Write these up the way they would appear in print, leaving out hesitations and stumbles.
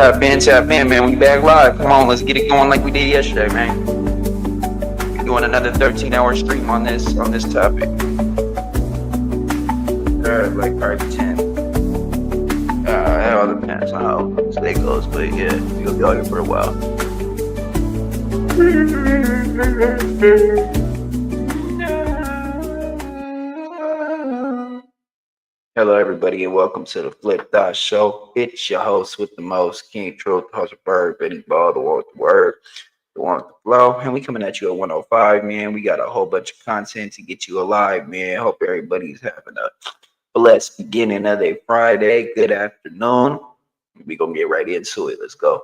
Tap in, man. We back live. Come on, let's get it going like we did yesterday, man. We're doing another 13-hour stream on this topic. Like already 10. It all depends on how today goes, but yeah, we'll be out here for a while. Hello, everybody, and welcome to the Flip Dot Show. It's your host with the most, King Truth, host of Bird, Benny Ball, the one with the word, the one with the flow. And we coming at you at 105, man. We got a whole bunch of content to get you alive, man. Hope everybody's having a blessed beginning of a Friday. Good afternoon. We're going to get right into it. Let's go.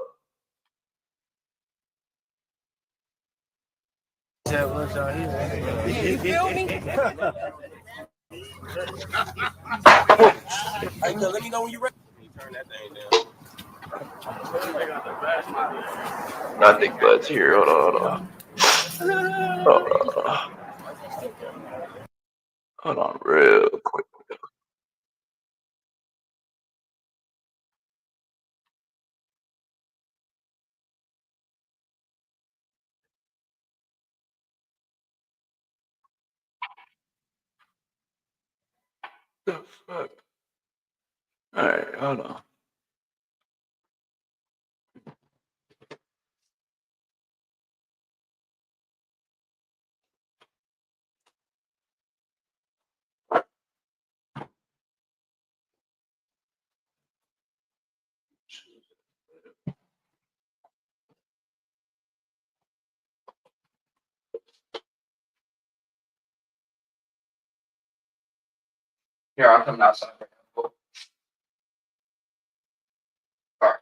You feel me? Hey, let me know when you're ready. Turn that thing down. Nothing but here. Hold on. Hold on real quick. The fuck? All right, hold on. Here, I'll come outside. All right.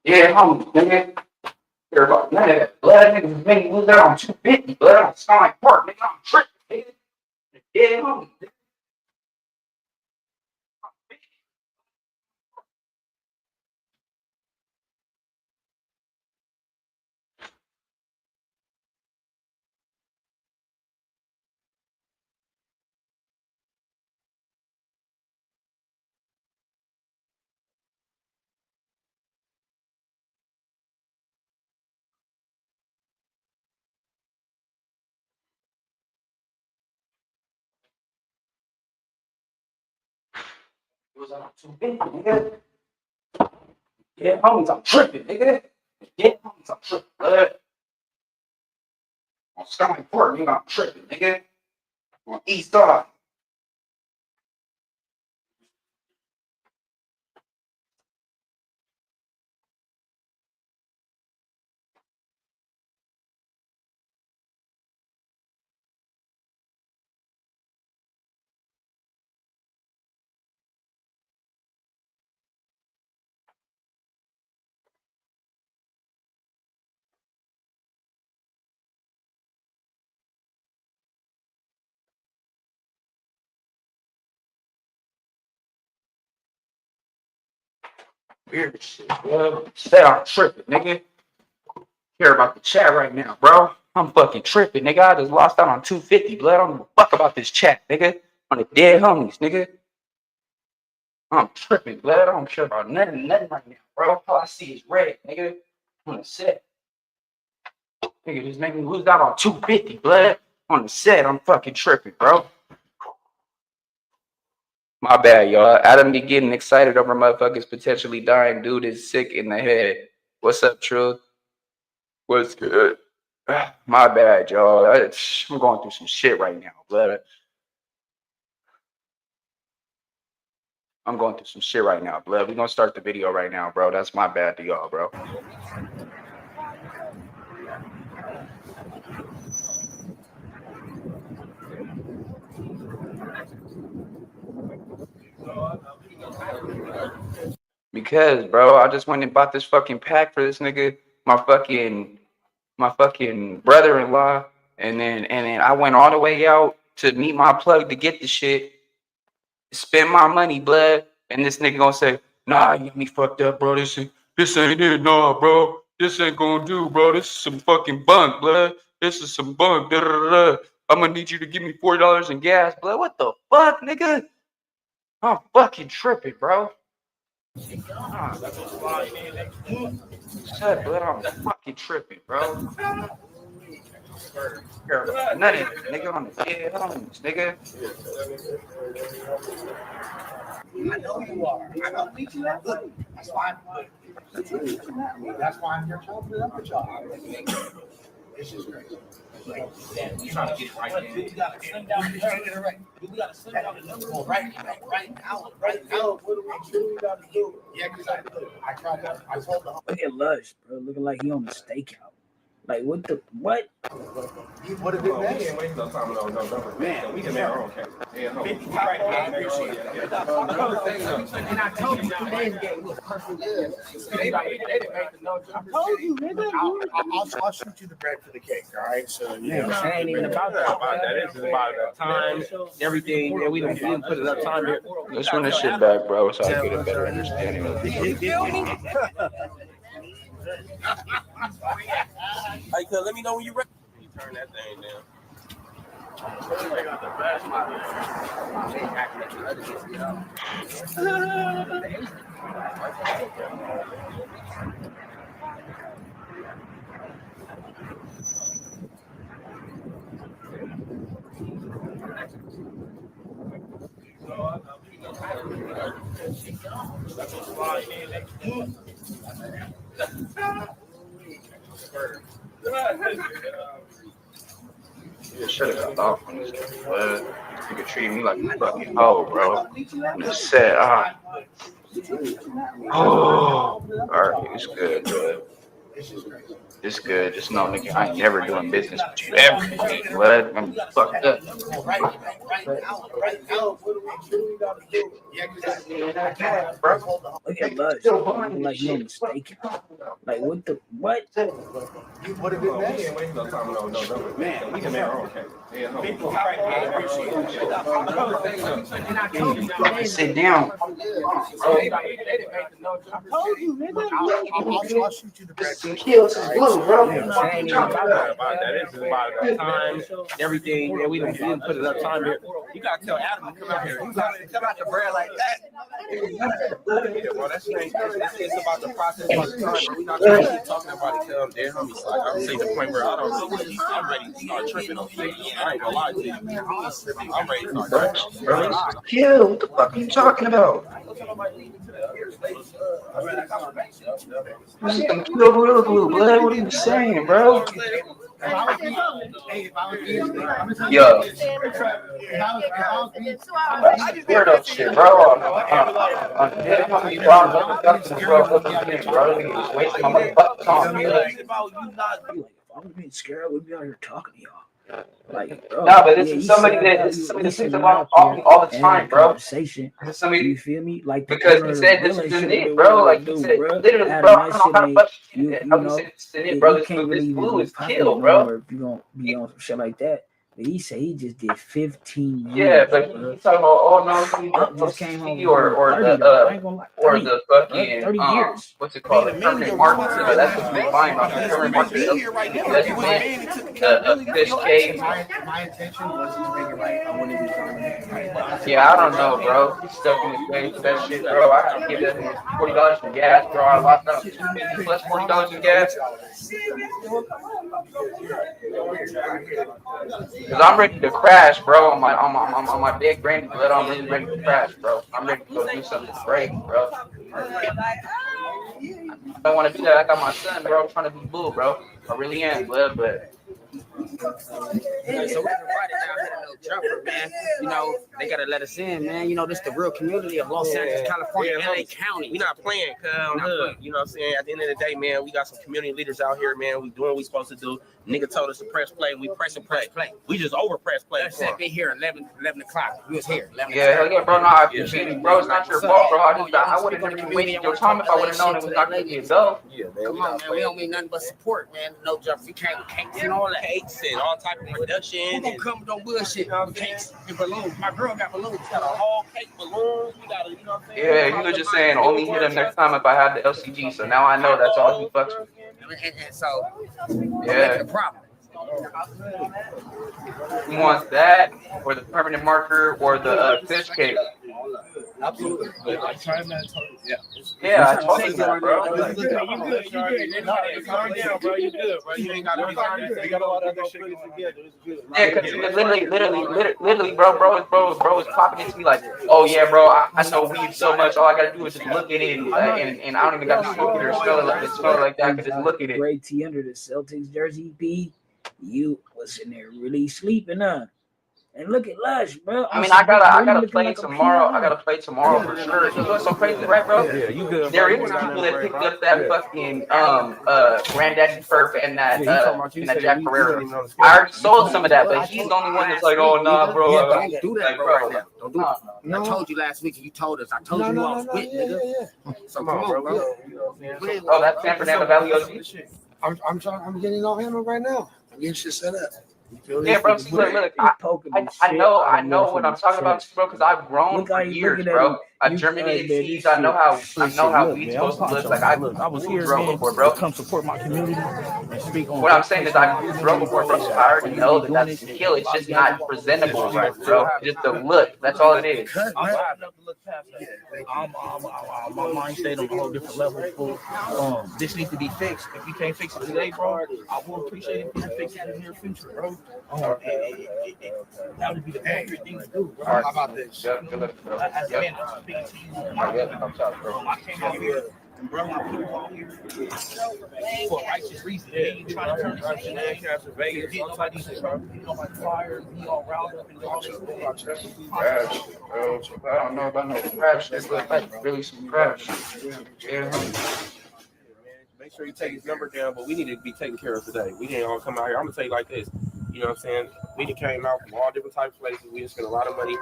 Yeah, homie, nigga. Care about none of that. Blood niggas made me lose out on 250. Blood on Sky Park, nigga. I'm tripping, nigga. Yeah, homie. Lose out on 250, nigga. Yeah, homies, I'm tripping, nigga. Yeah, homies, I'm tripping, blood. On Sky Park, nigga, I'm tripping, nigga. On East Side. Weird shit, bro. Say I'm tripping, nigga. Care about the chat right now, bro. I'm fucking tripping, nigga. I just lost out on 250, blood. I don't give a fuck about this chat, nigga. On the dead homies, nigga. I'm tripping, blood. I don't care about nothing right now, bro. All I see is red, nigga. On the set. Nigga, just make me lose out on 250, blood. On the set, I'm fucking tripping, bro. My bad, y'all. Adam be getting excited over motherfuckers potentially dying. Dude is sick in the head. What's up, Truth? What's good? My bad, y'all. I'm going through some shit right now, blood. I'm going through some shit right now, blood. We're gonna start the video right now, bro. That's my bad to y'all, bro. Because, bro, I just went and bought this fucking pack for this nigga, my fucking brother-in-law, and then I went all the way out to meet my plug to get the shit, spend my money, blood, and this nigga gonna say, nah, you got me fucked up, bro. This ain't it, nah, bro. This ain't gonna do, bro. This is some fucking bunk, blood. This is some bunk. Da, da, da, da. I'm gonna need you to give me $4 in gas, blood. What the fuck, nigga? I'm fucking tripping, bro. Shut, blood. I'm fucking tripping, bro. Nothing, nigga, on the dead homies, nigga. I know you are. I don't need you that good. That's why I'm here trying to put up with y'all. It's just crazy. Like, we trying to get it right now. We gotta send down the right. We gotta send down the number right now. What do we gotta do? Yeah, because I tried to. I told the. Look at Lush, bro. Looking like he on the stakeout. Like what the what? What a good man. Man, we can make our own case. And I told you today's game was perfect. I told you, nigga. I'll shoot you the bread for the cake, all right? So, Man, it ain't even about that. This is about the time, everything. Yeah, we didn't put enough time here. Let's run this shit back, bro, so I get a better understanding of it. Hey, cuz, let me know when you're ready. You turn that thing down. You should have got off on this nigga, blood. You could treat me like a fucking hoe, bro. On the set, Oh, alright, it's good, bro. It's good. Just know, nigga, I ain't never doing business with you ever, blood. I'm fucked up. Look at Lush, looking like he on the stakeout. Like what the what? What a good man. Man, we can make our own case. And I told you today's Sit down. I told you, nigga. I'll shoot you the bread. Kills is blue, bro. This is about the time, everything. Yeah, we didn't put enough time here. You gotta tell Adam to come out here. You gotta come out the bread like that. Well, that's it's about the process of the time. We're not gonna keep talking about it till they're homies. Like I'm saying, the point where I'm ready to start tripping on things. I ain't gonna lie to you. I'm ready to start tripping. Bro, kill. What the fuck are you talking about? This is some kill real glue, blood. What are you saying, bro? Yo. Weirdo shit, bro. Wasting my motherfucking time. I was being scared, I would be out here talking to y'all. Like, bro, Nah, but this is somebody that thinks about all the time, bro. Conversation. Somebody, You feel me? Like because he said this is it, bro. Like he said, literally, bro. I don't know how to fuck shit. I'm saying this is it, bro. This glue is kill, bro. If you gonna be on some shit like that, He said he just did 15 years. Yeah, but bro. you talking about Just came home or 30, though. I ain't gonna lie, 30, the fucking 30 years. what's it called? The permanent marker. That's what we find on the permanent marker. here right now. That's If it was a man. man, it took A accountability fish for your cage. My intention wasn't to make it right. I wanted to be right. Yeah, I don't know, bro. He's stuck in his ways for that shit, bro. I had to give that $40 for gas, bro. I lost out $250 plus $40 in gas. Cause I'm ready to crash, bro. On my big granny blood, I'm really ready to crash, bro. I'm ready to go do something great, bro. I don't want to do that. I got my son, bro. I'm trying to be bull, bro. I really am, blood, but. Yeah, so we're invited down here to no jumper, man. You know, they gotta let us in, man. You know, this is the real community of Los Angeles, California, LA County. We not playing, hood. You know what I'm saying? At the end of the day, man, we got some community leaders out here, man. We doing what we supposed to do. Nigga told us to press play. We press and press play. We just over press play. They said be here 11 o'clock. We was here. 11 Yeah, hell yeah, bro. No, I appreciate it, bro. It's not your fault, bro. I would have never even wasted your time if I would have known it was not going to be a go. Yeah, man. Come on, man. We don't need nothing but support, man. No jump. We can't cakes and all that. Cakes and all type of production. Who gonna come with no bullshit? Cakes and balloons. My girl got balloons. We got a whole cake, balloons. We got a, you know what I'm saying? Yeah, you were just saying only hit him next time if I had the LCG. So now I know that's all he fucks with. And so, Yeah. that's the problem. He wants that, or the permanent marker, or the fish cake. Absolutely. Yeah, I told you that, bro. You good. Calm down, bro. You good, bro. You ain't got to be We got a lot of other shit going together. It's good. Yeah, because literally, bro was popping into me like, oh yeah, bro, I know weed so much. All I gotta do is just look at it, and I don't even got to smoke it or smell it like that. I can just look at it. Great T under the Celtics jersey, P. You was in there really sleeping, huh? And look at Lush, bro. I mean, I gotta play tomorrow. I gotta play tomorrow for sure. You know what's so crazy, right, bro? Yeah, you good. There is people that picked up that fucking Granddaddy Furf and that Jack Ferrero. I already sold some of that, but he's the only one that's like, oh nah, bro. Yeah, don't do that, bro. Right now. Don't do that. I told you last week, and you told us. I told you I was with, nigga. So come on, bro. Oh, that's San Fernando Valley OG. I'm getting all hammered right now. I'm getting shit set up. Yeah, bro. See, look, I know what I'm talking about, bro, because I've grown for years, bro. I germinated seeds. I know how weed's supposed to look. Like I was here before, bro. Come support my community and speak on. What I'm saying is I grown before, bro. So I already know that that's the kill. It's just not presentable, right, bro? Just the look. That's all it is. I'm enough to look past that. My mind stayed on a whole different level. This needs to be fixed. If you can't fix it today, bro, I will appreciate it if you fix it in the near future, bro. That would be the favorite thing to do, bro. All right. How about this? Good luck, bro. As a man, I'm speaking to you. I came out here and brought my people out here for a righteous reason. They ain't trying to turn this shit into Vegas. Get nobody to nobody fired, be all riled up and all this. Crash, bro. I don't know about no crash. This looks like really some crash. Yeah. Make sure you take his number down, but we need to be taken care of today. We didn't all come out here. I'm gonna tell you like this. You know what I'm saying? We done came out from all different types of places. We just spent a lot of money,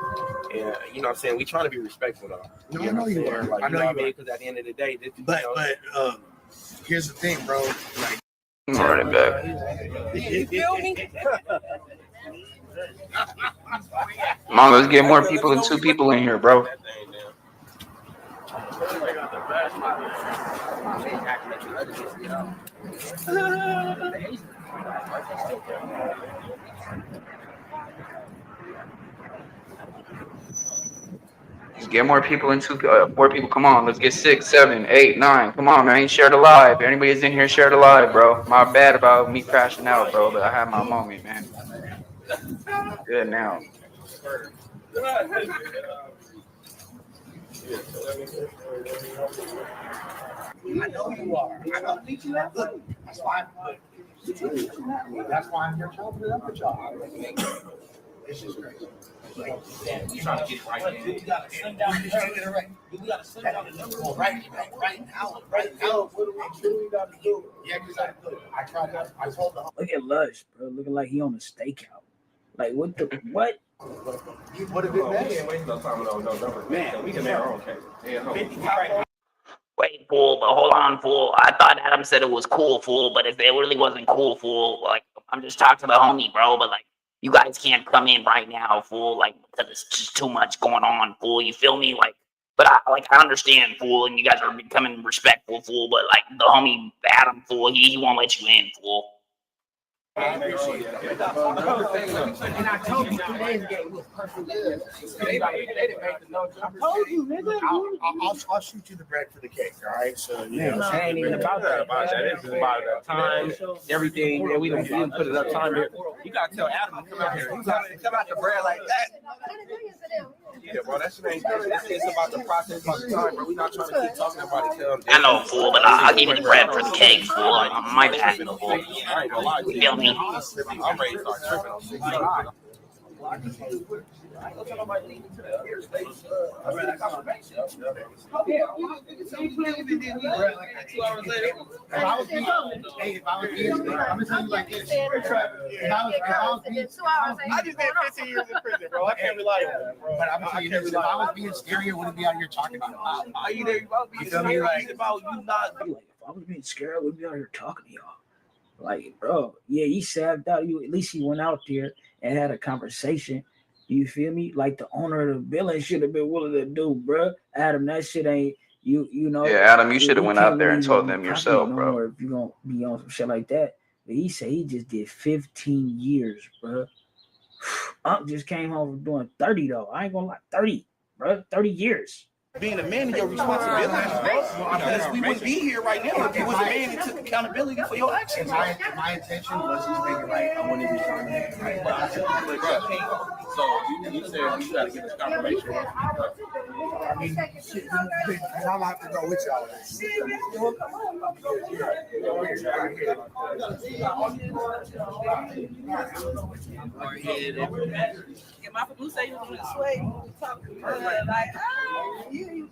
and you know what I'm saying? We trying to be respectful though. No, You I know know what I'm you saying? are. Like, I you know know you what I mean? are. Because at the end of the day, this, But here's the thing, bro. Like, I'm running back. You feel me? Come on, let's get more people than 2 people in here, bro. that thing down. Let's get more people than 4 people. Come on, let's get 6, 7, 8, 9. Come on, man. Share the live. If anybody's in here, share the live, bro. My bad about me crashing out, bro, but I had my moment, man. Good now. I know you are. I don't think you have. Look, that's why. That's why I'm here chopping it up with y'all. It's just crazy. Like, damn, you trying to get it right, man. You gotta send down. You gotta get it right. You gotta send down the number right now. What do we gotta do? Yeah, because I tried to. I told the. Look at Lush, bro. Looking like he on a stakeout. Like what the what? What if it We ain't wasting no time with no numbers, man. We can make our own case. Yeah, Wait, fool, but hold on, fool. I thought Adam said it was cool, fool, but if it really wasn't cool, fool, like, I'm just talking to the homie, bro, but, like, you guys can't come in right now, fool. Like, because it's just too much going on, fool. You feel me? Like, but I understand, fool, and you guys are becoming respectful, fool. But like the homie Adam, fool, he won't let you in, fool. And I told you 2 days ago it was perfect. They didn't make the no jumper. I told you, nigga. I'll shoot you the bread for the cake, all right? So, It ain't even about that. It's about the time, everything. Man, we didn't put enough time here. You gotta tell Adam to come out here. You gotta come out the bread like that. Yeah, bro, that shit ain't. It's about the process, about the time, bro. We not trying to keep talking about it. I know, fool, but I'll give you the bread for the cake, fool. My bad, fool. I ain't gonna lie to You feel me? I'm ready to start tripping. I just did 15 years in prison, bro. I can't rely on that, bro. But I'm telling you this, if I was being scary, I wouldn't be out here talking about it. Are you there? You feel me? Like, About you not. Like, if I was being scared, I would be out here talking to y'all. Like, bro, yeah, he sabbed out. You at least he went out there and had a conversation. You feel me? Like the owner of the building should have been willing to do, bro. Adam, that shit ain't you. You know. Yeah, Adam, you should have went can't out there and really told be them cocky yourself, no bro. more if you gonna be on some shit like that. But he said he just did 15 years, bro. Just came home from doing 30 though. I ain't gonna lie, 30, bro. 30 years. being a man of your responsibilities, bro. Because we wouldn't be here right now if you was a man and took accountability for your actions. My intention was to make it right. I wanted to be trying to make it right. So you said you gotta get this confirmation. I mean, shit, and I'm gonna have to go with y'all. Yeah, my producer say you was gonna sway. Talking like, oh, you.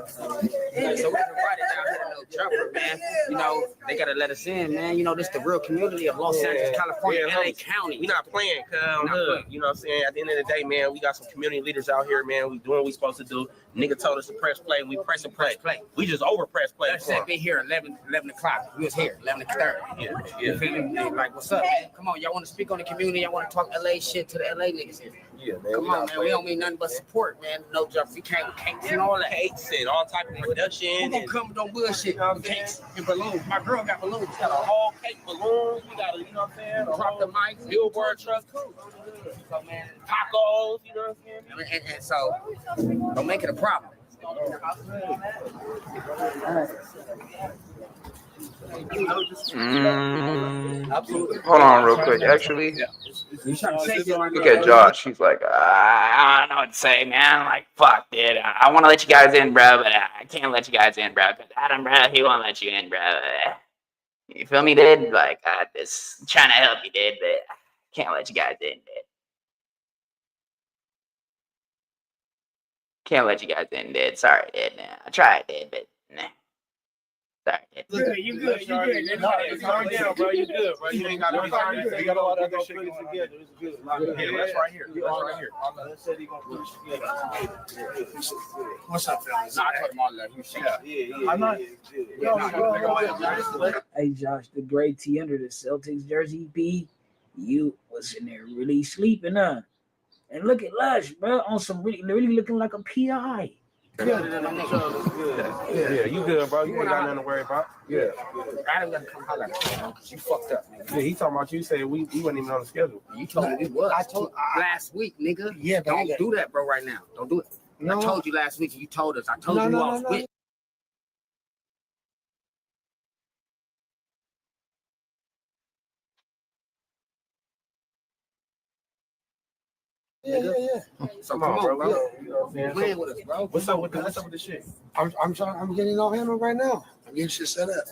So we invited down here to no jumper, man. You know, they gotta let us in, man. You know, this the real community of Los Angeles, California, LA County. We not playing, cuz you know what I'm saying? At the end of the day, man, we got some community leaders out here, man. We doing what we supposed to do. Nigga told us to press play. We press and play. We just over press play. Let's say be here 11 o'clock. We was here 11:30. Yeah. You feel me? Like, what's up, man? Come on, y'all want to speak on the community? Y'all want to talk LA shit to the LA niggas here? Yeah, man. Come on, man. We don't mean nothing but support, man. No jump. We can't cakes and all that. Cakes and all type of production. Who gonna come with no bullshit? Cakes and balloons. My girl got balloons. Got a whole cake balloons. We got a, you know what I'm saying? Drop the mic. Billboard truck. So, man, Tacos, you know what I'm saying? and so don't make it a problem. Hold on real quick. Actually, look at Josh. He's like, I don't know what to say, man. Like, fuck, dude. I want to let you guys in, bro, but I can't let you guys in, bro. Because Adam, bro, he won't let you in, bro. You feel me, dude? Like, I just trying to help you, dude, but I can't let you guys in, dude. Can't let you guys in, dude. Sorry, dude. Nah, I tried, dude, but nah. Sorry, dude. You good. Calm down, bro. You good, bro. You ain't got no time. You got a lot of other shit going together. It's good. Yeah, that's right here. That's right here. Said he gonna put it together. What's up, fellas? Nah, I told him all that. You shit. Yeah. I'm not. Hey Josh, the gray T under the Celtics jersey, B, you was in there really sleeping, huh? And look at Lush, bro, on some really looking like a PI. Yeah, you good, bro. You ain't got nothing to worry about. Yeah. Adam gotta come holler at me, because you fucked up, nigga. Yeah, he talking about you saying we wasn't even on the schedule. You told me we was. I told last week, nigga. Yeah, don't do that, bro, right now. Don't do it. No. I told you last week and you told us. I told you who I was with. Yeah. So come on, bro. You know what I'm saying? Playing with us, bro. What's up with the shit? I'm getting all handled right now. I'm getting shit set up.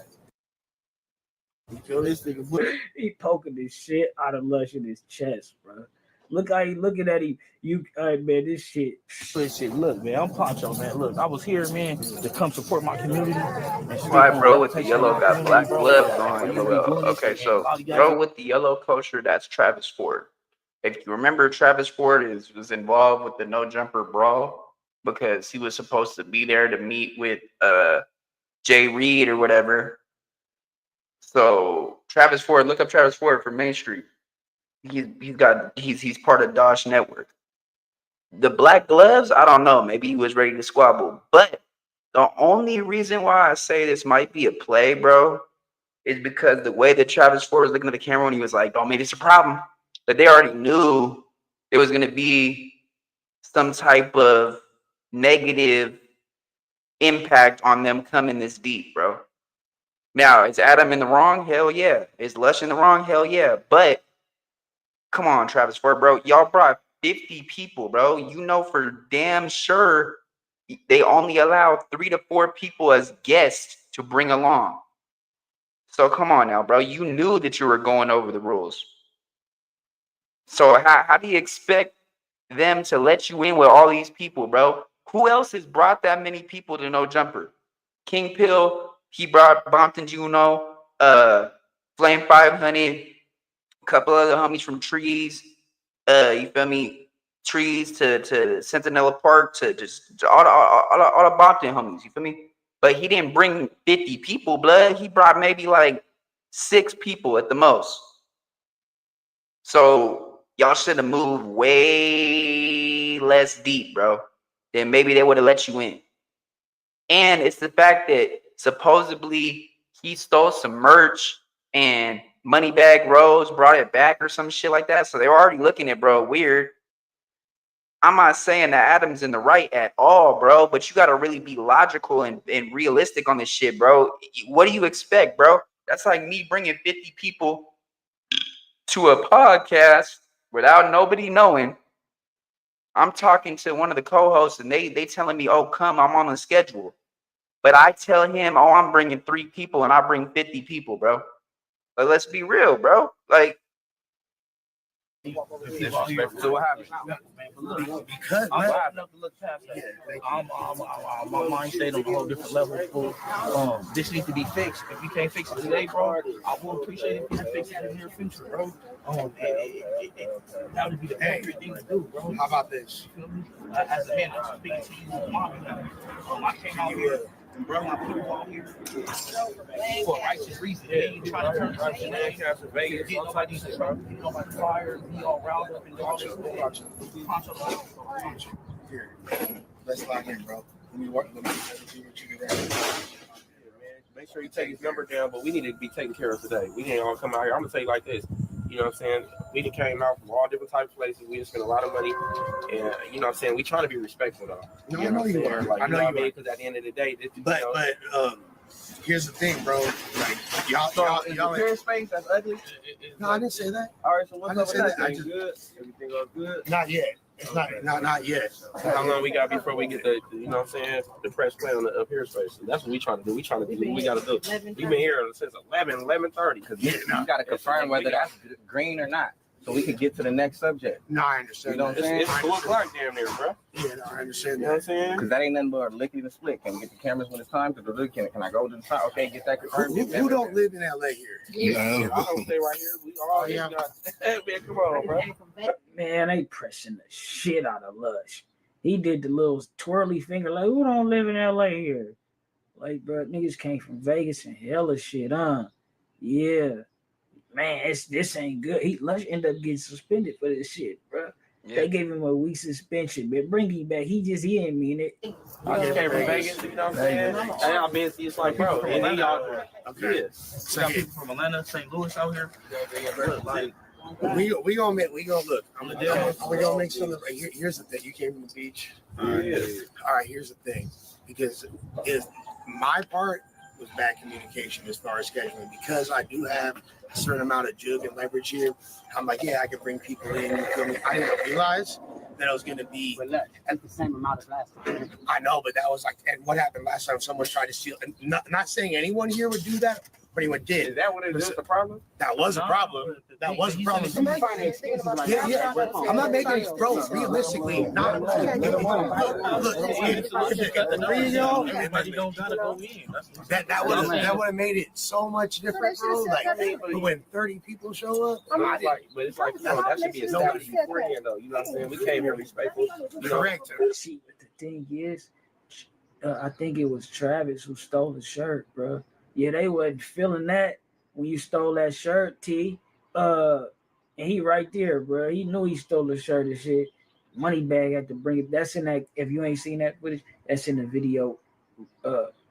You feel this nigga? He poking the shit out of Lush in his chest, bro. Look how he looking at him. Man, this shit. Look, man, I'm Poncho, man. Look, I was here, man, to come support my community. why bro with the yellow got black gloves on? Okay, so bro with the yellow kosher, that's Travis Ford. If you remember, Travis Ford was involved with the no jumper brawl because he was supposed to be there to meet with Jay Reed or whatever. So Travis Ford, look up Travis Ford from Main Street. He's part of Dosh Network. The Black Gloves, I don't know. Maybe he was ready to squabble. But the only reason why I say this might be a play, bro, is because the way that Travis Ford was looking at the camera when he was like, "Don't make this a problem," but they already knew there was going to be some type of negative impact on them coming this deep, bro. Now, is Adam in the wrong? Hell yeah. Is Lush in the wrong? Hell yeah. But come on, Travis Ford, bro. Y'all brought 50 people, bro. You know for damn sure they only allow 3 to 4 people as guests to bring along. So come on now, bro. You knew that you were going over the rules. So how do you expect them to let you in with all these people, bro? Who else has brought that many people to No Jumper? King Pill, he brought Bompton Juno, Flame 500, a couple other homies from Trees, you feel me? Trees to Centinela Park to just all the Bompton homies, you feel me? But he didn't bring 50 people, blood. He brought maybe like 6 people at the most. So y'all should have moved way less deep, bro. Then maybe they would have let you in. And it's the fact that supposedly he stole some merch and Moneybag Rose brought it back or some shit like that. So they were already looking at bro weird. I'm not saying that Adam's in the right at all, bro, but you got to really be logical and realistic on this shit, bro. What do you expect, bro? That's like me bringing 50 people to a podcast without nobody knowing. I'm talking to one of the co-hosts and they telling me, "Oh, come, I'm on the schedule." But I tell him, "Oh, I'm bringing 3 people and I bring 50 people, bro." But let's be real, bro. Like, So what happened? Because I'm happy enough to look past that. My mind stayed on a whole different level. This needs to be fixed. If you can't fix it today, bro, I will appreciate it if you can fix it in the near future, bro. That would be the accurate thing to do, bro. how about this? As a man, I'm speaking to you, mom. I came out here. Bro, my people out here for a righteous reason. They ain't trying to turn this shit down. You have to Vegas, getting all these shit, bro. Getting on my fire, be all riled up and all this. Here, let's lock in, bro. Let me work. Let me see what you can do. Make sure you take his number down, but we need to be taken care of today. We ain't all come out here. I'm gonna tell you like this. You know what I'm saying? We done came out from all different types of places. We done spent a lot of money. And you know what I'm saying? We trying to be respectful though. No, you I know know you what I'm are. saying? Like, I know you know what I you mean? Because at the end of the day, this, But here's the thing, bro. Like y'all in space, that's ugly. No, I didn't say that. All right, so I what's didn't up say with that. I that? just Good? Everything goes good? not yet. It's not yet. How long we got before we get the, you know what I'm saying, the press play on the up here space? And that's what we trying to do. We trying to do what we got to do. We've been here since 11:30. Because You got to confirm whether that's green or not, so we can get to the next subject. No, I understand. You know what I'm saying? it's 2 o'clock damn near, bro. Yeah, no, I understand You know what I'm that. saying? Because that ain't nothing but a lickety and split. Can we get the cameras when it's time? Can I go to the side? Okay, get that confirmed. Who don't live in LA here? I don't stay right here. We all yeah. man, come on, bro. Man, they pressing the shit out of Lush. He did the little twirly finger like, who don't live in LA here? Like, bro, niggas came from Vegas and hella shit, huh? Yeah. Man, this ain't good. Lush ended up getting suspended for this shit, bro. Yeah. They gave him a week suspension, but bring him back. He didn't mean it. I just came from Vegas, you know what I'm saying? Hey, I've been see it's like, bro, and then y'all Okay. We got people from Atlanta, St. Louis out here. Like, we gonna look. We gonna make something. Here's the thing. You came from the beach. All right. Here's the thing, because my part was bad communication as far as scheduling, because I do have a certain amount of jug and leverage here. I'm like, yeah, I can bring people in. You feel me? I didn't realize that it was going to be. But look, that's the same amount as last time. I know, but that was like, and what happened last time? Someone tried to steal. And not saying anyone here would do that, but anyone did. Is that what it is? The problem? That was a problem. That was a problem. Yeah. I'm not making it, bro. Realistically, not. Look, the 3 of y'all, everybody don't gotta go in. that would have made it so much different, bro. Like when 30 people show up, but it's like, no, that should be established beforehand, though. You know what I'm saying? We came here respectful. You know? Correct. See, but the thing is, I think it was Travis who stole the shirt, bro. Yeah, they wasn't feeling that. when you stole that shirt, T. And he right there, bro. He knew he stole the shirt and shit. Moneybag had to bring it. That's in that. If you ain't seen that footage, that's in the video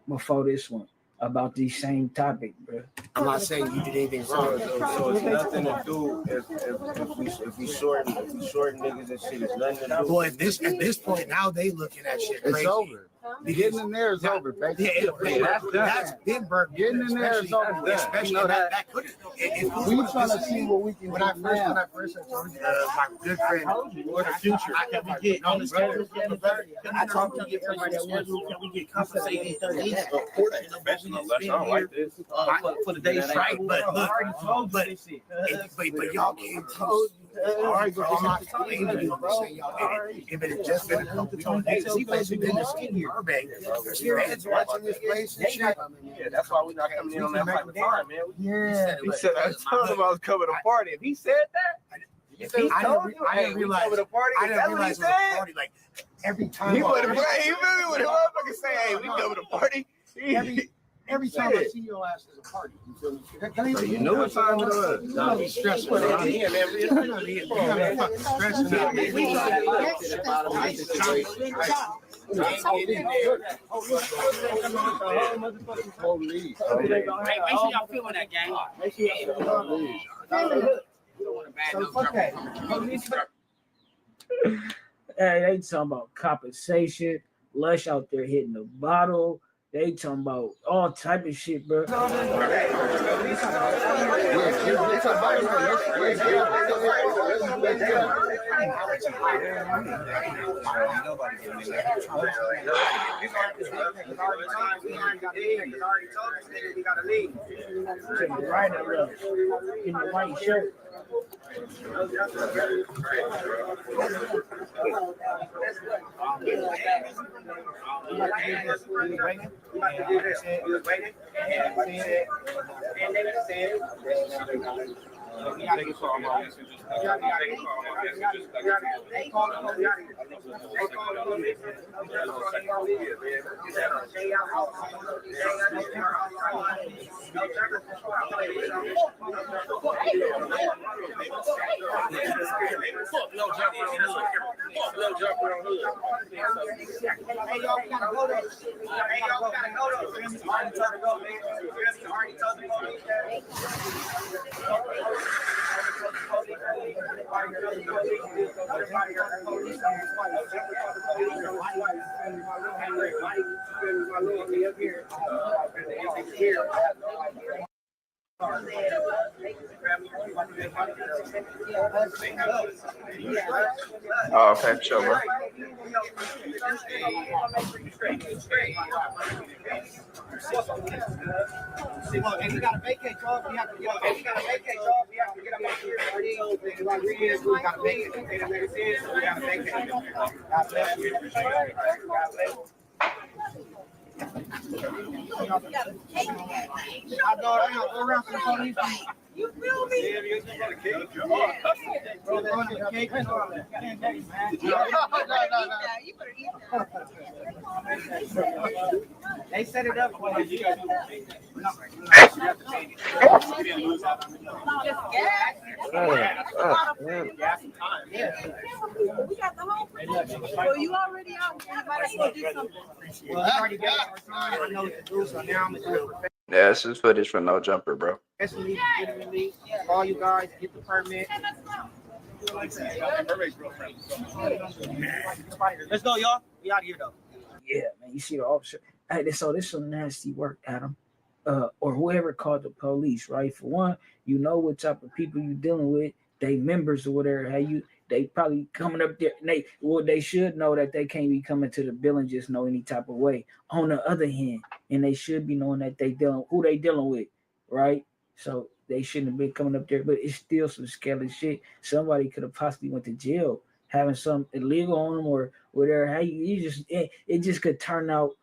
before this one about the same topic, bro. I'm not saying you did anything wrong. So it's nothing to do if we shorten niggas and shit. It's nothing to do. Well, at this point now they looking at shit crazy. It's over. Getting in there is over, baby. That's been burnt. Getting in there is over. Especially that could We trying to see what we can when I do first now. my good friend or the future. Can we get on the schedule? I talked to you for my schedule. Can we get compensated at least a portion of what we spend here for the day's right? But y'all can't tell. All right, bro. I'm not saying y'all did it. If it had just been a couple of days, he basically been just in here. Your heads watching this place and shit. Yeah, that's why we not coming in on that type of time, man. Yeah. He said I told him I was coming to party. If he said that, if he told you, I didn't realize. coming to party, I didn't realize it was a party. Like every time. He would have played. He really would have motherfucker say, "Hey, we coming to party." Every time I see your ass is a party. You feel me? You know what time it was. Don't be stressing. Man, Police. Make sure y'all feeling that, gang. Hey, they talking about compensation. Lush out there hitting the bottle. They talking about all type of shit, bro. Right in the white shirt. Oh, okay, sure, bro. And you gotta vacate, y'all. We have to get up. We gotta vacate, y'all. We have to get up out here. We gotta vacate. We gotta vacate. God bless you. God bless you. I go around to the police. You feel me? They set it up for you. We got the whole well, you already out. You might as well do something. Well, I already got our time. I know what to do, so now I'm gonna do it. Yeah, this is footage from No Jumper, bro. Call you guys, get the permit. Let's go, y'all. We out of here, though. Yeah, man. You see the officer. Hey, so this some nasty work, Adam. Or whoever called the police, right? For one, you know what type of people you dealing with. They members or whatever. They probably coming up there. They should know that they can't be coming to the building just know any type of way. On the other hand, and they should be knowing that who they dealing with, right? So they shouldn't have been coming up there, but it's still some scary shit. Somebody could have possibly went to jail having some illegal on them or whatever. It just could turn out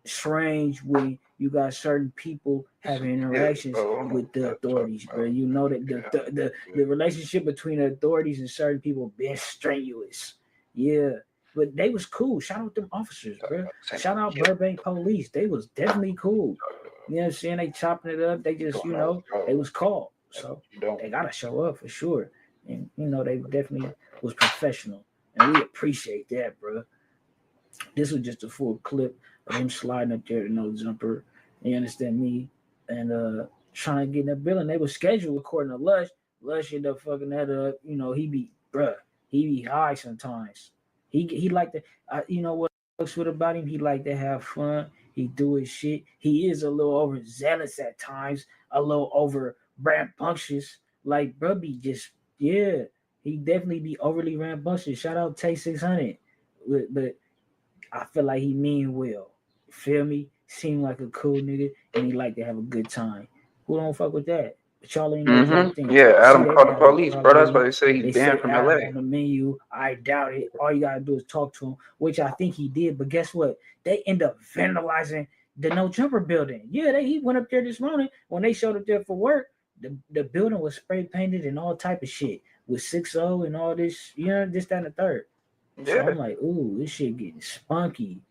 strange when you got certain people having interactions with the authorities, bro. You know that the relationship between the authorities and certain people been strenuous. Yeah, But they was cool. Shout out them officers, bro. Shout out Burbank police. They was definitely cool. You know what I'm saying? They chopping it up. They just, they was called. So they gotta show up for sure. And they definitely was professional. And we appreciate that, bro. This was just a full clip of him sliding up there to no jumper. You understand me? And trying to get in the building. They were scheduled according to Lush. Lush ended up fucking that up. He be high sometimes. He like to, what looks good about him? He like to have fun. He do his shit. He is a little overzealous at times, a little over rambunctious. Like, bro, he definitely be overly rambunctious. Shout out Tay 600. But I feel like he mean well. You feel me? Seem like a cool nigga, and he like to have a good time. Who don't fuck with that? But y'all ain't know everything. Yeah, Adam See, they called the got it police, bro. That's why they say They he's say banned from Adam LA. on the menu. I doubt it. All you gotta do is talk to him, which I think he did. But guess what? They end up vandalizing the No Jumper building. Yeah, he went up there this morning when they showed up there for work. The building was spray painted and all type of shit with 6-0 and all this, this, that, and the third. So I'm like, ooh, this shit getting spunky.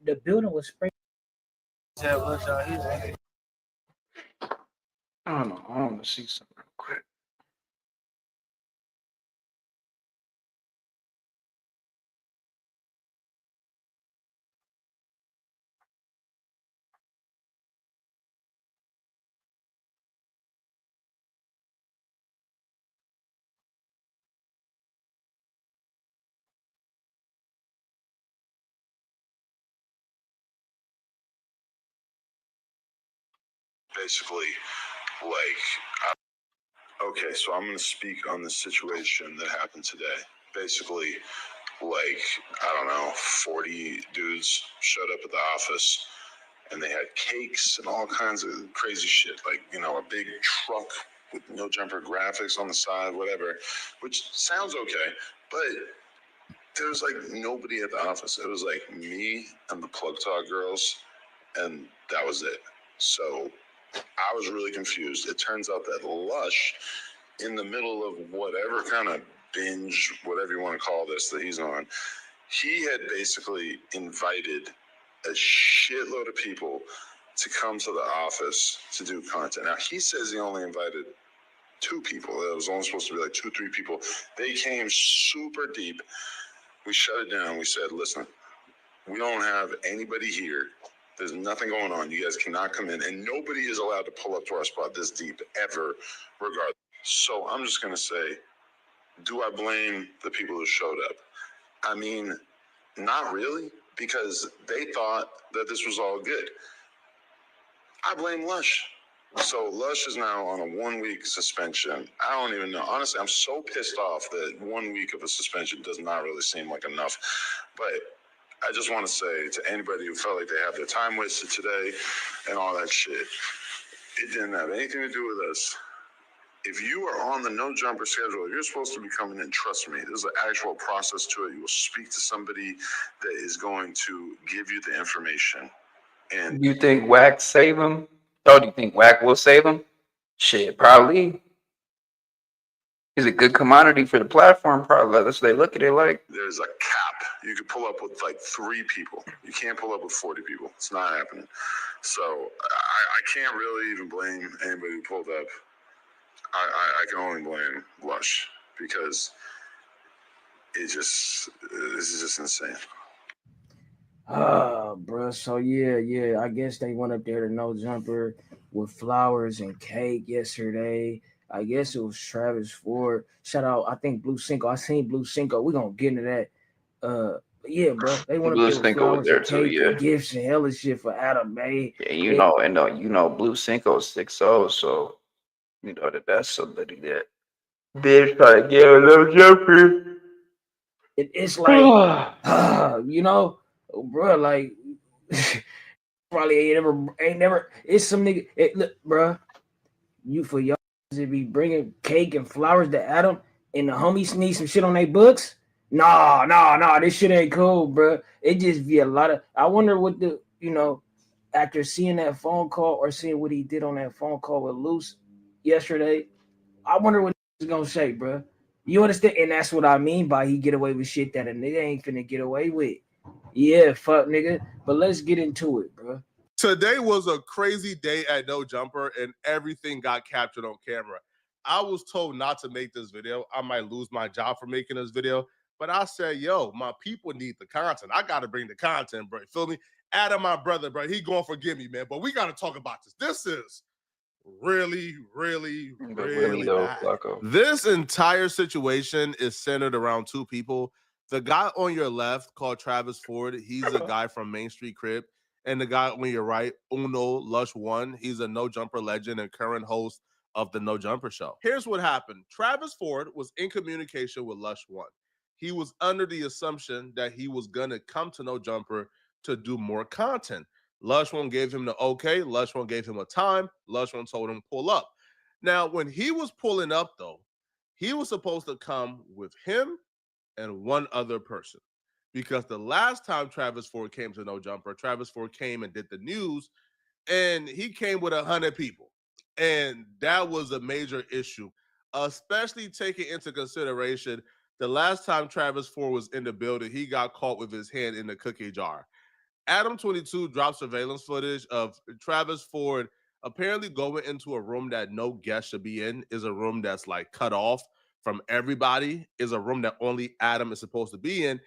The building was sprayed. I don't know. I want to see something real quick. Basically, okay, so I'm going to speak on the situation that happened today. Basically, I don't know, 40 dudes showed up at the office and they had cakes and all kinds of crazy shit. A big truck with No Jumper graphics on the side, whatever, which sounds okay, but there was nobody at the office. It was me and the Plug Talk girls, and that was it. So I was really confused. It turns out that Lush, in the middle of whatever kind of binge, whatever you want to call this, that he's on, he had basically invited a shitload of people to come to the office to do content. Now, he says he only invited 2 people. It was only supposed to be 2, 3 people. They came super deep. We shut it down. We said, listen, we don't have anybody here. There's nothing going on. You guys cannot come in, and nobody is allowed to pull up to our spot this deep ever, regardless. So I'm just going to say, do I blame the people who showed up? I mean, not really, because they thought that this was all good. I blame Lush. So Lush is now on a 1-week suspension. I don't even know. Honestly, I'm so pissed off that 1 week of a suspension does not really seem like enough. But I just want to say to anybody who felt like they had their time wasted today and all that shit, it didn't have anything to do with us. If you are on the No Jumper schedule, you're supposed to be coming in. Trust me, there's an actual process to it. You will speak to somebody that is going to give you the information. And You think Wack save him? Oh, do you think Wack will save him? Shit, probably. He's a good commodity for the platform, probably. That's what they look at it like. There's a cap. You could pull up with 3 people. You can't pull up with 40 people. It's not happening. So I can't really even blame anybody who pulled up. I can only blame Lush because this is just insane. Bro. So yeah. I guess they went up there to No Jumper with flowers and cake yesterday. I guess it was Travis Ford. Shout out, I think Blue Cinco. I seen Blue Cinco. We're gonna get into that. But yeah, bro. They went Blue up there with Cinco was flowers there and too, cake and gifts and hella shit for Adam May. Yeah, you know, Blue Cinco's 6-0, so you know that's somebody that bitch try to get a little jumper. It's like, bro, like probably ain't never. It's some nigga. Look, bro, you for y'all to be bringing cake and flowers to Adam and the homies need some shit on their books. Nah, this shit ain't cool, bro. It just be a lot of. I wonder what after seeing that phone call or seeing what he did on that phone call with Luce yesterday, I wonder what he's gonna say, bro. You understand? And that's what I mean by he get away with shit that a nigga ain't finna get away with. Yeah, fuck nigga. But let's get into it, bro. Today was a crazy day at No Jumper, and everything got captured on camera. I was told not to make this video. I might lose my job for making this video. But I said, yo, my people need the content. I got to bring the content, bro. Feel me? Adam, my brother, bro, he going to forgive me, man. But we got to talk about this. This is really bad. This entire situation is centered around two people. The guy on your left called Travis Ford, he's a guy from Main Street Crip. And the guy on your right, Uno Lush One, he's a No Jumper legend and current host of the No Jumper Show. Here's what happened. Travis Ford was in communication with Lush One. He was under the assumption that he was going to come to No Jumper to do more content. Lush One gave him the okay. Lush One gave him a time. Lush One told him pull up. Now, when he was pulling up, though, he was supposed to come with him and one other person. Because the last time Travis Ford came to No Jumper, Travis Ford came and did the news, and he came with 100 people. And that was a major issue, especially taking into consideration the last time Travis Ford was in the building, he got caught with his hand in the cookie jar. Adam22 dropped surveillance footage of Travis Ford apparently going into a room that no guest should be in, is a room that's like cut off from everybody, is a room that only Adam is supposed to be in.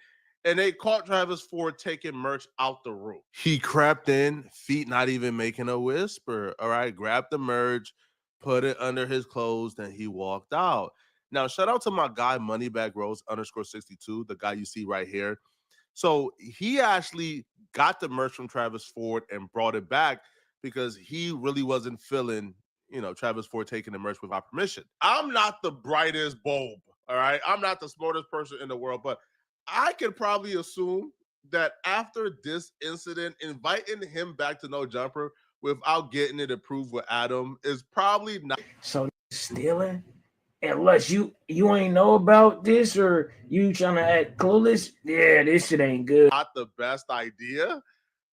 And they caught Travis Ford taking merch out the room. He crept in, feet not even making a whisper. All right, grabbed the merch, put it under his clothes, then he walked out. Now, shout out to my guy, Moneybag Rose _62, the guy you see right here. So he actually got the merch from Travis Ford and brought it back because he really wasn't feeling, Travis Ford taking the merch without permission. I'm not the brightest bulb, all right? I'm not the smartest person in the world, but I could probably assume that after this incident, inviting him back to No Jumper without getting it approved with Adam is probably not. So stealing, unless you ain't know about this or you trying to act clueless, yeah, this shit ain't good. Not the best idea,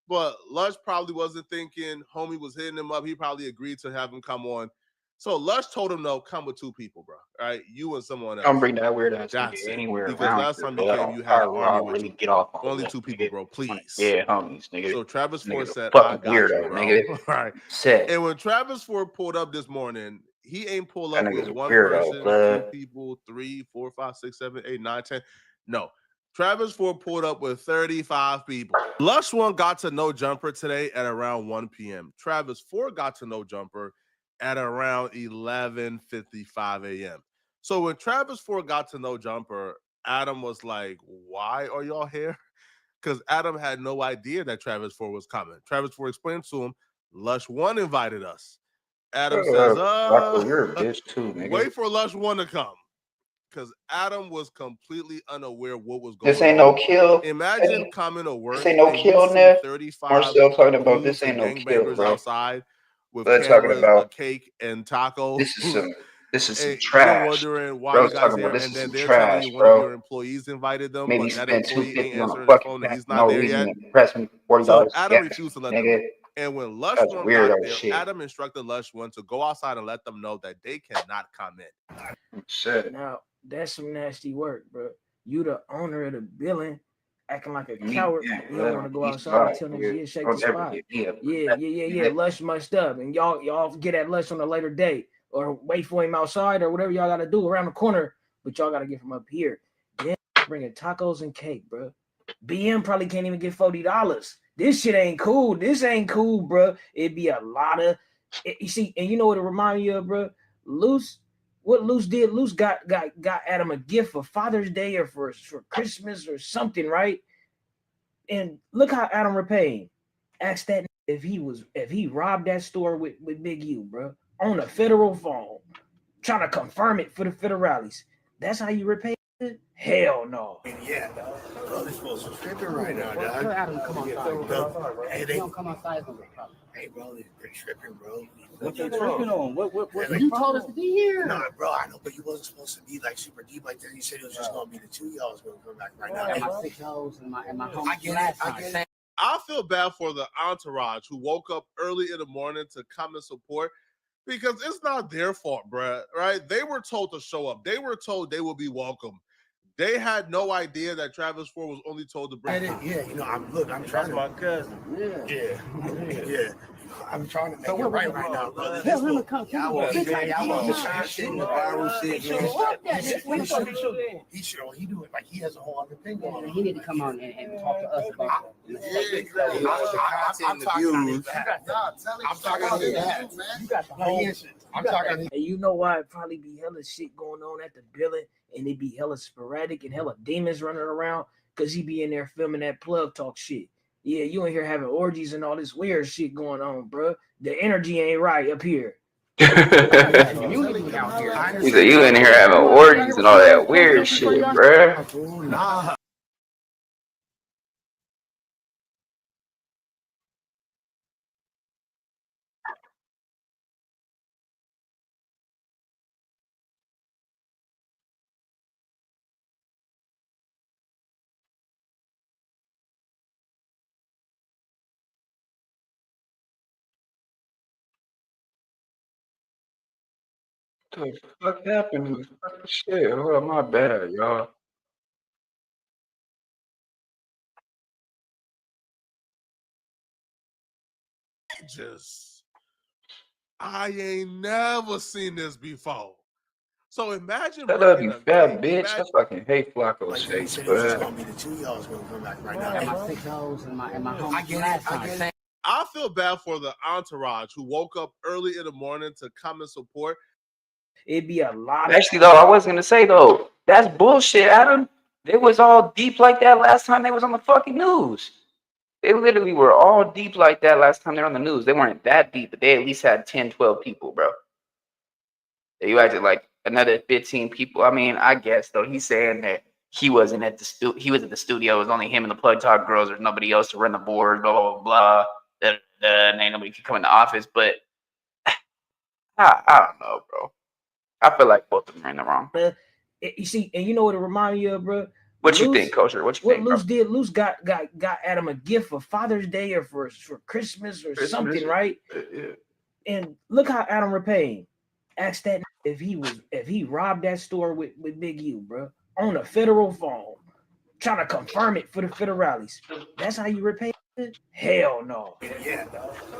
but Lush probably wasn't thinking. Homie was hitting him up. He probably agreed to have him come on. So Lush told him, no, come with two people, bro. All right, you and someone else. Don't bring that weird ass That's anywhere because around. last time you came, you had an army with you. Get off on Only two people, bro. Please. Yeah, homies, nigga. So Travis Ford said, I got weirdo, you, bro. nigga. All right. Set. And when Travis Ford pulled up this morning, he ain't pull up with one weirdo, person, blood. 2 people, 3, 4, 5, 6, 7, 8, 9, 10. No. Travis Ford pulled up with 35 people. Lush One got to No Jumper today at around 1 p.m. Travis Ford got to No Jumper at around 11:55 a.m. So when Travis Ford got to No Jumper, Adam was like, why are y'all here? Because Adam had no idea that Travis Ford was coming. Travis Ford explained to him, Lush One invited us. Adam says, you're a bitch too, nigga. Wait for Lush One to come. Because Adam was completely unaware what was going on. This ain't no kill. Imagine coming to work. This ain't no kill, Ned. 35 We're still talking about this ain't no kill, gangbangers bro. outside with We're talking cameras, about a cake, and tacos. This is some And trash. you're wondering why Bro's you guys talking here, about this and is then some they're trash, telling you one bro. of your employees invited them, Maybe but that spend employee ain't $250 on a answering the fucking phone and pack. he's not No there reason yet. to press me $40. So Adam gas, refused to let nigga. them in. And when Lush That's One weirdo got there, shit. Adam instructed Lush One to go outside and let them know that they cannot come in. Shit. Now that's some nasty work, bro. You the owner of the building, acting like a coward. You don't want to go outside and tell niggas, yeah, shake the spot. Yeah. Lush mushed up, and y'all get at Lush on a later date, or wait for him outside, or whatever y'all got to do around the corner. But y'all got to get from up here. Then bringing tacos and cake, bro. BM probably can't even get $40. This shit ain't cool. This ain't cool, bro. It'd be a lot of, you see, and you know what it remind me of, bro? What Luce did, Luce got Adam a gift for Father's Day or for Christmas or something, right? And look how Adam repaid him. Ask that if he robbed that store with Big U, bro, on a federal phone, trying to confirm it for the federales. That's how you repay. Hell no. Yeah, bro, this fool's tripping right now, Tell dog. Adam to come outside. Bro, hey, If they, he don't come outside, it's gonna be a problem. hey, bro, they're tripping, bro. What they tripping on? What? You told us to be here. Nah, bro, I know, but you wasn't supposed to be like super deep like that. You said it was just gonna be the two y'all was gonna come back right now. And my 6 hoes and my home. I get it. I get it. I feel bad for the entourage who woke up early in the morning to come and support because it's not their fault, bruh, right? They were told to show up. They were told they will be welcome. They had no idea that Travis Ford was only told to bring. Yeah, you know, I'm trying That's to. my cousin. Yeah. I'm trying to make So it what right we right now, brother. Tell him to come. Y'all want the shine shit and the viral shit, man. He should. He do it like he has a whole other thing going on. He need to come on and talk to us about it. I'm talking on his behalf. I'm talking on his behalf. You got the whole. I'm talking. And you know why? It probably be hella shit going on at the building, and it be hella sporadic and hella demons running around because he be in there filming that plug talk shit. Yeah, you in here having orgies and all this weird shit going on, bro. The energy ain't right up here. He said you in here having orgies and all that weird shit, bruh. Nah. What the fuck happened? Shit, hold on, my bad, y'all. I ain't never seen this before. So imagine. Shut up, you fat bitch. I fucking hate Flacco's Like face, said, it was just bruh. gonna be the two y'all was gonna come back right now. And my 6 hoes and my home. I get it. I feel bad for the entourage who woke up early in the morning to come and support. It'd be a lot of Actually, though, I was gonna say though, that's bullshit, Adam. They was all deep like that last time they was on the fucking news. They literally were all deep like that last time they were on the news. They weren't that deep, but they at least had 10, 12 people, bro. You acted like another 15 people. I mean, I guess though he's saying that he wasn't at the he was at the studio. It was only him and the Plug Talk girls. There's nobody else to run the board. Blah blah blah. And ain't nobody could come in the office. But I don't know, bro. I feel like both of them are in the wrong. You see, and you know what it reminds you of, bro? What you think, Kosher? What you think, bro? Luce did? Luce got Adam a gift for Father's Day or for Christmas or something, right? Yeah. And look how Adam repaid him. Ask that if he robbed that store with Big U, bro, on a federal phone, trying to confirm it for the federales. That's how you repay it? Hell no. Yeah,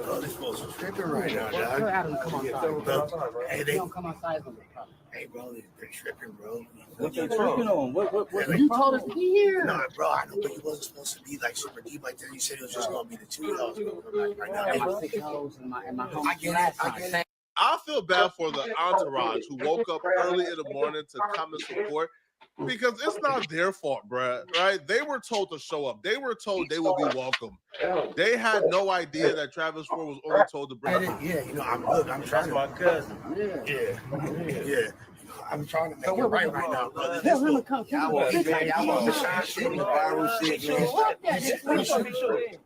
bro, this fool's tripping right now, Tell dog. Adam to come outside. Bro, hey, If he don't come outside, it's gonna be a problem. hey, bro, they're tripping, bro. What they tripping on? What? You told us to be here. Nah, bro, I know, but you wasn't supposed to be like super deep like that. You said it was just gonna be the two y'all was gonna come back right now. And my 6 hoes and my home. I get it. I feel bad for the entourage who woke up early in the morning to come and support because it's not their fault, bruh, right? They were told to show up. They were told they would be welcome. They had no idea that Travis Ford was only told to bring. Yeah, you know, I'm trying to. My cousin. Yeah. I'm trying to make it right now, brother. Tell him to come. Y'all want the shine shit and the viral shit, man.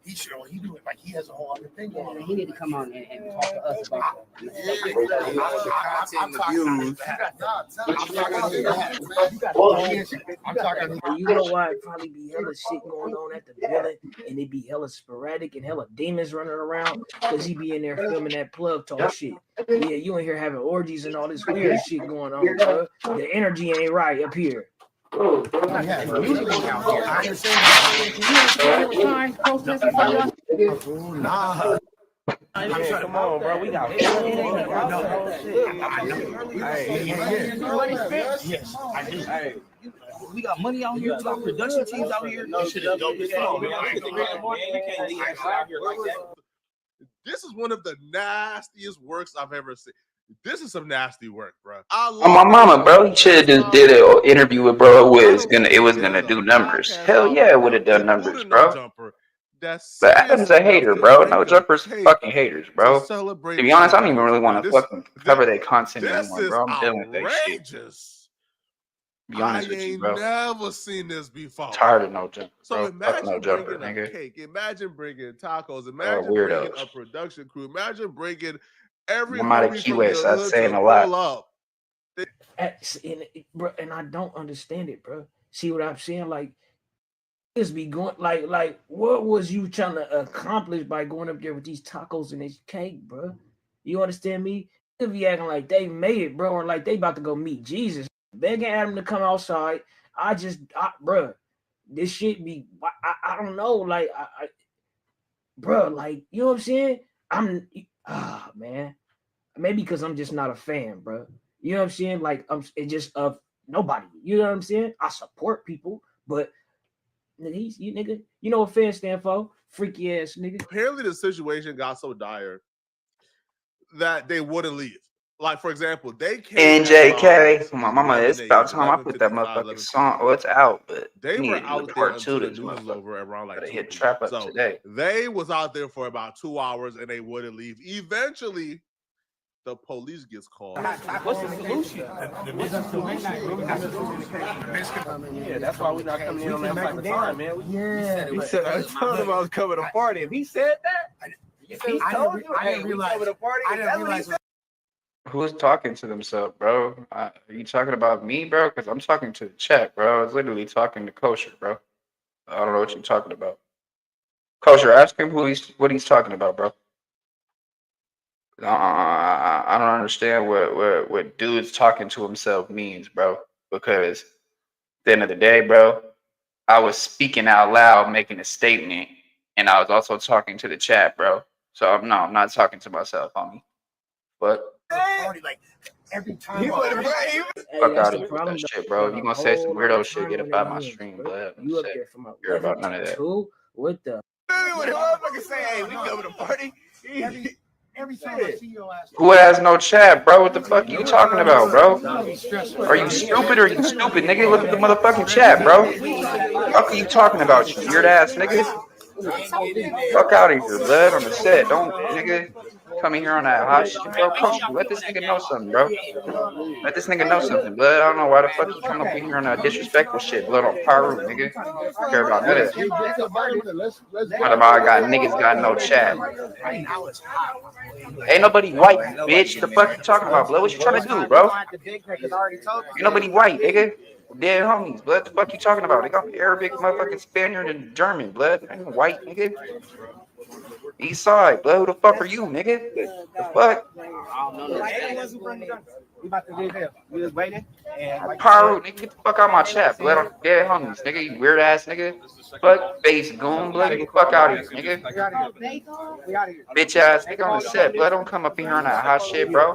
He should. He do it like he has a whole other thing going on. He need to come on and talk to us about it. I'm talking on his behalf. I'm talking. And you know why? It probably be hella shit going on at the building, and it be hella sporadic and hella demons running around because he be in there filming that plug talk shit. Yeah, you in here having orgies and all this weird shit going on, bro. The energy ain't right up here. Nah. Come on, bro. We got. Yes, I do. Hey, we got money out here. We got production teams out here. You should have done this song, man. This is one of the nastiest works I've ever seen. This is some nasty work, bro. On my mama, bro. He should have just did an interview with bro. It was gonna do numbers. Hell yeah, it would have done numbers, bro. But Adam's a hater, bro. No Jumper's fucking haters, bro. To be honest, I don't even really want to fucking cover their content anymore, bro. I'm done with that shit. Be honest with you, ain't bro. never seen this before. Tired of no jumper, So bro. Fuck no imagine jumper, bringing a nigga. cake. Imagine bringing tacos. Imagine bringing Weirdos. a production crew. Imagine bringing I'm out of everybody from QS. your That's hood saying to a lot. pull up. Bro, and I don't understand it, bro. See what I'm saying? Like, just be going like what was you trying to accomplish by going up there with these tacos and this cake, bro? You understand me? If be acting like they made it, bro, or like they about to go meet Jesus, begging Adam to come outside. Bro, this shit be I don't know, like bro, like you know what I'm saying? Man, maybe because I'm just not a fan, bro. You know what I'm saying? Like it's just of nobody. You know what I'm saying? I support people, but you nigga, you know what fans stand for? Freaky ass nigga. Apparently, the situation got so dire that they wouldn't leave. Like, for example, they came NJK. My mama, 11 it's about a.m., time I put that 11:55, motherfucking song. Oh, it's out, but They we were need to out there report until to the this news was motherfucker. over around like Gotta 2 hit p.m. trap up So today. they was out there for about 2 hours and they wouldn't leave. Eventually, the police gets called. What's the solution? Yeah, that's why we're not coming in on that type of time, man. He said I told him I was coming to party. If he said that, if he told you, hey, we coming to party. That's what he said. Who's talking to themselves, bro? Are you talking about me, bro? Because I'm talking to the chat, bro. I was literally talking to Kosher, bro. I don't know what you're talking about. Kosher, ask him what he's talking about, bro. I don't understand what dudes talking to himself means, bro. Because at the end of the day, bro, I was speaking out loud, making a statement, and I was also talking to the chat, bro. So I'm not talking to myself, homie. But Like every time. fuck out of here with that shit, bro. If you gonna say some weirdo shit, get up out my stream, bro. You up there from Hear about none of that. What the? When the motherfucker say, hey, we coming to party. Every time I see your ass. Who has no chat, bro? What the fuck are you talking about, bro? Are you stupid or you stupid, nigga? Look at the motherfucking chat, bro. Fuck are you talking about, you weird ass nigga? Fuck out of here, blood, on the set. Don't, nigga, come in here on that hot shit, bro. Coach, let this nigga know something, bro. Let this nigga know something, blood. I don't know why the fuck you come up in here on that disrespectful shit, blood on Pyro, nigga. Care about none of that. What about I got niggas got no chat? Ain't nobody white, bitch. The fuck you talking about, blood? What you trying to do, bro? Ain't nobody white, nigga. Dead homies, blood. The fuck you talking about? They got Arabic, motherfucking Spaniard, and German, blood. Ain't white, nigga. East side, blood. Who the fuck are you, nigga? The fuck? Pyro, nigga, get the fuck out my chat, blood. On dead homies, nigga. You weird ass nigga. Fuck face goon, blood. Get the fuck out of here, nigga. Bitch ass nigga on the set, blood. Don't come up in here on that hot shit, bro.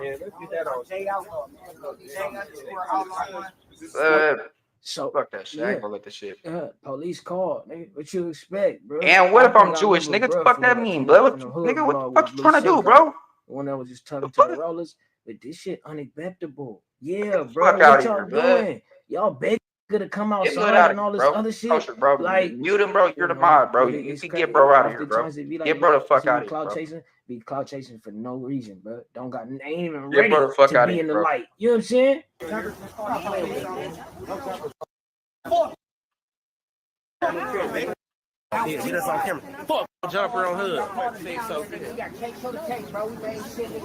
So fuck that shit. I ain't gonna let this shit. Police called. Nigga, what you expect, bro? And what if I'm Jewish, nigga? What the fuck that mean, blood? Nigga, what the fuck you trying to do, bro? One that was just talking to the rollers, but this shit unacceptable. Yeah, bro. Fuck out What of y'all here, blood. doing? Y'all beg to come Get outside blood out and of all here, this bro. other shit. Kosher, bro. Like, Mute him, bro. You're the mod, bro. You can get bro out of here, bro. Get bro the fuck out of here, bro. Be cloud chasing for no reason, bro. Don't got ain't even Get ready bro the fuck to out be of in here, the bro. light. You know what I'm saying? Yeah, get us on camera. Fuck jumper on hood.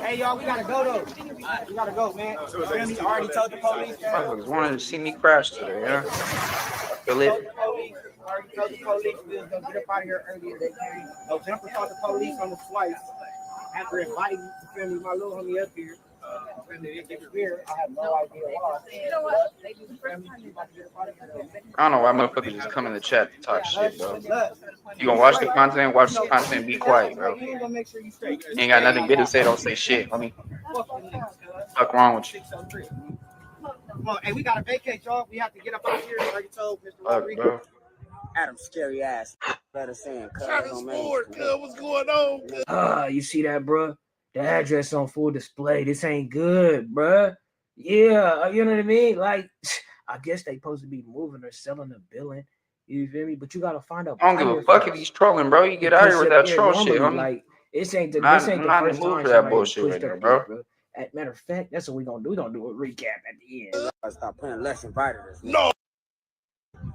Hey y'all, we gotta go though. We gotta go, man. Family already told the police. Motherfuckers wanted to see me crash today, yeah. Feel it. Already told the police we was gonna get up out of here earlier. They came. No jumper called the police on the flight. After inviting my little homie up here. I have no idea why. You know what? I don't know why motherfuckers just come in the chat to talk shit, bro. You gonna watch the content, watch the content, be quiet, bro. You ain't got nothing good to say, don't say shit, homie. Fuck wrong with you? Come on, hey, we gotta vacate, y'all. We have to get up out of here. I already told Mr. Fuck, bro. Adam's scary ass. Better saying, What's going on? You see that, bro? The address on full display. This ain't good, bro. Yeah, you know what I mean? Like, I guess they supposed to be moving or selling the building. You feel me? But you gotta find out. I don't give a fuck if he's trolling, bro. You get out here with that troll shit, homie. Like, this ain't the Not first in the mood time for that bullshit right now, bro. matter of fact, that's what we're gonna do. We're gonna do a recap at the end. Stop playing less invited us. No.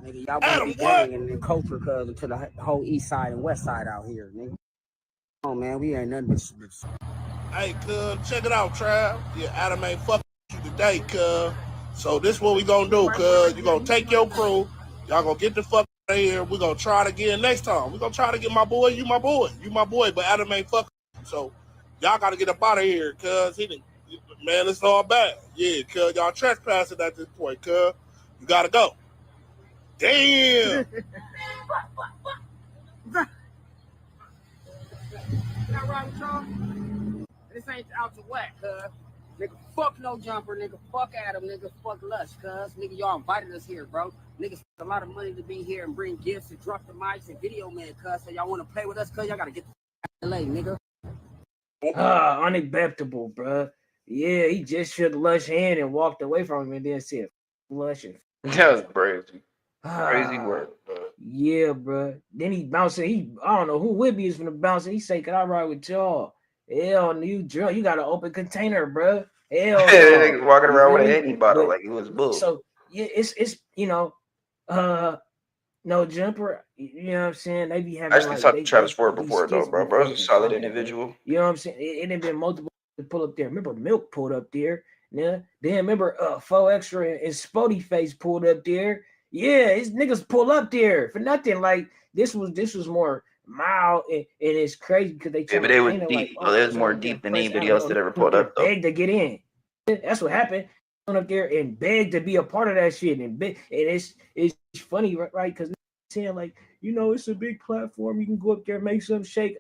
Nigga, y'all bring the gang and the culture cuz to the whole east side and west side out here, nigga. Oh man, we ain't nothing but Hey, cuz, check it out, Trav. Yeah, Adam ain't fucking with you today, cuz. So this what we gonna do, cuz. You gonna take your crew. Y'all gonna get the fuck out of here. We gonna try it again next time. We gonna try to get my boy. You my boy. You my boy, but Adam ain't fucking with you. So y'all gotta get up out of here, cuz. Man, it's all bad. Yeah, cuz. Y'all trespassing at this point, cuz. You gotta go. Damn. Not right with y'all. This ain't out to whack, cuz. Nigga, fuck no jumper, nigga. Fuck Adam, nigga. Fuck Lush, cuz. Nigga, y'all invited us here, bro. Niggas spent a lot of money to be here and bring gifts and drop the mics and video man, cuz. So y'all want to play with us, cuz? Y'all got to get the LA, nigga. Unacceptable, bro. Yeah, he just shook Lush hand and walked away from him and then said, Lush. That was crazy. Crazy work, bro. Yeah, bro. Then he bouncing. I don't know who Whitby is from the bounce. He say, "Can I ride with y'all?" Hell, you drunk. You got an open container, bro. Hell, Niggas walking around with a really? Henny bottle But- like it was bull. So yeah, it's no jumper. You know what I'm saying? They be having I actually like, talked they- to Travis they- Ford these before though, skits bro. be Bro's a fucking solid funny, bro. individual. You know what I'm saying? It done been multiple to pull up there. Remember Milk pulled up there. Yeah. Then remember 4Extra and Spody Face pulled up there. Yeah, his niggas pull up there for nothing. Like this was more mild and it's crazy because they Yeah, try but to they was paint it deep. like, They was so more they deep than press anybody out. else that ever Went pulled up though. Beg to get in. That's what happened. Went up there and begged to be a part of that shit and it's funny, right? Because saying like, it's a big platform. You can go up there and make something shake.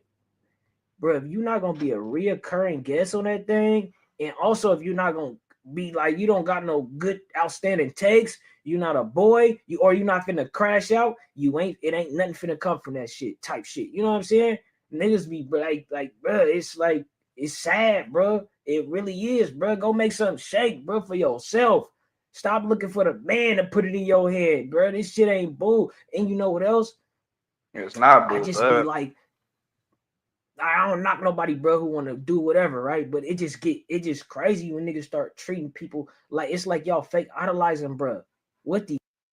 Bro, if you're not gonna be a reoccurring guest on that thing, and also if you're not gonna be like, you don't got no good outstanding takes, you're not a boy, you're not finna crash out, it ain't nothing finna come from that shit type shit. You know what I'm saying? Niggas be like, bro, it's sad, bro. It really is, bro. Go make something shake, bro, for yourself. Stop looking for the man to put it in your head, bro. This shit ain't bull. And you know what else? It's not bull. I just be like, I don't knock nobody, bro, who want to do whatever, right? But it just crazy when niggas start treating people like it's like y'all fake idolizing, bro.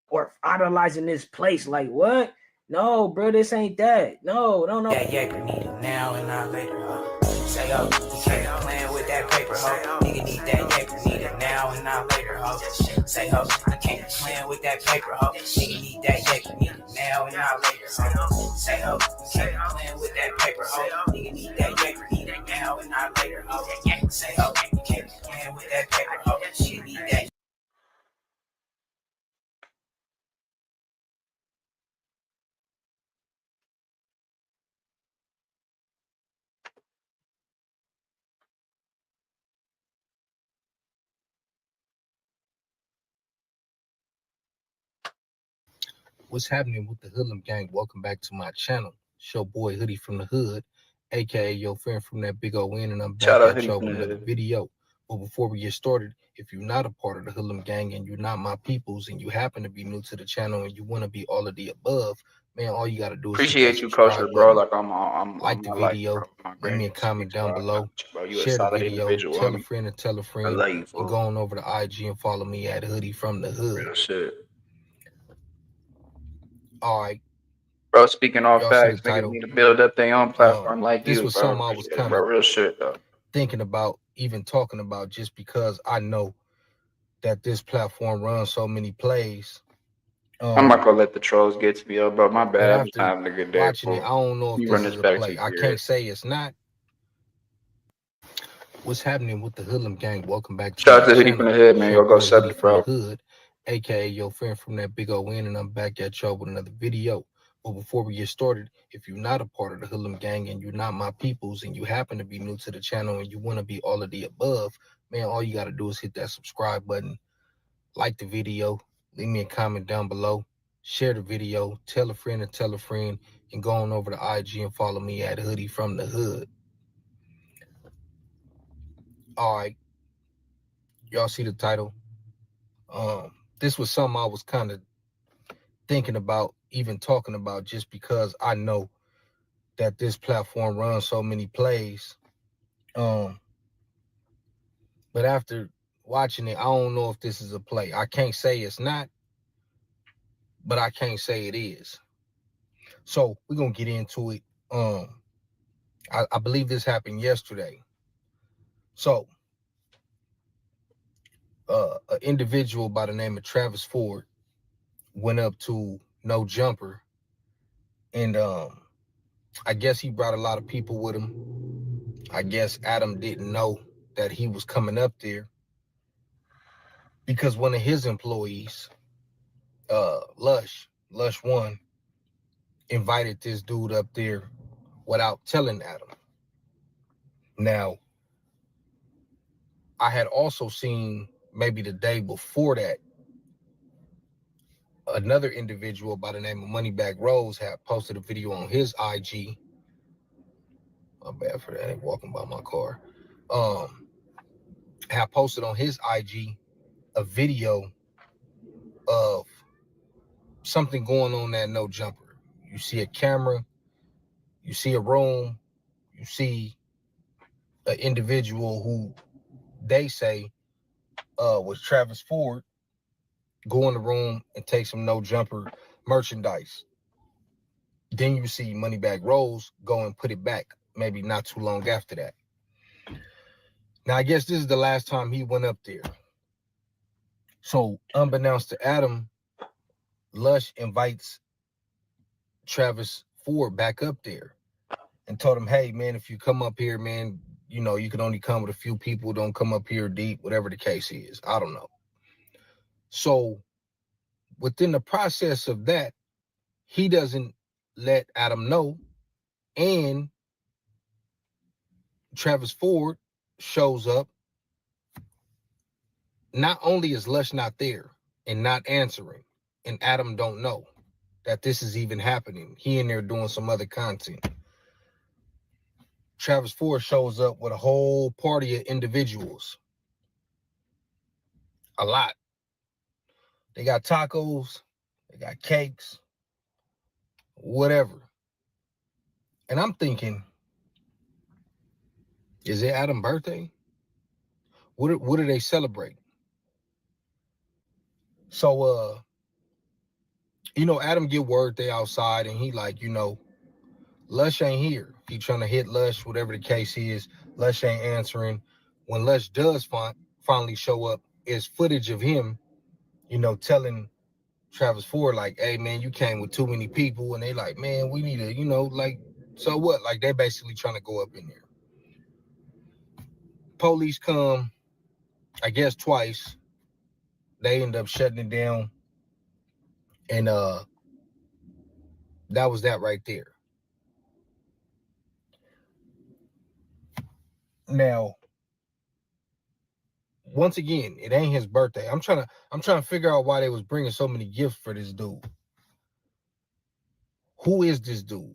Or idolizing this place? Like what? No, bro, this ain't that. No. That yaker need it now and not later, huh? Say up, you can't playing with that paper, huh? Nigga need that yaker, need it now and not later, huh? Say up, I can't playing with that paper, huh? Nigga need that yaker, need it now and not later, huh? Say up, you can't playing with that paper, huh? Nigga need that yaker, need it now and not later, huh? Say up, you can't playing with that paper, huh? Nigga need that. What's happening with the Hoodlum gang? Welcome back to my channel. It's your boy Hoodie from the Hood, aka your friend from that big old N, and I'm back at y'all with another video. But before we get started, if you're not a part of the Hoodlum gang and you're not my peoples and you happen to be new to the channel and you want to be all of the above, man, all you got to do is appreciate you, culture, bro. Like I'm like the video, leave me a comment down below, share the video, tell a friend and tell a friend, and go on over to IG and follow me at Hoodie from the Hood. Real shit. All right, bro. Speaking all facts, niggas need to build up their own platform like this you, was bro. something I was kind of real shit though. Thinking about, even talking about, just because I know that this platform runs so many plays. I'm not gonna let the trolls get to me, bro. My bad. After I'm having a good day. watching it, I don't know if this is a play. I can't say it's not. What's happening with the Hoodlum gang? Welcome back to Shout out to Hoodie from the Hood, man. Y'all go sub it, bro. Hood, aka your friend from that big old N, and I'm back at y'all with another video. But before we get started, if you're not a part of the Hoodlum gang and you're not my peoples and you happen to be new to the channel and you want to be all of the above, man, all you got to do is hit that subscribe button, like the video, leave me a comment down below, share the video, tell a friend and tell a friend, and go on over to IG and follow me at Hoodie from the Hood. All right, y'all see the title. This was something I was kind of thinking about, even talking about, just because I know that this platform runs so many plays. But after watching it, I don't know if this is a play. I can't say it's not, but I can't say it is. So we're gonna get into it. I believe this happened yesterday. So an individual by the name of Travis Ford went up to No Jumper, and I guess he brought a lot of people with him. I guess Adam didn't know that he was coming up there because one of his employees, Lush One, invited this dude up there without telling Adam. Now, I had also seen maybe the day before that, another individual by the name of Moneybag Rose had posted a video on his IG. My bad for that, I ain't walking by my car. Had posted on his IG a video of something going on at No Jumper. You see a camera, you see a room, you see an individual who they say was Travis Ford go in the room and take some No Jumper merchandise. Then you see Moneybag Rose go and put it back, maybe not too long after that. Now, I guess this is the last time he went up there. So, unbeknownst to Adam, Lush invites Travis Ford back up there and told him, hey, man, if you come up here, man, you know, you can only come with a few people. Don't come up here deep, whatever the case is. I don't know. So, within the process of that, he doesn't let Adam know, and Travis Ford shows up. Not only is Lush not there and not answering, and Adam don't know that this is even happening. He in there doing some other content. Travis Ford shows up with a whole party of individuals. A lot. They got tacos, they got cakes, whatever. And I'm thinking, is it Adam's birthday? What do they celebrate? So, you know, Adam get word they outside, and he like, you know, Lush ain't here. He trying to hit Lush, whatever the case is. Lush ain't answering. When Lush does finally show up, is footage of him, you know, telling Travis Ford, like, hey, man, you came with too many people. And they like, man, we need to, you know, like, so what? Like, they basically trying to go up in there. Police come, I guess, twice. They end up shutting it down. And that was that right there. Now, once again, it ain't his birthday. I'm trying to figure out why they was bringing so many gifts for this dude. Who is this dude?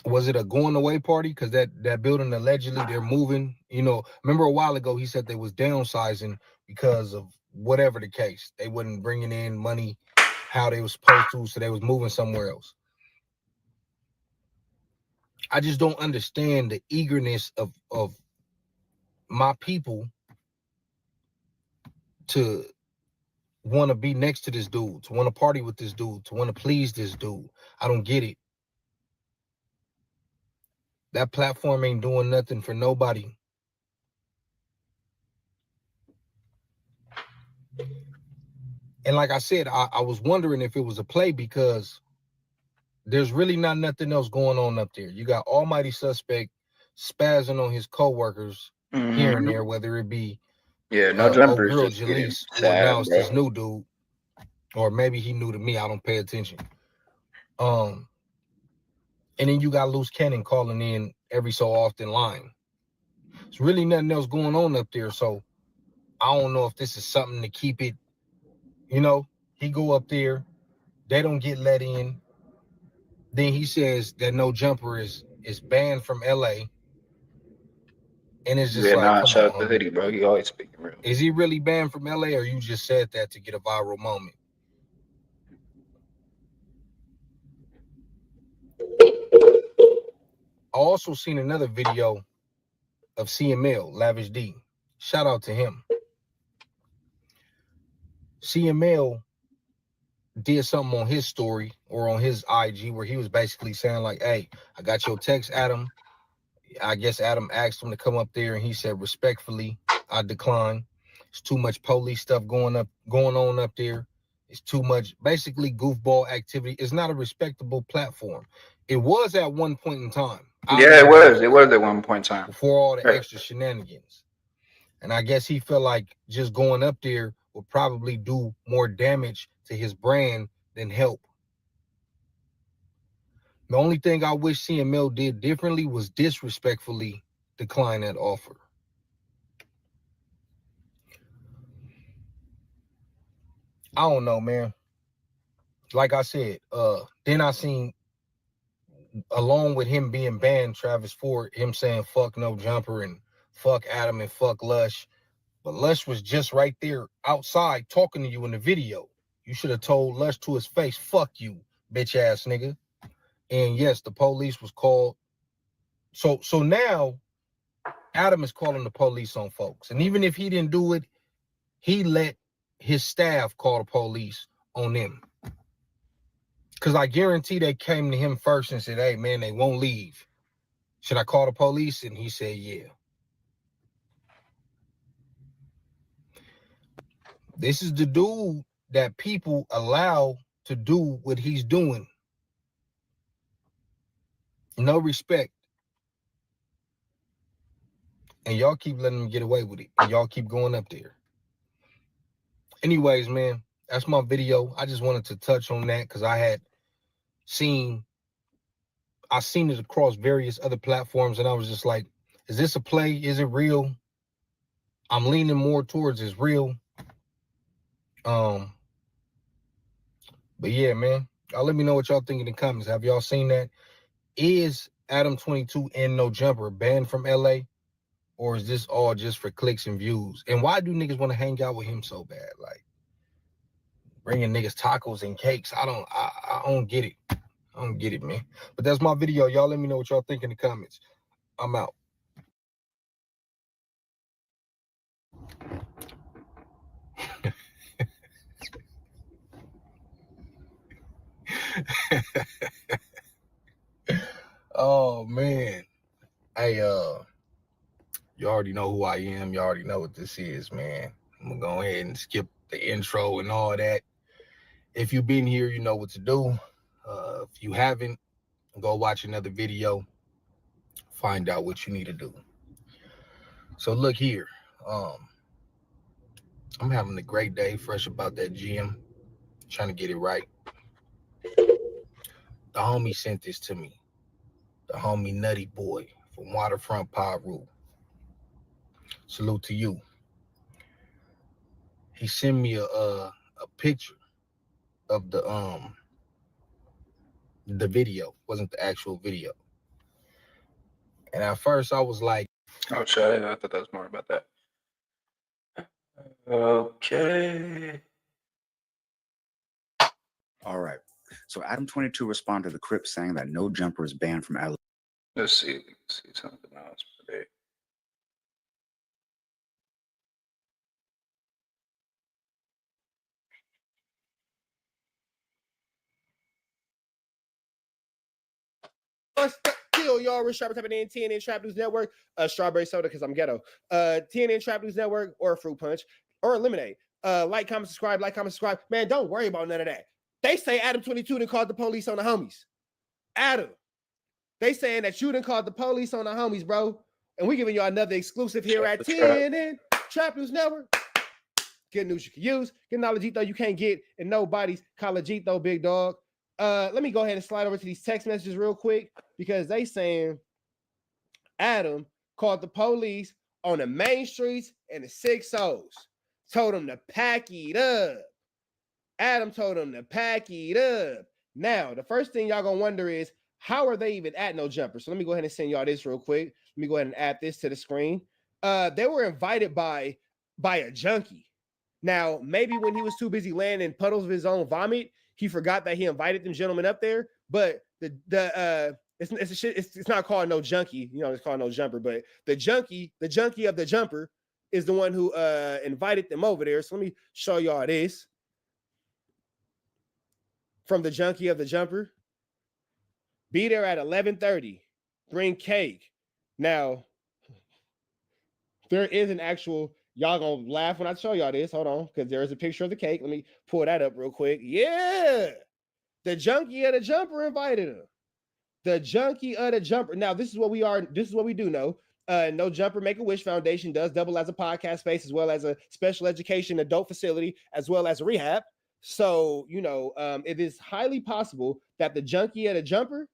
Was it a going away party? Because that building, allegedly they're moving. You know, remember a while ago he said they was downsizing because of whatever the case. They wasn't bringing in money how they was supposed to, so they was moving somewhere else. I just don't understand the eagerness of my people to want to be next to this dude, to want to party with this dude, to want to please this dude. I don't get it. That platform ain't doing nothing for nobody. And like I said, I was wondering if it was a play because there's really not nothing else going on up there. You got Almighty Suspect spazzing on his co-workers here and there, whether it be No Jumper girl just getting Jaleese, who sad, announced bro. this new dude, or maybe he new to me. I don't pay attention. And then you got Loose Cannon calling in every so often lying. There's really nothing else going on up there. So I don't know if this is something to keep it, you know, he go up there, they don't get let in. Then he says that No Jumper is banned from LA. And it's just like, come shout out on, to Hoodie, bro. He always speaking real. is he really banned from LA, or you just said that to get a viral moment? I also seen another video of CML, Lavish D. Shout out to him. CML did something on his story or on his IG where he was basically saying like, hey, I got your text, Adam. I guess Adam asked him to come up there and he said, respectfully, I decline. It's too much police stuff going on up there. It's too much, basically goofball activity. It's not a respectable platform. It was at one point in time. Yeah, it was. It was at one point in time. Before all the Right. extra shenanigans. And I guess he felt like just going up there would probably do more damage to his brand than help. The only thing I wish CML did differently was disrespectfully decline that offer. I don't know, man. Like I said, then I seen, along with him being banned, Travis Ford, him saying fuck No Jumper and fuck Adam and fuck Lush. But Lush was just right there outside talking to you in the video. You should have told Lush to his face, fuck you, bitch ass nigga. And yes, the police was called. So now Adam is calling the police on folks. And even if he didn't do it, he let his staff call the police on them. Because I guarantee they came to him first and said, hey, man, they won't leave. Should I call the police? And he said, yeah. This is the dude that people allow to do what he's doing. No respect. And y'all keep letting him get away with it. And y'all keep going up there. Anyways, man, that's my video. I just wanted to touch on that because I seen it across various other platforms, and I was just like, is this a play? Is it real? I'm leaning more towards it's real. But yeah, man, y'all let me know what y'all think in the comments. Have y'all seen that? Is Adam22 and No Jumper banned from LA? Or is this all just for clicks and views? And why do niggas want to hang out with him so bad? Like, bringing niggas tacos and cakes. I don't get it. I don't get it, man. But that's my video. Y'all let me know what y'all think in the comments. I'm out. Oh, man. Hey, you already know who I am. You already know what this is, man. I'm gonna go ahead and skip the intro and all that. If you've been here, you know what to do. If you haven't, go watch another video. Find out what you need to do. So look here. I'm having a great day, fresh about that gym. Trying to get it right. The homie sent this to me. The homie Nutty Boy from Waterfront Piru. Salute to you. He sent me a picture of the video. It wasn't the actual video. And at first I was like, oh, shit, I thought that was more about that. Okay. All right. So Adam22 responded to the crips saying that No Jumper is banned from LA. Let's see. Let's see something else today. Kill y'all, Rich Sharper typing in TNN Trap News Network, strawberry soda because I'm ghetto. TNN Trap News Network or fruit punch or lemonade. Like, comment, subscribe, like, comment, subscribe. Man, don't worry about none of that. They say Adam22 done called the police on the homies. Adam, they saying that you done called the police on the homies, bro. And we giving you another exclusive here at TNN Trap News Network. Good news you can use. Good knowledge though you can't get in nobody's college though, big dog. Let me go ahead and slide over to these text messages real quick because they saying Adam called the police on the main streets and the 6-0s. Told them to pack it up. Adam told them to pack it up. Now, the first thing y'all gonna wonder is, how are they even at No Jumper? So let me go ahead and send y'all this real quick. Let me go ahead and add this to the screen. They were invited by a junkie. Now, maybe when he was too busy laying in puddles of his own vomit, he forgot that he invited them gentlemen up there. But the It's a shit. It's not called No Junkie. You know, it's called No Jumper. But the junkie of the jumper is the one who invited them over there. So let me show y'all this from the junkie of the jumper. Be there at 11:30. Bring cake. Now, there is an actual. Y'all gonna laugh when I show y'all this. Hold on, because there is a picture of the cake. Let me pull that up real quick. Yeah, the junkie of the jumper invited him. The junkie of the jumper. Now, this is what we are. This is what we do know. No Jumper Make-A-Wish Foundation does double as a podcast space, as well as a special education adult facility, as well as a rehab. So, you know, it is highly possible that the junkie of the jumper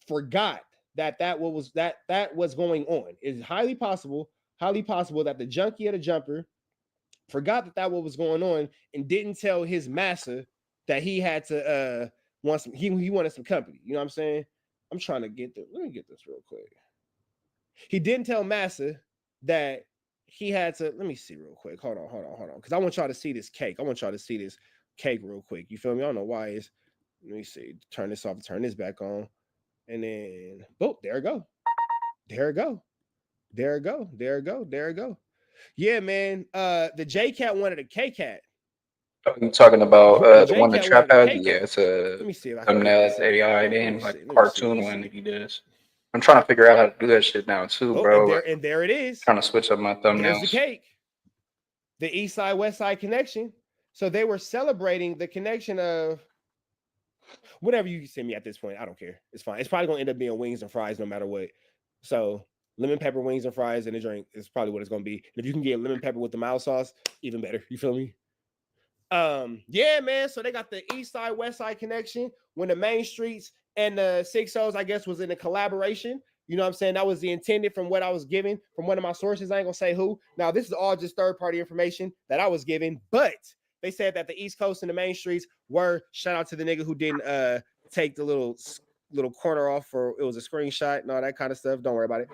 forgot that was going on. It is highly possible that the junkie of the jumper forgot that what was going on and didn't tell his master that he had to he wanted some company. You know what I'm saying? I'm trying to get let me get this real quick. He didn't tell Massa that he had to. Let me see real quick. Hold on. Because I want y'all to see this cake. I want y'all to see this cake real quick. You feel me? I don't know why it's. Let me see. Turn this off. Turn this back on. And then, boom, there it go. Yeah, man. The J Cat wanted a K Cat. You talking about the one the J-Cat trap wanted a has? K-Cat. Yeah, it's a Let me see if I can thumbnail get that's this. AI in, Let me like see, a let me cartoon see. one that he does. I'm trying to figure out how to do that shit now too, bro. And there it is. Trying to switch up my thumbnails. There's the cake. The East Side West Side connection. So they were celebrating the connection of whatever you send me at this point. I don't care. It's fine. It's probably gonna end up being wings and fries no matter what. So lemon pepper wings and fries and a drink is probably what it's gonna be. And if you can get lemon pepper with the mild sauce, even better. You feel me? Yeah, man. So they got the East Side West Side connection when the main streets and the 6-0s, I guess, was in a collaboration. You know what I'm saying? That was the intended from what I was given from one of my sources. I ain't gonna say who. Now, this is all just third-party information that I was given, but they said that the East Coast and the main streets were, shout out to the nigga who didn't take the little corner off, for it was a screenshot and all that kind of stuff. Don't worry about it.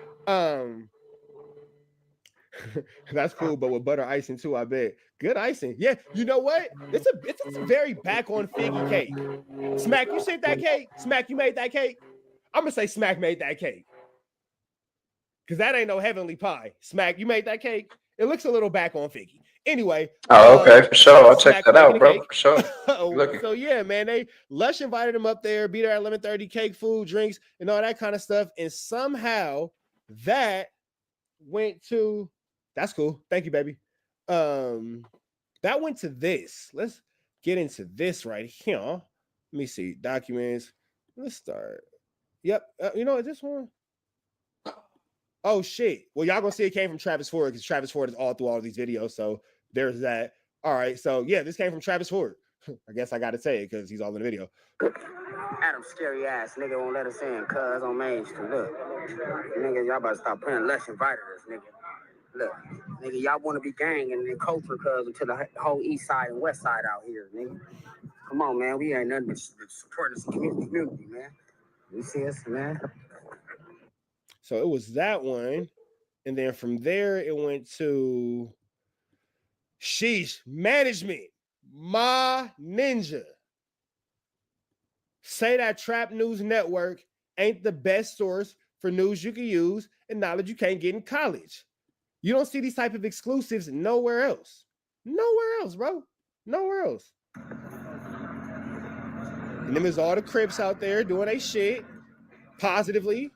That's cool, but with butter icing too, I bet. Good icing. Yeah, you know what? It's a very back on figgy cake. Smack, you sent that cake? Smack, you made that cake? I'm gonna say Smack made that cake. Because that ain't no heavenly pie. Smack, you made that cake? It looks a little back on figgy. Anyway. Oh, okay, for sure. I'll check that out, bro. For sure. So yeah, man, Lush invited him up there, be there at 11:30, cake, food, drinks, and all that kind of stuff. And somehow that went to, that's cool. Thank you, baby. That went to this. Let's get into this right here. Let me see. Documents. Let's start. Yep. You know what? This one. Oh, shit. Well, y'all gonna see it came from Travis Ford, because Travis Ford is all through all of these videos. So there's that. All right. So yeah, this came from Travis Ford. I guess I got to say it because he's all in the video. Adam scary ass nigga won't let us in, cuz on Main Street. Look, nigga, y'all about to stop playing. Lush invited us, nigga. Look, nigga, y'all want to be gang and the culture, cuz, until the whole East Side and West Side out here, nigga. Come on, man. We ain't nothing but support this community, man. You see us, man. So it was that one. And then from there, it went to Sheesh Management. My ninja. Say that Trap News Network ain't the best source for news you can use and knowledge you can't get in college. You don't see these type of exclusives nowhere else. Nowhere else, bro. Nowhere else. And then there's all the crips out there doing their shit positively.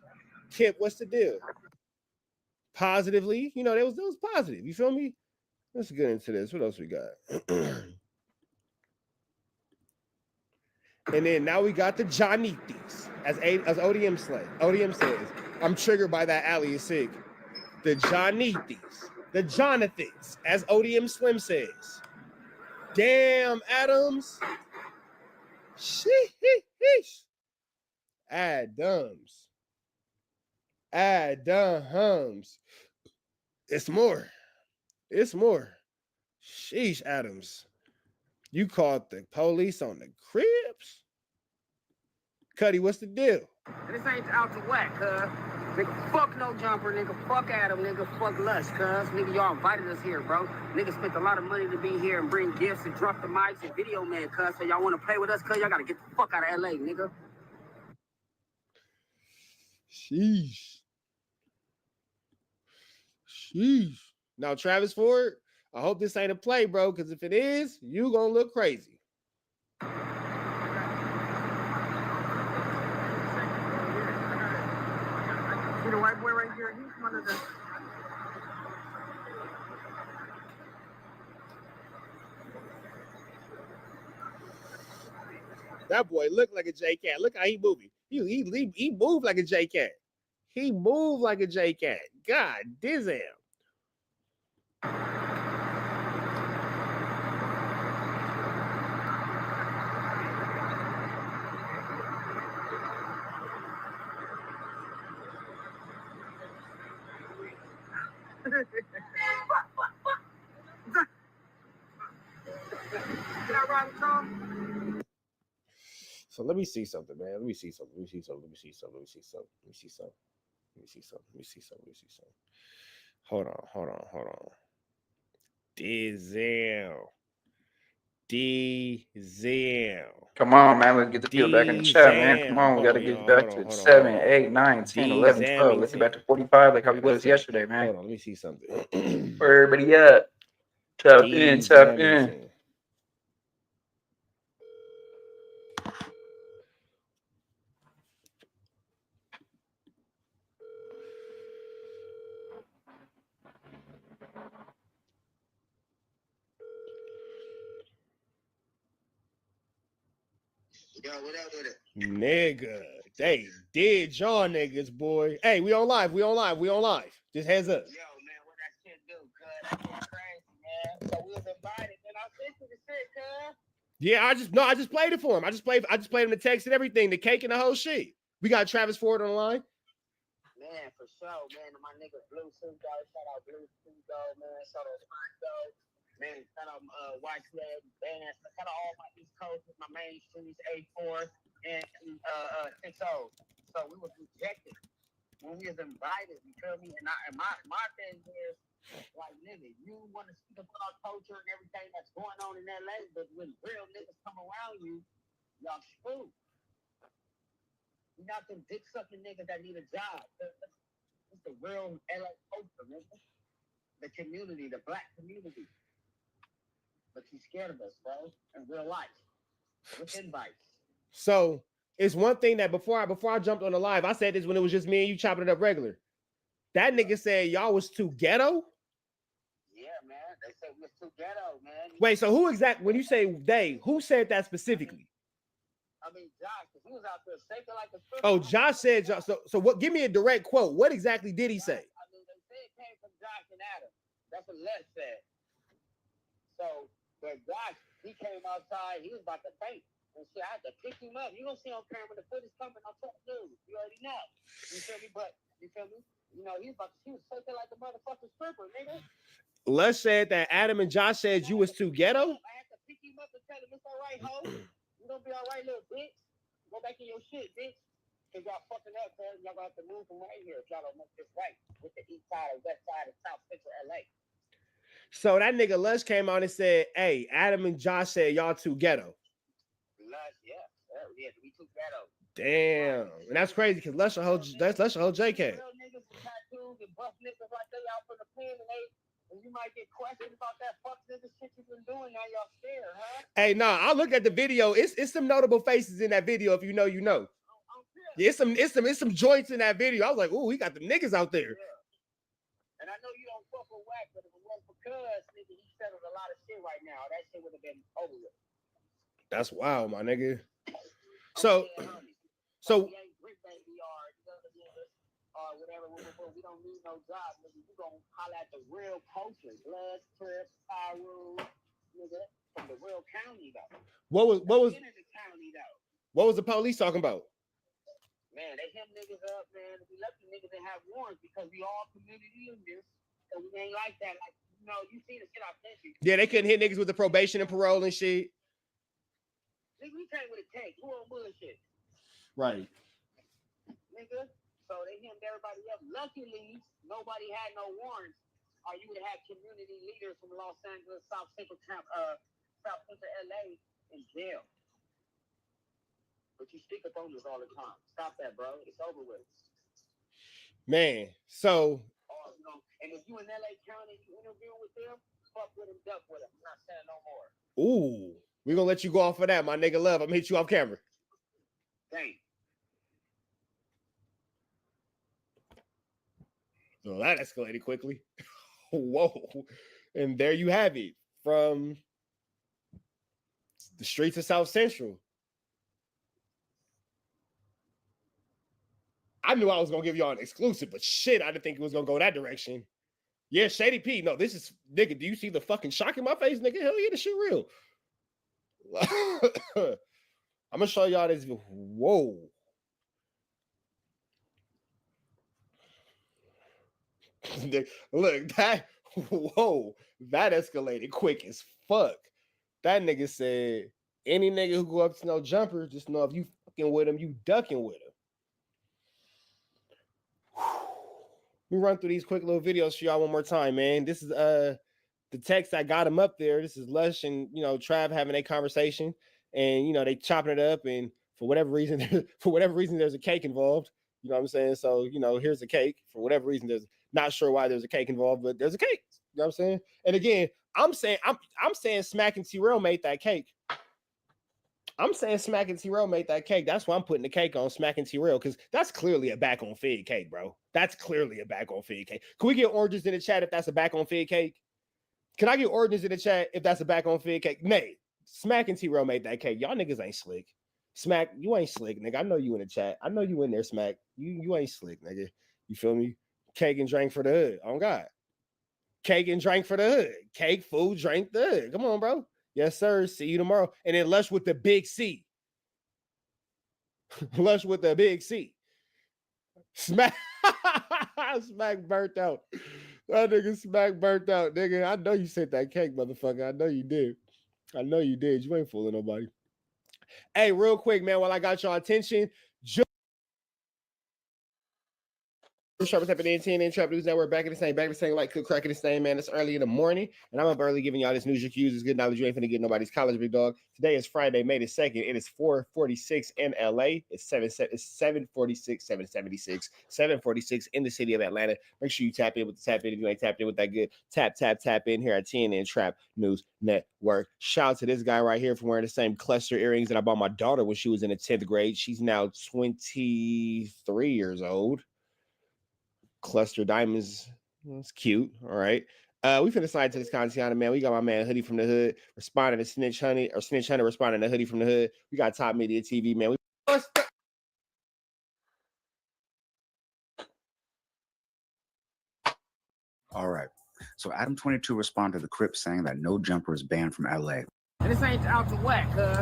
Kip, what's the deal? Positively, you know, that was positive. You feel me? Let's get into this. What else we got? And then now we got the Johnnythis, as ODM says. I'm triggered by that alley is sick. The Johnnythis, the Jonathans, as ODM Slim says. Damn, Adams. Sheesh. Adams. It's more. Sheesh, Adams. You called the police on the Crips? Cuddy, what's the deal? This ain't out to whack, cuz. Nigga, fuck No Jumper, nigga. Fuck Adam, nigga. Fuck Lush, cuz. Nigga, y'all invited us here, bro. Nigga spent a lot of money to be here and bring gifts and drop the mics and video man, cuz. So y'all want to play with us, cuz? Y'all got to get the fuck out of LA, nigga. Sheesh. Sheesh. Now, Travis Ford, I hope this ain't a play, bro, because if it is, you gonna look crazy. See the white boy right here? He's one of the. That boy looked like a J Cat. Look how he moving. He moved like a J Cat. He moved like a J Cat. God damn. So let me see something, man. Let me see something. Hold on. Diesel. Come on, man. Let's get the people back in the chat, man. Come on. We got to get back to 7, 8, 9, 10, 11, 12. Let's get back to 45 like how we was yesterday, man. Hold on. Let me see something. Where everybody at? Tap in. Yo, what up with it? Nigga, they did y'all niggas, boy. Hey, we on live. Just heads up. Yo, man, what that shit do, cuz? That shit crazy, man. So we was invited, man. I sent you the shit, cuz. Yeah, I just played it for him. I just played him the text and everything, the cake and the whole shit. We got Travis Ford on the line. Man, for sure, man. My nigga Blue Suit, dog. Shout out Blue Suit, dog, man. Shout out Spot, dog. Man, shout out White Sled, Bands. Shout out all my East Coast, my main streets, 8-4 and 6-0. So we was rejected when we was invited, you feel me? And my thing is, like, nigga, you want to speak about our culture and everything that's going on in LA, but when real niggas come around you, y'all screwed. You're not them dick-sucking niggas that need a job. It's the real LA culture, nigga. The community, the black community. But you scared of us, bro, in real life. With invites. So it's one thing that before I jumped on the live, I said this when it was just me and you chopping it up regular. That nigga said y'all was too ghetto. Yeah, man. They said we was too ghetto, man. Wait, so when you say they, who said that specifically? I mean, Josh, because he was out there shaking like a stripper. Oh, Josh said, so what? Give me a direct quote. What exactly did he say? I mean, they said it came from Josh and Adam. That's what Les said. So, but Josh, he came outside. He was about to faint. And shit, I had to pick him up. You don't see on camera the footage coming on top news. You already know. You feel me? But, you feel me? You know, he was shaking like a motherfucking stripper, nigga. Les said that Adam and Josh said you was too ghetto. I had to pick him up and tell him it's all right, ho. You gonna be all right, little bitch. Go back in your shit, bitch. Cause y'all fucking up, man. Y'all gonna have to move from right here if y'all don't make this right with the east side or west side of South Central LA. So that nigga Lush came out and said, "Hey, Adam and Josh said y'all too ghetto." Lush, yeah, we too ghetto. Damn, and that's crazy because Lush a whole JK. Real niggas with tattoos and buff niggas like they out for the pen and you might get questioned about that fuck nigga shit you been doing. Now y'all scared, huh? Hey, nah, I look at the video. It's some notable faces in that video. If you know, you know. Yeah, it's some joints in that video. I was like, ooh, he got the niggas out there. Yeah. And I know you don't fuck with Wack, but if it wasn't because nigga, he settled a lot of shit right now. That shit would have been over with. That's wild, my nigga. So we ain't Brick Baby or whatever. We don't need no job, nigga. You gonna holler at the real culture, Blood, Crips, Pyro, nigga, from the real county though. What was in the county though? What was the police talking about? Man, they hem niggas up, man. We let the niggas that have warrants because we all community in this, and we ain't like that. Like, you know, you see the shit I sent you. Yeah, they couldn't hit niggas with the probation and parole and shit. Nigga, we came with a tank. Who on bullshit? Right. Nigga. So they hemmed everybody up. Luckily, nobody had no warrants, or you would have had community leaders from Los Angeles, South Central LA in jail. But you speak up on this all the time. Stop that, bro. It's over with. Man, so And if you in LA County, you interview with them, fuck with them, duck with them. I'm not saying no more. ooh, we're gonna let you go off of that, my nigga. Love, I'm gonna hit you off camera. Thanks. So that escalated quickly. Whoa. And there you have it from the streets of South Central. I knew I was going to give y'all an exclusive, but shit, I didn't think it was going to go that direction. Yeah, Shady P. No, this is, nigga, do you see the fucking shock in my face, nigga? Hell yeah, this shit real. I'm going to show y'all this. Whoa. Look, that, whoa, that escalated quick as fuck. That nigga said, any nigga who go up to no jumper, just know if you fucking with him, you ducking with him. Let me run through these quick little videos for y'all one more time, man. This is the text that got him up there. This is Lush and, you know, Trav having a conversation, and, you know, they chopping it up, and for whatever reason, there's a cake involved. You know what I'm saying? So, you know, here's a cake. For whatever reason, there's not sure why there's a cake involved, but there's a cake. You know what I'm saying? And again, I'm saying Smack and T-Rail made that cake. I'm saying Smack and T-Rail made that cake. That's why I'm putting the cake on Smack and T-Rail, because that's clearly a back on fig cake, bro. That's clearly a back on fig cake. Can we get oranges in the chat if that's a back on fig cake? Can I get oranges in the chat if that's a back on fig cake? Nay, Smack and T-Rail made that cake. Y'all niggas ain't slick. Smack, you ain't slick, nigga. I know you in the chat. I know you in there, Smack. You ain't slick, nigga. You feel me? Cake and drink for the hood. Oh, God. Cake and drink for the hood. Cake, food, drink, the hood. Come on, bro. Yes, sir. See you tomorrow. And then Lush with the big C. Lush with the big C. Smack. Smack burnt out. That nigga Smack burnt out, nigga. I know you sent that cake, motherfucker. I know you did. I know you did. You ain't fooling nobody. Hey, real quick, man, while I got your attention, Sharp Tap and TNN Trap News Network back in the same, like cook cracking the same, man. It's early in the morning, and I'm up early giving y'all this news your cues. It's good knowledge. You ain't finna get nobody's college, big dog. Today is Friday, May the 2nd. It is 4:46 in LA. It's 7:46, 7:46 in the city of Atlanta. Make sure you tap in with the tap in if you ain't tapped in with that good. Tap in here at TNN Trap News Network. Shout out to this guy right here for wearing the same cluster earrings that I bought my daughter when she was in the 10th grade. She's now 23 years old. Cluster diamonds. That's cute. All right. We finna slide to this content, man. We got my man Hoodie from the Hood responding to Snitch Honey, or Snitch Hunter responding to Hoodie from the Hood. We got Top Media TV, man. All right. So Adam22 responded to the Crips saying that No Jumper is banned from LA. And this ain't out to whack, cuz.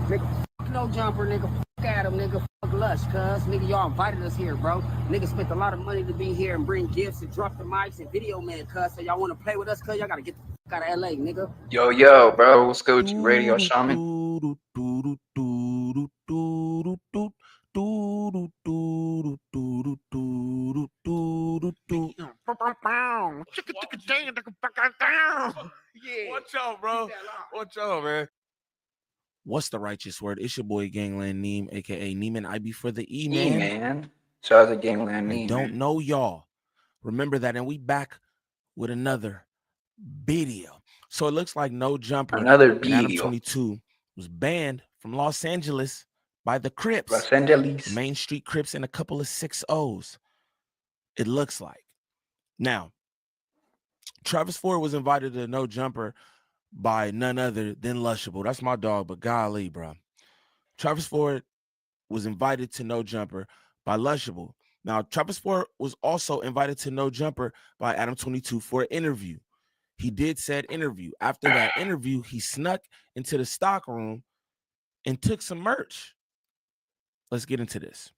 Nigga, fuck No Jumper, nigga. Fuck Adam, nigga. Fuck Lush, cuz. Nigga, y'all invited us here, bro. Nigga spent a lot of money to be here and bring gifts and drop the mics and video man, cuz. So y'all want to play with us, cuz? Y'all got to get the fuck out of LA, nigga. Yo, bro. What's good with you, Radio Shaman? Watch out, bro. Watch out, man. What's the righteous word? It's your boy Gangland Neem, aka Neiman IB for the E, man. Man. Shout out to Gangland I Neem. don't know y'all. Remember that, and we back with another video. So it looks like No Jumper, Another and video. Adam22 was banned from Los Angeles by the Crips. Los Angeles. Main Street Crips and a couple of 6-0s. It looks like. Now, Travis Ford was invited to No Jumper by none other than Lushable. That's my dog, but golly, bro. Travis Ford was invited to No Jumper by Lushable. Now, Travis Ford was also invited to No Jumper by Adam22 for an interview. He did said interview. After that interview, he snuck into the stock room and took some merch. Let's get into this.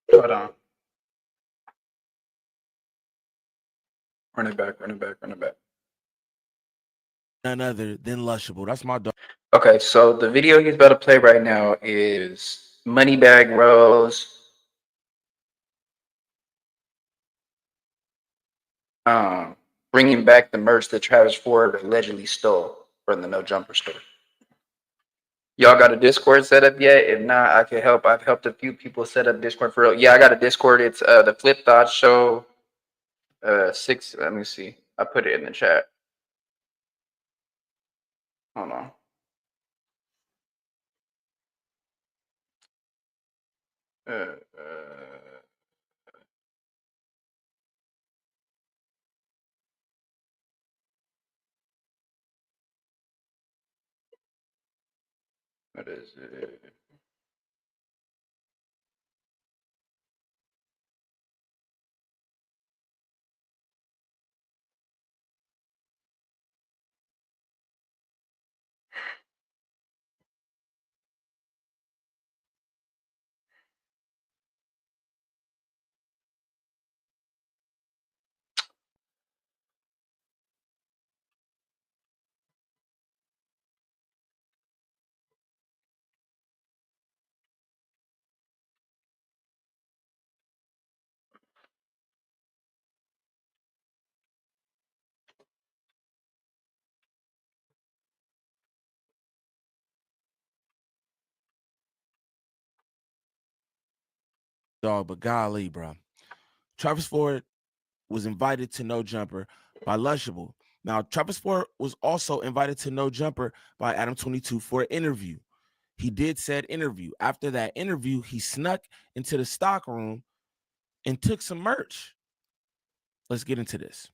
Hold on. Run it back. None other than Lushable. That's my dog. Okay, so the video he's about to play right now is Moneybag Rose bringing back the merch that Travis Ford allegedly stole from the No Jumper store. Y'all got a Discord set up yet? If not, I can help. I've helped a few people set up Discord for real. Yeah, I got a Discord. It's the Flip Thought Show. 6. Let me see. I put it in the chat. Hold on. What is it? Dog, but golly, bro. Travis Ford was invited to No Jumper by Lushable. Now, Travis Ford was also invited to No Jumper by Adam22 for an interview. He did said interview. After that interview, he snuck into the stock room and took some merch. Let's get into this.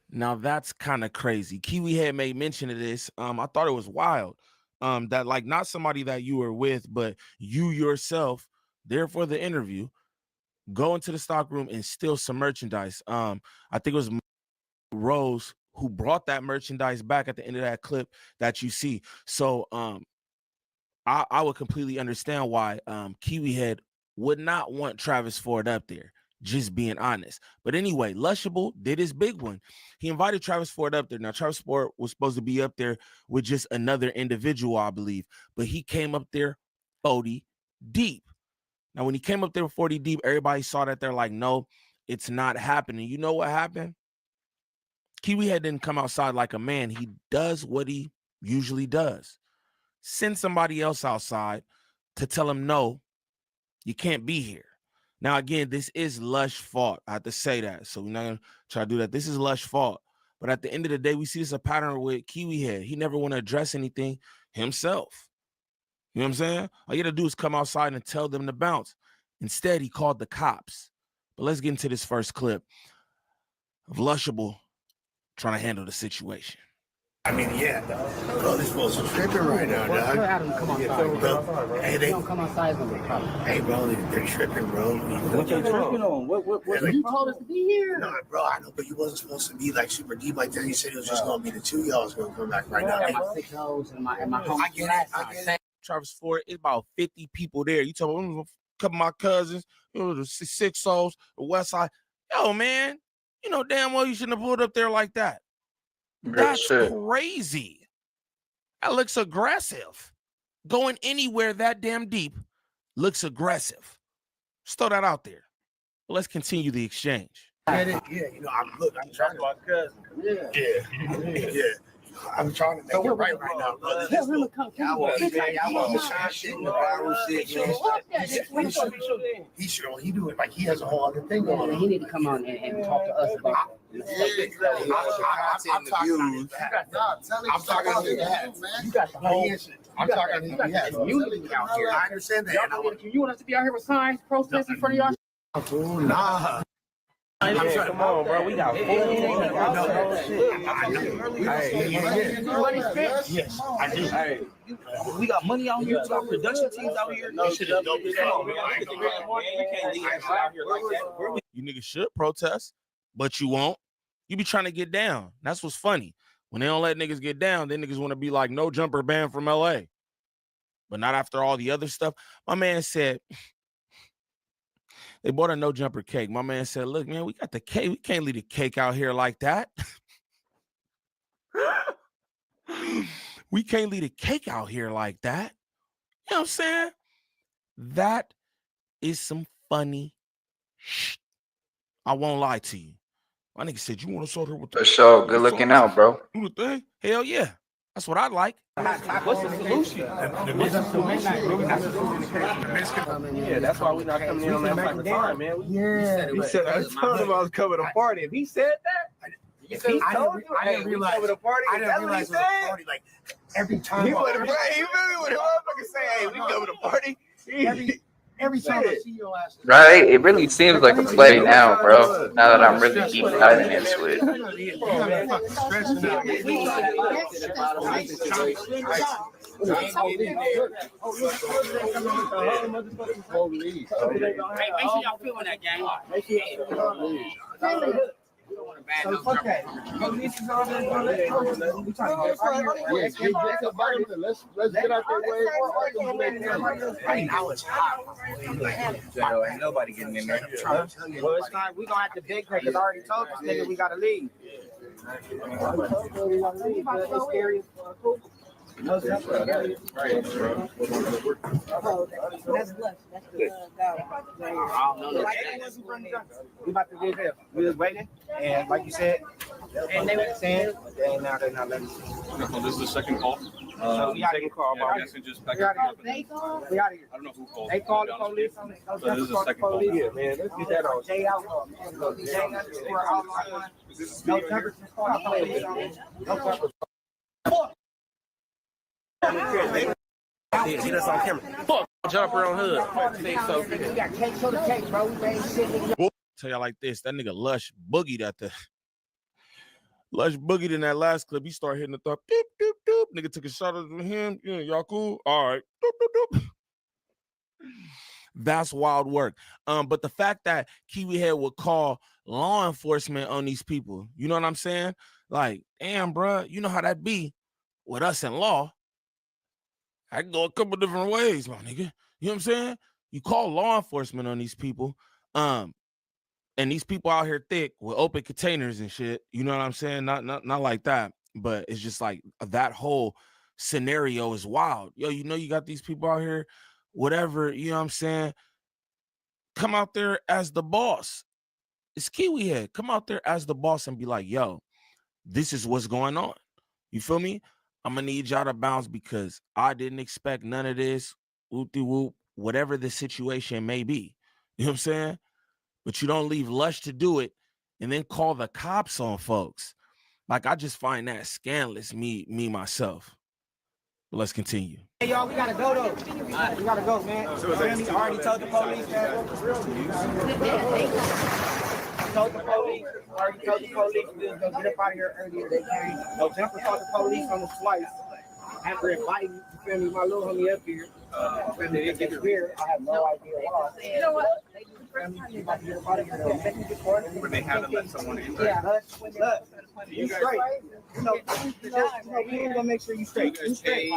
Now that's kind of crazy. Kiwi had made mention of this. I thought it was wild. That like not somebody that you were with, but you yourself there for the interview, go into the stock room and steal some merchandise. I think it was Rose who brought that merchandise back at the end of that clip that you see. So I would completely understand why Kiwi Head would not want Travis Ford up there. Just being honest. But anyway, Lushable did his big one. He invited Travis Ford up there. Now, Travis Ford was supposed to be up there with just another individual, I believe. But he came up there 40 deep. Now, when he came up there with 40 deep, everybody saw that they're like, no, it's not happening. You know what happened? Kiwi Head didn't come outside like a man. He does what he usually does. Send somebody else outside to tell him, no, you can't be here. Now, again, this is Lush fault. I have to say that. So we're not going to try to do that. This is Lush fault. But at the end of the day, we see this a pattern with Kiwi Head. He never want to address anything himself. You know what I'm saying? All you got to do is come outside and tell them to bounce. Instead, he called the cops. But let's get into this first clip of Lushable trying to handle the situation. I mean, yeah, dog. Bro, this fool's tripping right now, dog. Tell Adam to come outside. Bro, hey, they don't come outside, it's gonna be a problem. Hey, bro, they're tripping, bro. What you tripping on? What you told us to be here? No, bro, I know, but you wasn't supposed to be like super deep like that. You said it was just gonna be the two y'all was gonna come back right now. I got my 6 hoes and my home. I get it. Travis Ford, it's about 50 people there. You talking about a couple of my cousins, you know, the 6 souls, the West Side. Yo, man, you know damn well you shouldn't have pulled up there like that. That's crazy. That looks aggressive. Going anywhere that damn deep looks aggressive. Just throw that out there. Let's continue the exchange. Yeah, you know, I'm trying to. My cousin. Yeah. I'm trying to make it right now, brother. Tell him to come. He do it like he has a whole other thing going on. He need to come on and talk to us about it. I'm talking to that, man. You got the whole. I'm talking to that community out here. I understand that. You want us to be out here with signs, protests in front of y'all? Nah. Come on, bro. We got food. Yes, I do. Hey, we got money out here. We got production teams out here. No shit is dope. You can't leave us out here like that. You niggas should protest, but you won't. You be trying to get down. That's what's funny. When they don't let niggas get down, then niggas want to be like, no jumper banned from LA. but not after all the other stuff. My man said, they bought a no jumper cake. My man said, look, man, we got the cake. We can't leave the cake out here like that. We can't leave the cake out here like that. You know what I'm saying? That is some funny shit. I won't lie to you. My nigga said, you want to sort her with the For sure. Good looking out, bro. do the thing? Hell yeah. That's what I like. What's the solution? Yeah, that's why we're not coming in on that type of time, man. Yeah. He said, I told him I was coming to party. If he said that, if he told you, I didn't hey, realize- we coming to party, I didn't that's what he realize it was a said. party. Like every time. He would have, you feel me? When the motherfucker say, hey, we coming to party. Every time I see your ass. Right? It really seems like a play now, bro. Now that I'm really deep diving into it. Make sure y'all feel that, gang. So fuck that. Let's get out that way. Now it's hot. Ain't nobody getting in there. Well, it's time. We gonna have to dig that because I already told this nigga we gotta leave. It's scary. No, that's right. That's lush. That's the We about to get there. We was waiting, and like you said, and they were saying, and now they're not letting us. So this is the second call. So we gotta get called. Yeah, I guess it just back We up. gotta get. We gotta get. I don't know who called. They called the police on it. So this is the second call. Yeah, man. Let's get that on. J outlaw, man. J underscore outlaw. No jumpers. No jumpers. Get us on camera. Fuck, jumper on hood. We got cakes on the cake, bro. We made shit. Tell y'all like this. That nigga Lush boogied at the Lush boogied in that last clip. He started hitting the thumb. Doop, doop, doop. Nigga took a shot at him. Yeah, y'all cool? All right. Doop, doop, doop. That's wild work. But the fact that Kiwi Head would call law enforcement on these people, you know what I'm saying? Like, damn, bro, you know how that be with us in law. I can go a couple different ways, my nigga. You know what I'm saying? You call law enforcement on these people. And these people out here thick with open containers and shit. You know what I'm saying? Not like that. But it's just like that whole scenario is wild. Yo, you know you got these people out here, whatever, you know what I'm saying? Come out there as the boss. It's Kiwi Head. Come out there as the boss and be like, yo, this is what's going on. You feel me? I'm gonna need y'all to bounce because I didn't expect none of this. Whoop-de-whoop, whatever the situation may be. You know what I'm saying? But you don't leave Lush to do it and then call the cops on folks. Like, I just find that scandalous, me myself. But let's continue. Hey, y'all, we gotta go, though. We gotta go, man. I already told the police that. Told the police, already told the police we was gonna get up out of here earlier. They came. No jumper called the police on the slice. After inviting, you feel me, my little homie up here. They didn't get here. I have no idea why. You know what? But they had to let someone in. Yeah, you straight. So, we ain't gonna make sure you straight. You straight.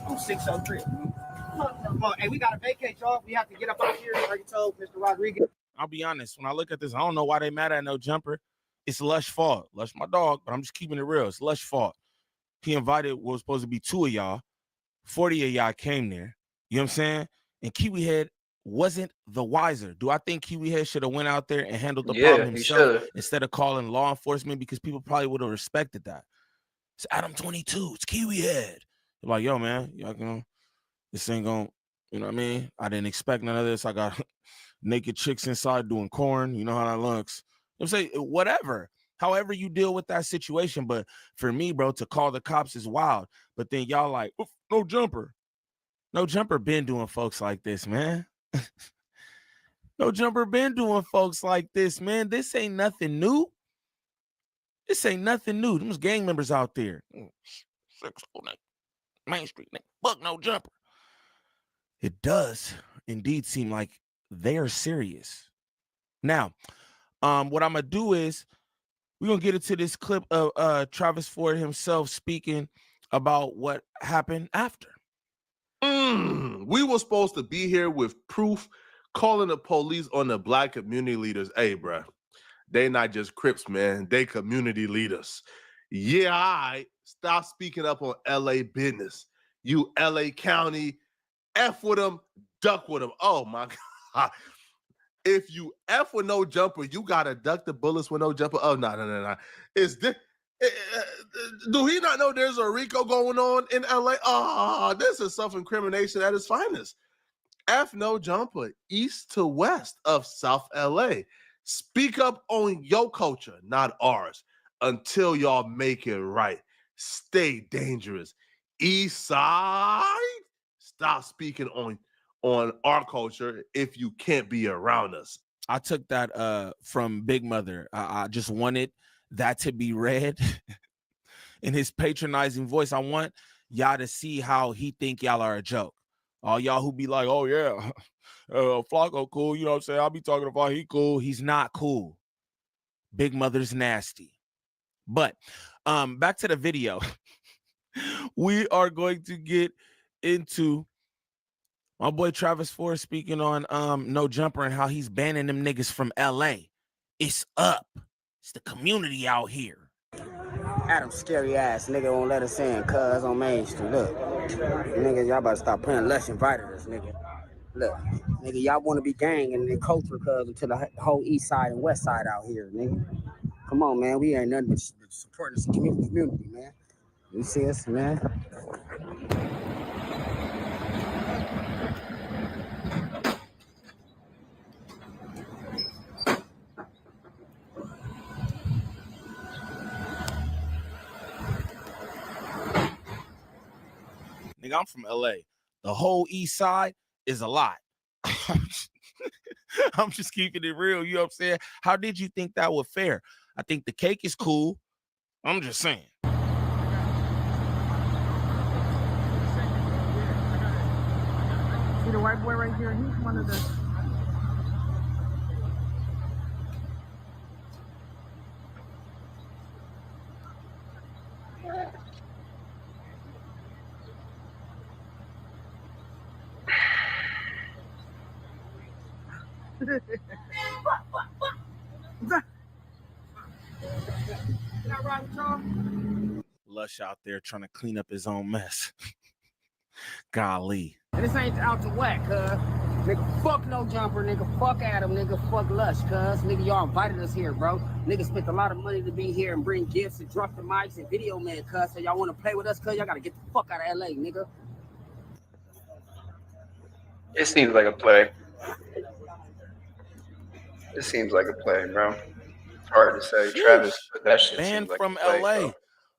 I'm 603. Come on, hey, we gotta vacate, y'all. We have to get up out here. I already told Mr. Rodriguez. I'll be honest. When I look at this, I don't know why they mad at no jumper. It's Lush fault. Lush my dog, but I'm just keeping it real. It's Lush fault. He invited what was supposed to be 2 of y'all. 40 of y'all came there. You know what I'm saying? And Kiwi Head wasn't the wiser. Do I think Kiwi Head should have went out there and handled the problem himself instead of calling law enforcement? Because people probably would have respected that. It's Adam22. It's Kiwi Head. They're like, yo, man, y'all can, this ain't gonna, you know what I mean? I didn't expect none of this. I got naked chicks inside doing corn. You know how that looks. I'm saying whatever. However you deal with that situation. But for me, bro, to call the cops is wild. But then y'all like, no jumper. No jumper been doing folks like this, man. No jumper been doing folks like this, man. This ain't nothing new. This ain't nothing new. There's gang members out there. Main Street, fuck no jumper. It does indeed seem like they are serious. Now, what I'm gonna do is we're gonna get into this clip of Travis Ford himself speaking about what happened after. We were supposed to be here with proof, calling the police on the black community leaders. Hey, bruh, they not just Crips, man. They community leaders. Yeah, I stop speaking up on LA business. You LA County, F with them, duck with them. Oh my God. If you F with no jumper, you gotta duck the bullets with no jumper. Oh, no. Is this do he not know there's a RICO going on in LA? Oh, this is self-incrimination at its finest. F no jumper, east to west of South LA. Speak up on your culture, not ours, until y'all make it right. Stay dangerous. East side, stop speaking on our culture if you can't be around us. I took that from Big Mother. I just wanted that to be read in his patronizing voice. I want y'all to see how he think y'all are a joke. All y'all who be like, oh yeah, Flacco cool, you know what I'm saying? I'll be talking about he cool. He's not cool. Big Mother's nasty. But back to the video. We are going to get into my boy Travis Ford speaking on No Jumper and how he's banning them niggas from LA. It's up. It's the community out here. Adam scary ass nigga won't let us in, cuz on Main Street. Look, nigga, y'all about to stop playing. Lush invited us, nigga. Look, nigga, y'all want to be gang and the culture, cuz, until the whole east side and west side out here, nigga. Come on, man. We ain't nothing but supporting this community, man. You see us, man? Nigga, I'm from LA. The whole east side is a lot. I'm just keeping it real. You know what I'm saying? How did you think that was fair? I think the cake is cool. I'm just saying. See the white boy right here? He's one of the... Lush out there trying to clean up his own mess. Golly. And this ain't out to whack, cuz. Nigga, fuck No Jumper, nigga. Fuck Adam, nigga. Fuck Lush, cuz. Nigga, y'all invited us here, bro. Nigga spent a lot of money to be here and bring gifts and drop the mics and video man, cuz. So y'all want to play with us, cuz? Y'all got to get the fuck out of LA, nigga. It seems like a play. It seems like a play, bro. It's hard to say, Travis, but that shit Banned seems like from a play, LA. bro.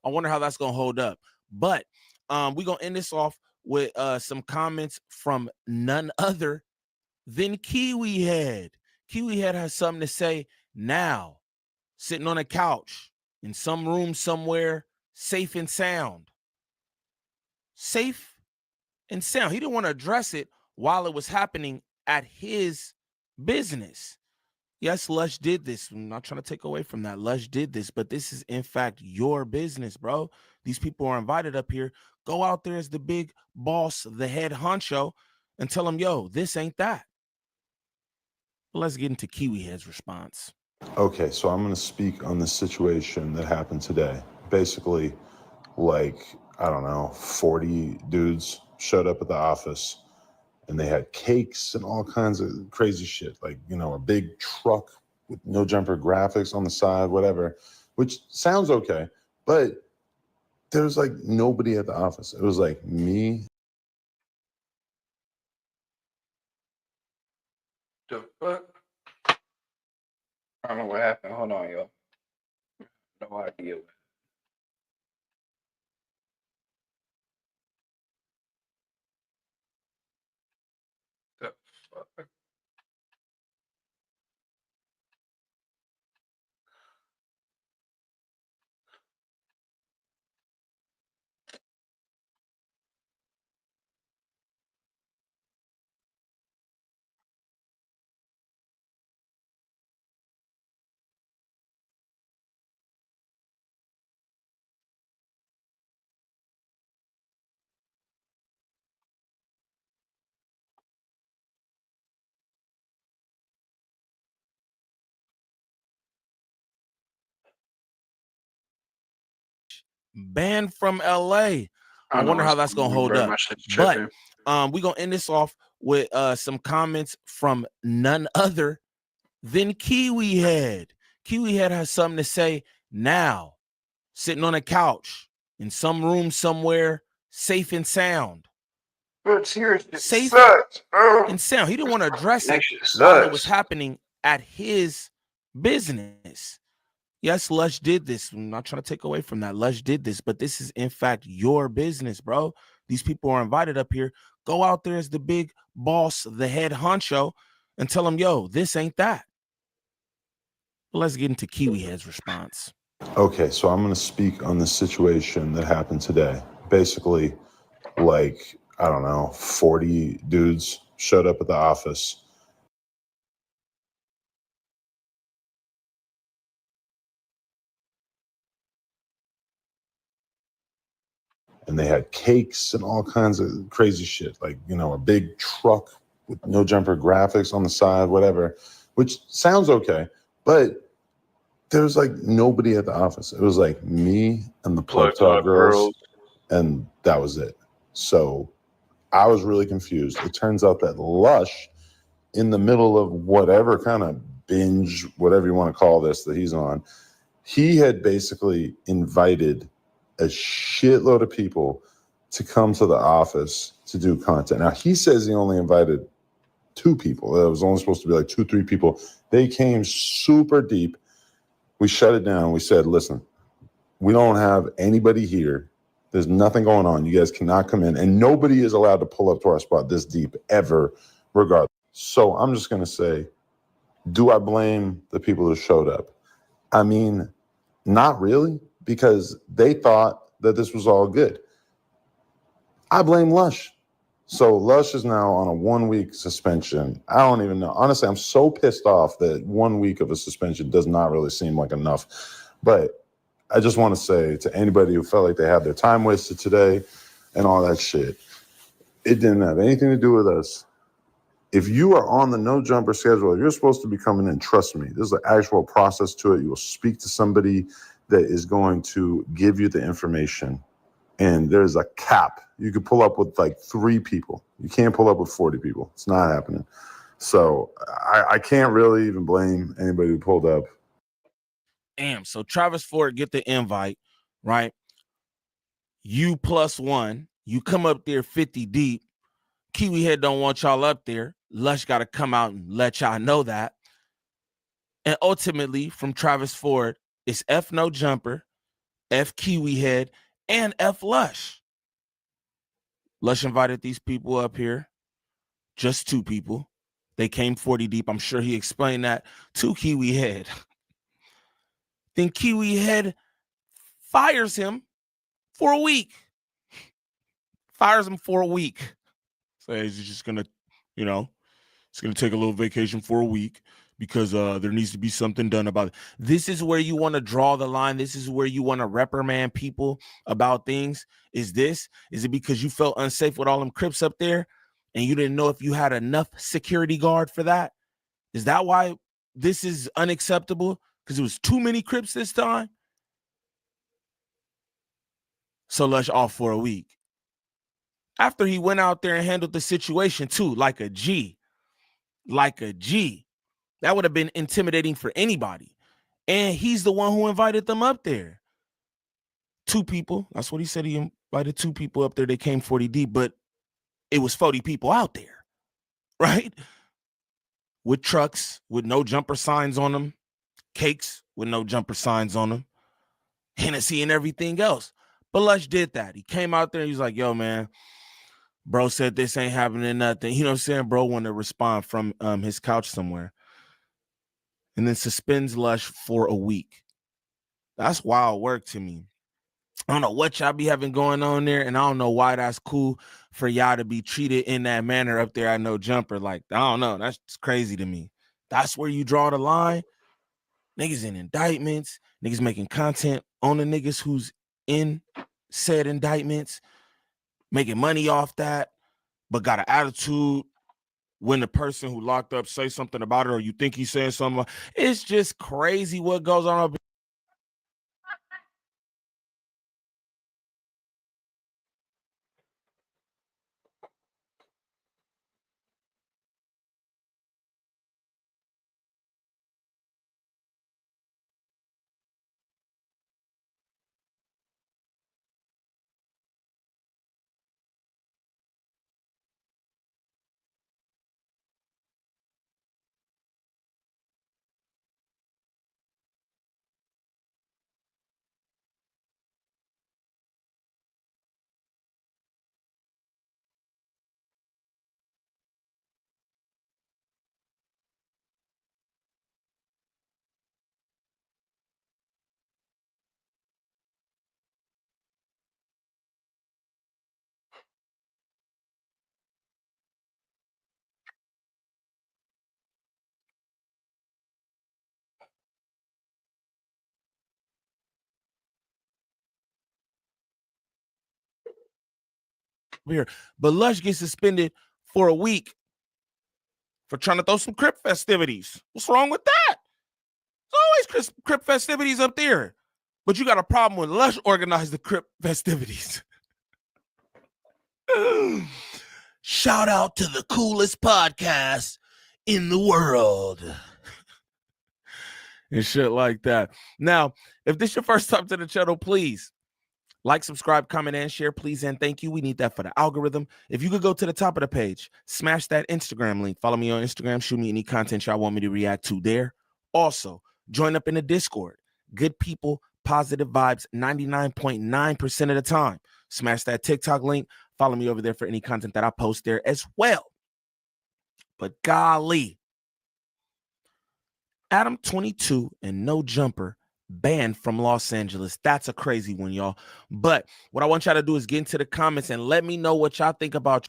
I wonder how that's gonna hold up. But we're gonna end this off with some comments from none other than Kiwi Head. Kiwi Head has something to say now, sitting on a couch in some room somewhere, safe and sound. Safe and sound. He didn't want to address it while it was happening at his business. Yes, Lush did this. I'm not trying to take away from that. Lush did this, but this is in fact your business, bro. These people are invited up here. Go out there as the big boss, the head honcho, and tell them, yo, this ain't that. Let's get into Kiwi Head's response. Okay, so I'm going to speak on the situation that happened today. Basically, like, I don't know, 40 dudes showed up at the office and they had cakes and all kinds of crazy shit. Like, you know, a big truck with No Jumper graphics on the side, whatever, which sounds okay. But there was like nobody at the office. It was like me. The fuck? I don't know what happened. Hold on, yo. No idea. The fuck? banned from LA. I wonder how that's gonna hold up. But we're gonna end this off with some comments from none other than Kiwi Head. Kiwi Head has something to say now, sitting on a couch in some room somewhere, safe and sound. But seriously, Safe sucks, and sound. He didn't want to address it Connection while it was sucks. happening at his business. Yes, Lush did this. I'm not trying to take away from that. Lush did this, but this is in fact your business, bro. These people are invited up here. Go out there as the big boss, the head honcho, and tell them, yo, this ain't that. Let's get into Kiwi Head's response. Okay, so I'm going to speak on the situation that happened today. Basically, like, I don't know, 40 dudes showed up at the office. And they had cakes and all kinds of crazy shit, like, you know, a big truck with no jumper graphics on the side, whatever, which sounds okay. But there was like nobody at the office. It was like me and the Plug Talk girls, and that was it. So I was really confused. It turns out that Lush, in the middle of whatever kind of binge, whatever you want to call this that he's on, he had basically invited a shitload of people to come to the office to do content. Now, he says he only invited 2 people. It was only supposed to be like 2-3 people. They came super deep. We shut it down. We said, listen, we don't have anybody here. There's nothing going on. You guys cannot come in. And nobody is allowed to pull up to our spot this deep ever, regardless. So I'm just going to say, do I blame the people who showed up? I mean, not really, because they thought that this was all good. I blame Lush. So Lush is now on a 1-week suspension. I don't even know. Honestly, I'm so pissed off that 1 week of a suspension does not really seem like enough. But I just want to say to anybody who felt like they had their time wasted today and all that shit, it didn't have anything to do with us. If you are on the no jumper schedule, you're supposed to be coming in. Trust me, there's an actual process to it. You will speak to somebody that is going to give you the information. And there's a cap. You could pull up with like 3 people. You can't pull up with 40 people. It's not happening. So I can't really even blame anybody who pulled up. Damn. So Travis Ford get the invite, right? You +1. You come up there 50 deep. Kiwi Head don't want y'all up there. Lush got to come out and let y'all know that. And ultimately, from Travis Ford, it's F No Jumper, F Kiwi Head, and F Lush. Lush invited these people up here, just 2 people. They came 40 deep. I'm sure he explained that to Kiwi Head. Then Kiwi Head fires him for a week. Fires him for a week. So he's just going to, you know, it's going to take a little vacation for a week because there needs to be something done about it. This is where you want to draw the line. This is where you want to reprimand people about things. Is it because you felt unsafe with all them crips up there and you didn't know if you had enough security guard for that? Is that why this is unacceptable? Because it was too many crips this time? So Lush off for a week. After he went out there and handled the situation too, like a G. Like a G. That would have been intimidating for anybody. And he's the one who invited them up there. 2 people. That's what he said. He invited 2 people up there. They came 40 deep, but it was 40 people out there, right? With trucks, with no jumper signs on them, cakes with no jumper signs on them, Hennessy and everything else. But Lush did that. He came out there and he was like, yo, man, bro said this ain't happening, nothing. You know what I'm saying? Bro wanted to respond from his couch somewhere. And then suspends Lush for a week. That's wild work to me. I don't know what y'all be having going on there, and I don't know why that's cool for y'all to be treated in that manner up there at No Jumper. Like, I don't know. That's crazy to me. That's where you draw the line. Niggas in indictments, niggas making content on the niggas who's in said indictments, making money off that, but got an attitude when the person who locked up say something about it or you think he's saying something. It's just crazy what goes on up here. But Lush gets suspended for a week for trying to throw some Crip festivities. What's wrong with that? There's always Crip festivities up there. But you got a problem when Lush organized the Crip festivities. Shout out to the coolest podcast in the world. And shit like that. Now, if this is your first time to the channel, please like, subscribe, comment, and share, please, and thank you. We need that for the algorithm. If you could go to the top of the page, smash that Instagram link. Follow me on Instagram. Shoot me any content y'all want me to react to there. Also, join up in the Discord. Good people, positive vibes, 99.9% of the time. Smash that TikTok link. Follow me over there for any content that I post there as well. But golly, Adam22 and No Jumper banned from Los Angeles. That's a crazy one, y'all. But what I want y'all to do is get into the comments and let me know what y'all think about.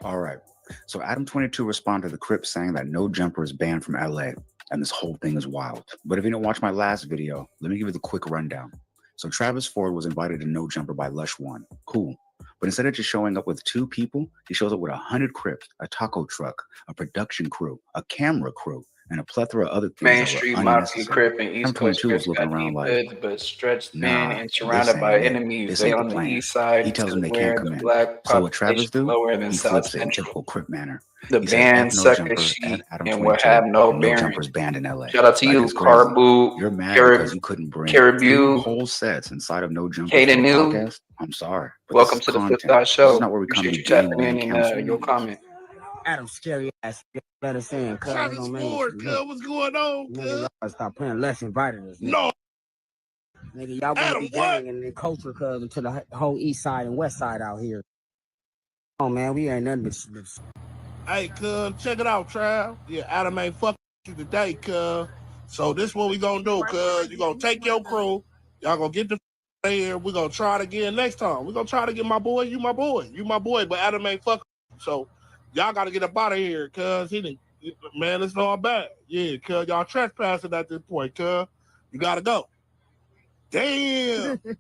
All right. So Adam22 responded to the Crips saying that No Jumper is banned from LA, and this whole thing is wild. But if you didn't watch my last video, let me give you the quick rundown. So Travis Ford was invited to No Jumper by Lush One. Cool. But instead of just showing up with 2 people, he shows up with 100 Crips, a taco truck, a production crew, a camera crew, and a plethora of other things. Main Street Mafia, Crip, and East West was looking around like, but stretched thin nah, and surrounded by enemies. They on the east side. He tells them they can't come in. So what Travis do? He flips it in typical Crip manner. The band suck a sheet and will have no bearing. Banned in LA. Shout out to you, Carbu. You're mad because you couldn't bring 2 whole sets inside of No Jumper podcast. I'm sorry. Welcome to the Flip Dot Show. This is not where we come to tapping in your comment. Adam, scary ass. Let us in. Travis Ford, what's going on? Nigga, y'all stop playing. Les invited us. Nigga. No. Nigga, y'all want to be gang and culture cuz to the whole east side and west side out here. Oh, man, we ain't nothing but... Hey, cuz, check it out, Trav. Yeah, Adam ain't fucking you today, cuz. So this what we gonna do, cuz. You gonna take your crew. Y'all gonna get the here. We gonna try it again next time. We gonna try to get my boy. You my boy. You my boy, but Adam ain't fucking. So y'all gotta get up out of here, cuz. He didn't... Man, it's all bad. Yeah, cuz y'all trespassing at this point, cuz. You gotta go. Damn. Can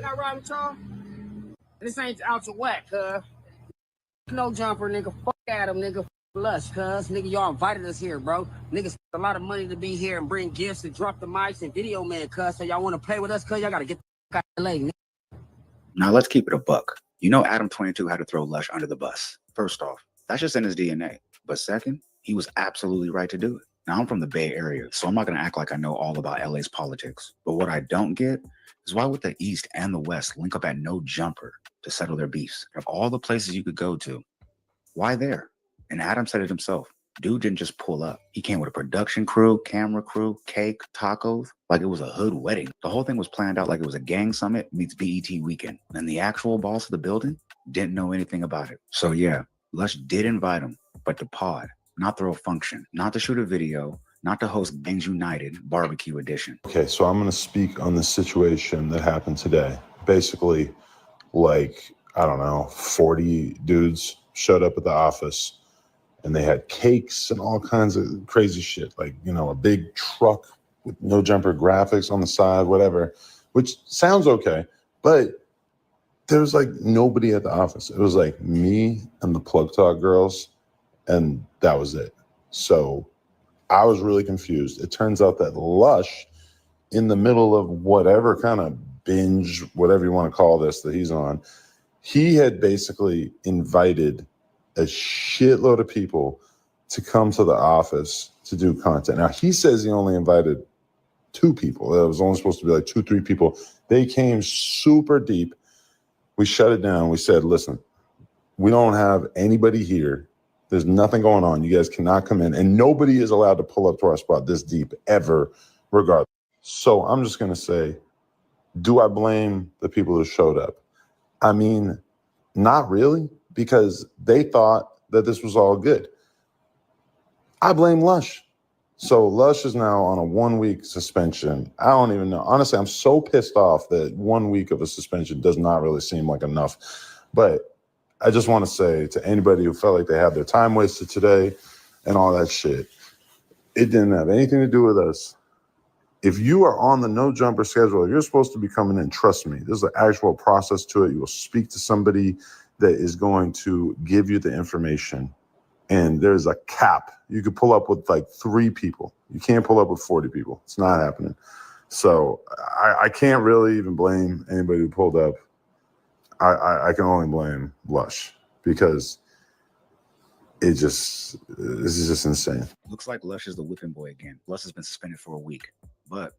I ride with y'all? This ain't out to whack, cuz. No Jumper, nigga. Fuck Adam, nigga. Lush, cuz. Nigga, y'all invited us here, bro. Niggas spent a lot of money to be here and bring gifts and drop the mics and video man, cuz. So y'all want to play with us, cuz? Y'all got to get the fuck out of LA, nigga. Now let's keep it a buck. You know Adam22 had to throw Lush under the bus. First off, that's just in his DNA. But second, he was absolutely right to do it. Now I'm from the Bay Area, so I'm not going to act like I know all about LA's politics. But what I don't get is why would the East and the West link up at No Jumper to settle their beefs? Of all the places you could go to, why there? And Adam said it himself. Dude didn't just pull up. He came with a production crew, camera crew, cake, tacos, like it was a hood wedding. The whole thing was planned out like it was a gang summit meets BET weekend. And the actual boss of the building didn't know anything about it. So yeah, Lush did invite him, but to pod, not throw a function, not to shoot a video, not to host Gangs United barbecue edition. Okay, so I'm going to speak on the situation that happened today. Basically, like, I don't know, 40 dudes showed up at the office and they had cakes and all kinds of crazy shit. Like, you know, a big truck with No Jumper graphics on the side, whatever, which sounds okay. But there was like nobody at the office. It was like me and the Plug Talk girls, and that was it. So I was really confused. It turns out that Lush, in the middle of whatever kind of binge, whatever you want to call this that he's on, he had basically invited a shitload of people to come to the office to do content. Now, he says he only invited 2 people. It was only supposed to be like 2-3 people. They came super deep. We shut it down. We said, listen, we don't have anybody here. There's nothing going on. You guys cannot come in. And nobody is allowed to pull up to our spot this deep ever, regardless. So I'm just going to say, do I blame the people who showed up? I mean, not really, because they thought that this was all good. I blame Lush. So Lush is now on a 1-week suspension. I don't even know. Honestly, I'm so pissed off that 1 week of a suspension does not really seem like enough. But I just want to say to anybody who felt like they had their time wasted today and all that shit, it didn't have anything to do with us. If you are on the no jumper schedule, you're supposed to be coming in. Trust me, there's an actual process to it. You will speak to somebody that is going to give you the information. And there's a cap. You could pull up with like 3 people. You can't pull up with 40 people. It's not happening. So I can't really even blame anybody who pulled up. I can only blame Lush because this is just insane. Looks like Lush is the whipping boy again. Lush has been suspended for a week. But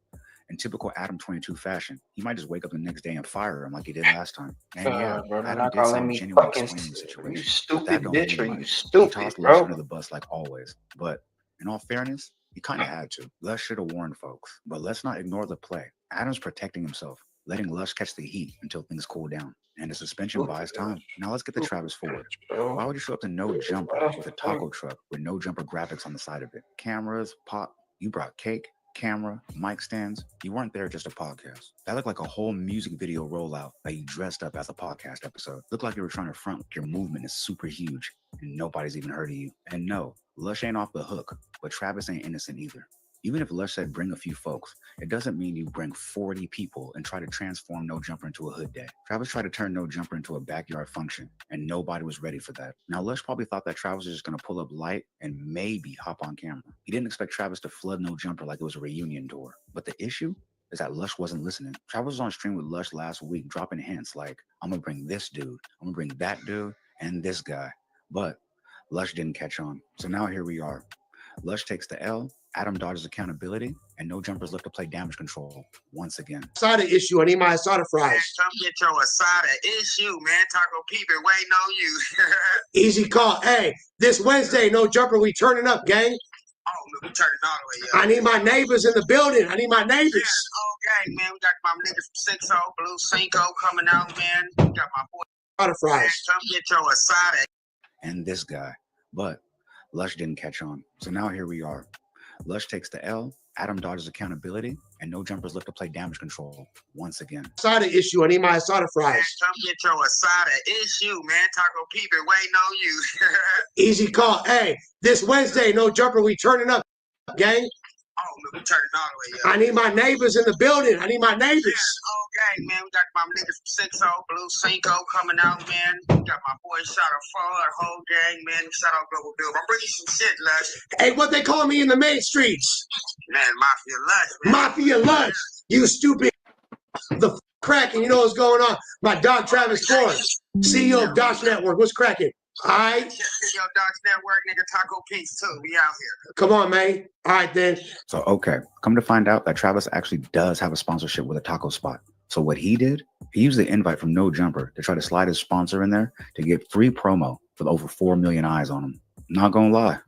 in typical Adam22 fashion, he might just wake up the next day and fire him like he did last time. And yeah, Bro, Adam not did gonna let seem me genuine fucking explaining the situation. you But stupid that don't bitch, mean or you much. He stupid, tossed Lush bro. under the bus like always. But in all fairness, he kind of had to. Lush should have warned folks. But let's not ignore the play. Adam's protecting himself, letting Lush catch the heat until things cool down. And the suspension buys time. Now let's get to Travis forward. Why would you show up to No Jumper with a taco truck with No Jumper graphics on the side of it? Cameras, pop. You brought cake, camera, mic stands. You weren't there just a podcast. That looked like a whole music video rollout that you dressed up as a podcast episode. Looked like you were trying to front like your movement is super huge and nobody's even heard of you. And no, Lush ain't off the hook, but Travis ain't innocent either. Even if Lush said bring a few folks, it doesn't mean you bring 40 people and try to transform No Jumper into a hood day. Travis tried to turn No Jumper into a backyard function, and nobody was ready for that. Now, Lush probably thought that Travis was just going to pull up light and maybe hop on camera. He didn't expect Travis to flood No Jumper like it was a reunion tour. But the issue is that Lush wasn't listening. Travis was on stream with Lush last week, dropping hints like, I'm going to bring this dude, I'm going to bring that dude, and this guy. But Lush didn't catch on. So now here we are. Lush takes the L, Adam dodges accountability, and No Jumper's left to play damage control once again. Asada issue. I need my asada fries. Man, come get your asada issue, man. Taco Peep it waiting on you. Easy call. Hey, this Wednesday, No Jumper, we turning up, gang. Oh, we turning all the way up. I need my neighbors in the building. I need my neighbors. Okay, man. We got my niggas from 6-0, Blue Cinco coming out, man. We got my boy. Asada fries. Man, come get your asada. And this guy. But Lush didn't catch on. So now here we are. Lush takes the L, Adam dodges accountability, and No Jumper's left to play damage control once again. Asada issue. I need my asada fries. Man, come get your asada issue, man. Taco Peep it waiting on you. Easy call. Hey, this Wednesday, No Jumper, we turning up, gang. Oh, we turning all the way up. I need my neighbors in the building. I need my neighbors. Okay, man. We got my niggas from 6-0, Blue Cinco coming out, man. We got my boy Shot of Fall, our whole gang, man. Shout out Global Bill. I'm bringing some shit, Lush. Hey, what they call me in the main streets? Man, Mafia Lush, man. Mafia Lush. You stupid. The cracking. You know what's going on. My dog Travis Forrest, CEO of Dosh Network. What's cracking? All right. Yo, Docs Network, nigga, Taco Peace, too. We out here. Come on, man. All right, then. So, okay, come to find out that Travis actually does have a sponsorship with a taco spot. So what he did, he used the invite from No Jumper to try to slide his sponsor in there to get free promo with over 4 million eyes on him. Not gonna lie,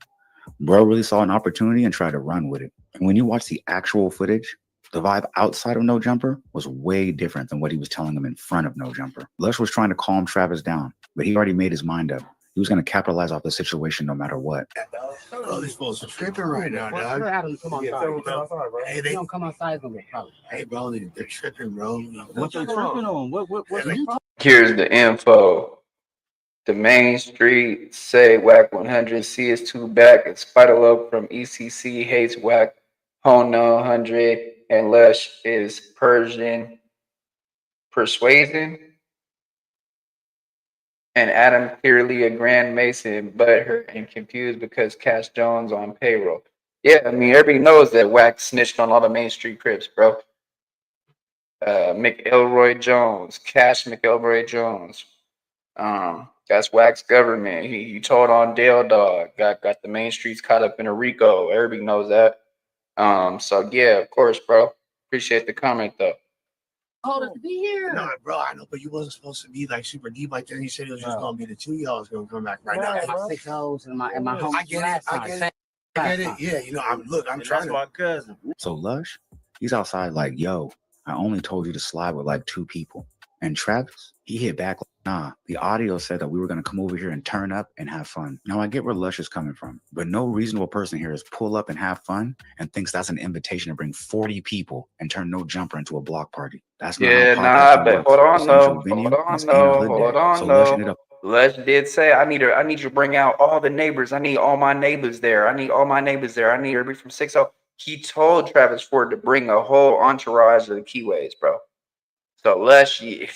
bro really saw an opportunity and tried to run with it. And when you watch the actual footage, the vibe outside of No Jumper was way different than what he was telling him in front of No Jumper. Lush was trying to calm Travis down, but he already made his mind up. He was going to capitalize off the situation no matter what. Oh, these folks are tripping right now, dog. Adam, come on, Hey, they don't come outside, it's gonna be a problem. Hey, bro, they're tripping, bro. What they tripping on? What's the problem? Here's the info. The Main Street say Whack 100 CS2 back and Spider Love from ECC hates Whack Hona 100 and Lush is Persian persuasion. And Adam clearly a Grand Mason, butthurt and confused because Cash Jones on payroll. Yeah, I mean, everybody knows that Whack snitched on all the Main Street Crips, bro. McElroy Jones, Cash McElroy Jones. That's Whack's government. He told on Dale Dog. Got the Main Streets caught up in a RICO. Everybody knows that. So yeah, of course, bro. Appreciate the comment though. Told us to be here. No, bro, I know, but you wasn't supposed to be like super deep like that. You said it was just gonna be the two y'all was gonna come back right now. My 6 hoes and my home. I get it. I get it. Yeah, you know, I'm trying to. My cousin. So Lush, he's outside like, yo, I only told you to slide with like 2 people. And Travis, he hit back like, nah, the audio said that we were going to come over here and turn up and have fun. Now, I get where Lush is coming from, but no reasonable person here is pull up and have fun and thinks that's an invitation to bring 40 people and turn No Jumper into a block party. That's not how but hold on though. Lush did say, I need you to bring out all the neighbors. I need all my neighbors there. I need all my neighbors there. I need everybody from 6-0. he told Travis Ford to bring a whole entourage of the Keyways, bro. So Les, you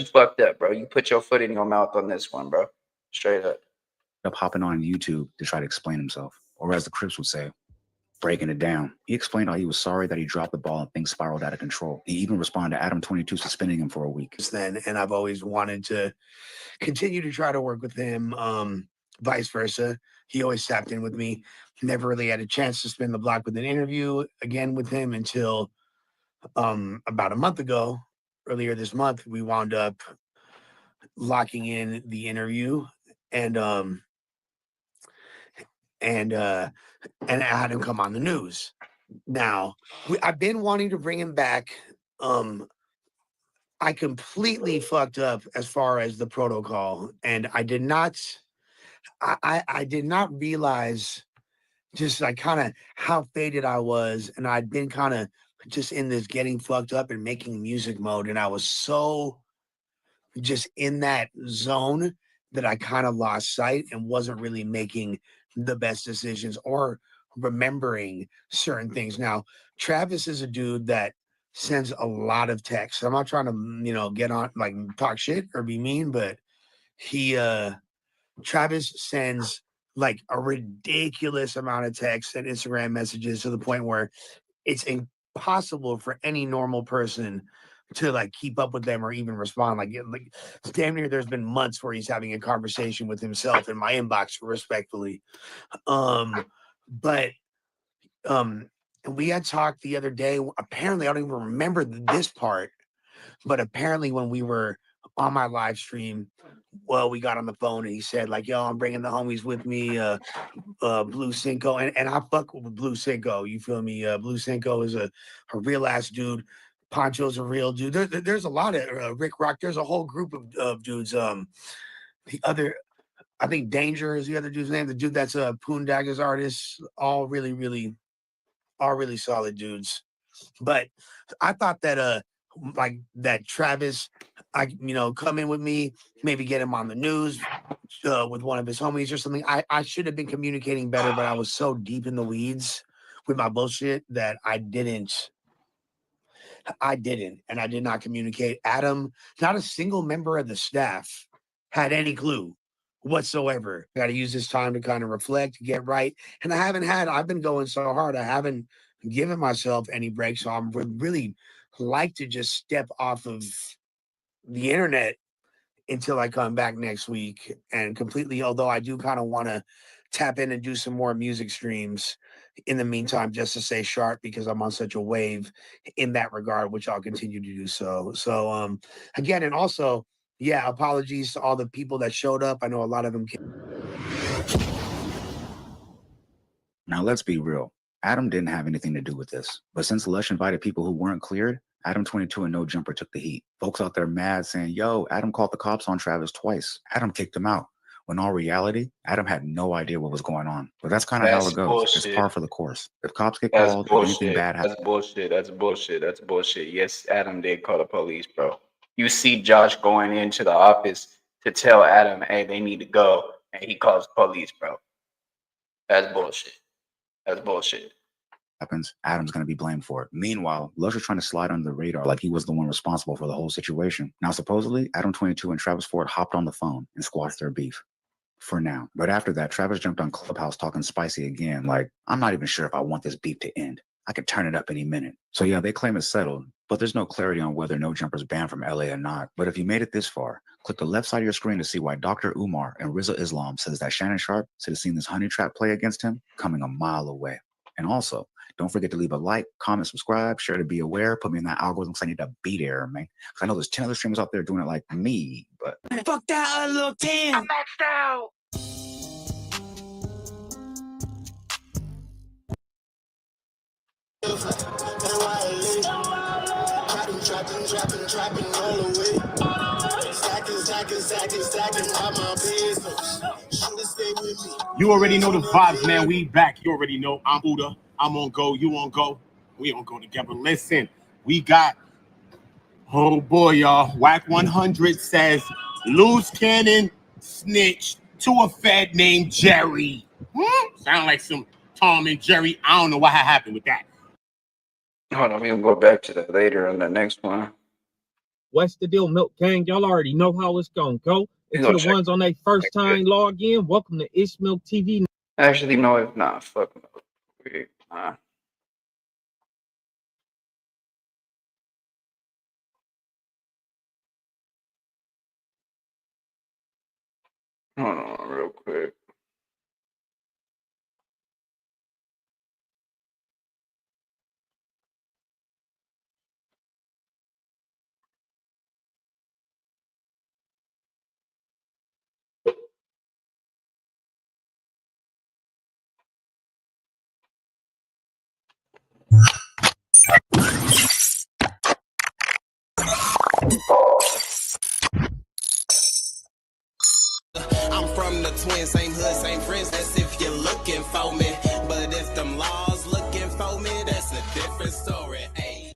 fucked up, bro. You put your foot in your mouth on this one, bro. Straight up. Hopping on YouTube to try to explain himself, or as the Crips would say, breaking it down. He explained how he was sorry that he dropped the ball and things spiraled out of control. He even responded to Adam22 suspending him for a week. And I've always wanted to continue to try to work with him. Vice versa. He always tapped in with me. Never really had a chance to spin the block with an interview again with him until about a month ago. Earlier this month, we wound up locking in the interview, and I had him come on the news. Now, I've been wanting to bring him back. I completely fucked up as far as the protocol, and I did not realize just like kind of how faded I was, and I'd been kind of just in this getting fucked up and making music mode, and I was so just in that zone that I kind of lost sight and wasn't really making the best decisions or remembering certain things. Now, Travis is a dude that sends a lot of texts. I'm not trying to, get on like talk shit or be mean, but Travis sends like a ridiculous amount of texts and Instagram messages to the point where it's impossible for any normal person to like keep up with them or even respond. Like damn near there's been months where he's having a conversation with himself in my inbox, respectfully. But we had talked the other day. Apparently, I don't even remember this part, but apparently when we were on my live stream, well, we got on the phone and he said like, yo, I'm bringing the homies with me, Blue Cinco. And I fuck with Blue Cinco. You feel me? Blue Cinco is a real ass dude. Poncho's a real dude. There's a lot of Rick Rock. There's a whole group of dudes. The other, I think Danger is the other dude's name. The dude that's a Poondaga's artist. All really solid dudes. But I thought that like that Travis, come in with me, maybe get him on the news with one of his homies or something. I should have been communicating better, but I was so deep in the weeds with my bullshit that I didn't, and I did not communicate. Adam, not a single member of the staff had any clue whatsoever. Got to use this time to kind of reflect, get right. And I've been going so hard. I haven't given myself any breaks. So I'm really like to just step off of the internet until I come back next week and completely, although I do kind of want to tap in and do some more music streams in the meantime, just to stay sharp because I'm on such a wave in that regard, which I'll continue to do so. So again, and also, yeah, apologies to all the people that showed up. I know a lot of them Now, let's be real. Adam didn't have anything to do with this. But since Lush invited people who weren't cleared, Adam22 and No Jumper took the heat. Folks out there mad saying, yo, Adam called the cops on Travis twice. Adam kicked him out. When in all reality, Adam had no idea what was going on. But that's kind of how it goes. Bullshit. It's par for the course. If cops get That's called, if bullshit. anything bad happens. That's bullshit. Yes, Adam did call the police, bro. You see Josh going into the office to tell Adam, hey, they need to go, and he calls the police, bro. That's bullshit. Happens, Adam's going to be blamed for it. Meanwhile, Lush was trying to slide under the radar like he was the one responsible for the whole situation. Now, supposedly, Adam22 and Travis Ford hopped on the phone and squashed their beef. For now. But after that, Travis jumped on Clubhouse talking spicy again, like, I'm not even sure if I want this beef to end. I could turn it up any minute. So yeah, they claim it's settled, but there's no clarity on whether No Jumper's banned from LA or not. But if you made it this far, click the left side of your screen to see why Dr. Umar and Rizza Islam says that Shannon Sharp should have seen this honey trap play against him coming a mile away. And also, don't forget to leave a like, comment, subscribe, share to be aware, put me in that algorithm because I need to be there, man. Because I know there's 10 other streamers out there doing it like me, but... Fuck that little 10. I'm maxed out. You already know the vibes, man. We back. You already know. I'm Uda. I'm on go. You on go. We on go together. Listen, we got, oh boy, y'all. Whack 100 says loose cannon snitched to a fed named Jerry. Sound like some Tom and Jerry. I don't know what happened with that. Hold on, we can go back to that later on the next one. What's the deal, Milk Gang? Y'all already know how it's gonna go. And to the ones on their first time log in, welcome to It's Milk TV. Actually, no, it's not. Fuck no. Hold on real quick. I'm from the twin, same hood, same friends. That's if you're looking for me. But if them laws looking for me, that's a different story. Ay.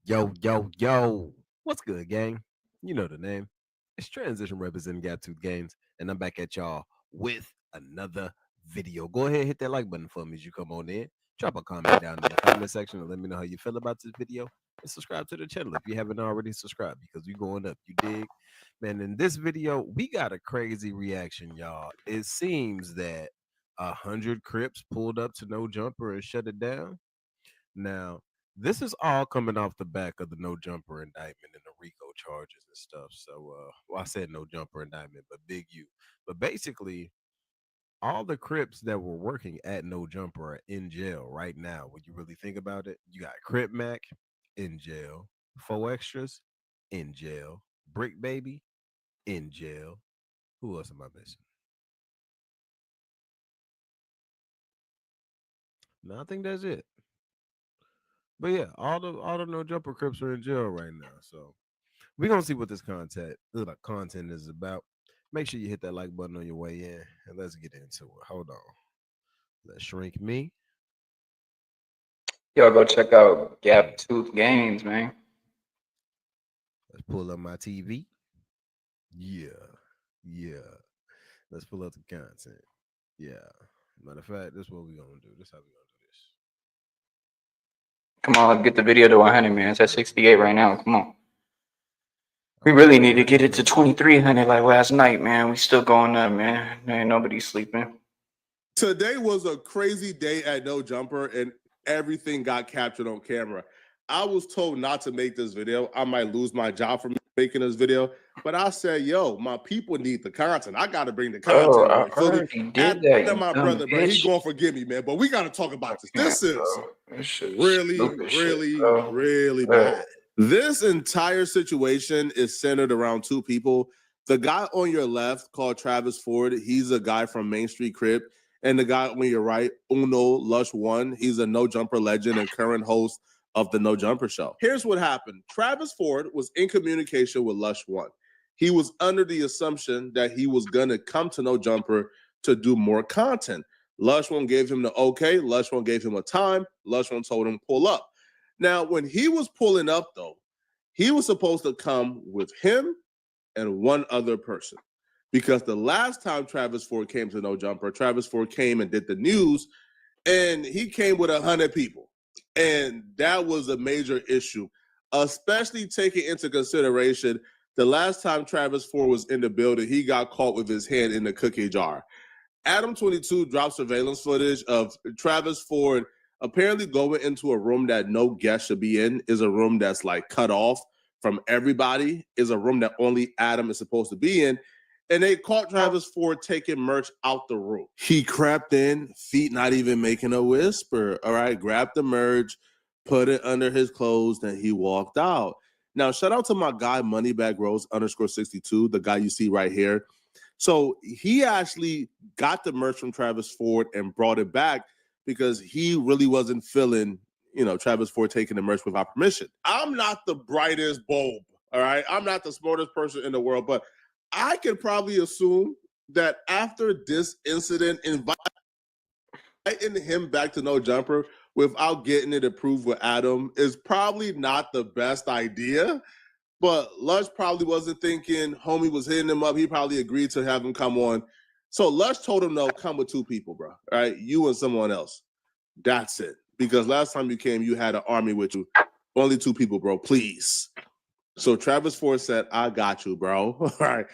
Yo. What's good, gang? You know the name. It's Transition representing Gap Tooth Games, and I'm back at y'all with another video. Go ahead, hit that like button for me as you come on in. Drop a comment down in the comment section and let me know how you feel about this video. And subscribe to the channel if you haven't already subscribed, because we going up, you dig? Man, in this video, we got a crazy reaction, y'all. It seems that 100 Crips pulled up to No Jumper and shut it down. Now, this is all coming off the back of the No Jumper indictment and the RICO charges and stuff. So, well, I said No Jumper indictment, but Big U. But basically, all the Crips that were working at No Jumper are in jail right now. When you really think about it, you got Crip Mac in jail, 4 Extras in jail, Brick Baby in jail. Who else am I missing? No, I think that's it. But yeah, all the No Jumper Crips are in jail right now. So we're gonna see what this content is about. Make sure you hit that like button on your way in, and let's get into it. Hold on. Let's shrink me. Y'all go check out Gap Tooth Games, man. Let's pull up my TV. Yeah. Let's pull up the content. Yeah. Matter of fact, this is what we're gonna do. This is how we're gonna do this. Come on, let's get the video to 100, man. It's at 68 right now. Come on. We really need to get it to 2,300 like last night, man. We still going up, man. Ain't nobody sleeping. Today was a crazy day at No Jumper, and everything got captured on camera. I was told not to make this video. I might lose my job for making this video, but I said, yo, my people need the content. I got to bring the content. Oh, I already did that. And my brother, bro, he gonna forgive me, man, but we got to talk about this. This is really bad. This entire situation is centered around two people. The guy on your left called Travis Ford, he's a guy from Main Street Crip. And the guy on your right, Uno Lush One, he's a No Jumper legend and current host of the No Jumper Show. Here's what happened. Travis Ford was in communication with Lush One. He was under the assumption that he was going to come to No Jumper to do more content. Lush One gave him the okay. Lush One gave him a time. Lush One told him pull up. Now, when he was pulling up, though, he was supposed to come with him and one other person. Because the last time Travis Ford came to No Jumper, Travis Ford came and did the news, and he came with 100 people. And that was a major issue, especially taking into consideration the last time Travis Ford was in the building, he got caught with his hand in the cookie jar. Adam22 dropped surveillance footage of Travis Ford apparently going into a room that no guest should be in, is a room that's like cut off from everybody, is a room that only Adam is supposed to be in. And they caught Travis Ford taking merch out the room. He crept in, feet not even making a whisper. All right, grabbed the merch, put it under his clothes, then he walked out. Now, shout out to my guy, Moneybag Rose _62, the guy you see right here. So he actually got the merch from Travis Ford and brought it back because he really wasn't feeling, Travis Ford taking the merch without permission. I'm not the brightest bulb, all right? I'm not the smartest person in the world, but I could probably assume that after this incident, inviting him back to No Jumper without getting it approved with Adam is probably not the best idea. But Lush probably wasn't thinking, homie was hitting him up. He probably agreed to have him come on. So Lush told him, no, come with 2 people, bro. All right, you and someone else. That's it. Because last time you came, you had an army with you. Only 2 people, bro, please. So Travis Ford said, I got you, bro. All right.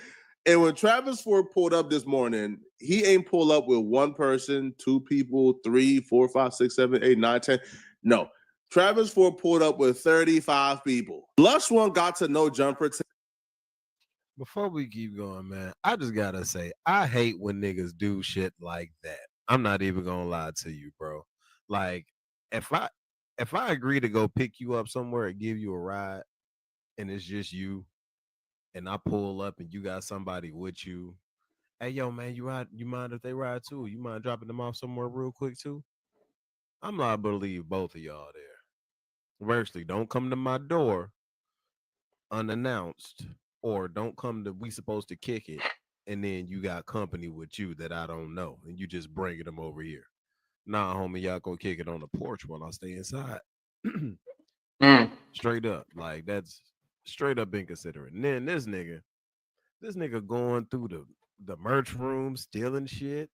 And when Travis Ford pulled up this morning, he ain't pull up with 1 person, 2 people, 3, 4, 5, 6, 7, 8, 9, 10. No. Travis Ford pulled up with 35 people. Lush One got to know Jumper. Before we keep going, man, I just gotta say, I hate when niggas do shit like that. I'm not even gonna lie to you, bro. Like, if I agree to go pick you up somewhere and give you a ride, and it's just you, and I pull up and you got somebody with you, hey yo, man, you mind if they ride too? You mind dropping them off somewhere real quick too? I'm liable to leave both of y'all there. Firstly, don't come to my door unannounced, or don't come to we supposed to kick it, and then you got company with you that I don't know, and you just bringing them over here. Nah, homie, y'all go kick it on the porch while I stay inside. Straight up, like that's straight up inconsiderate. And then this nigga going through the merch room stealing shit.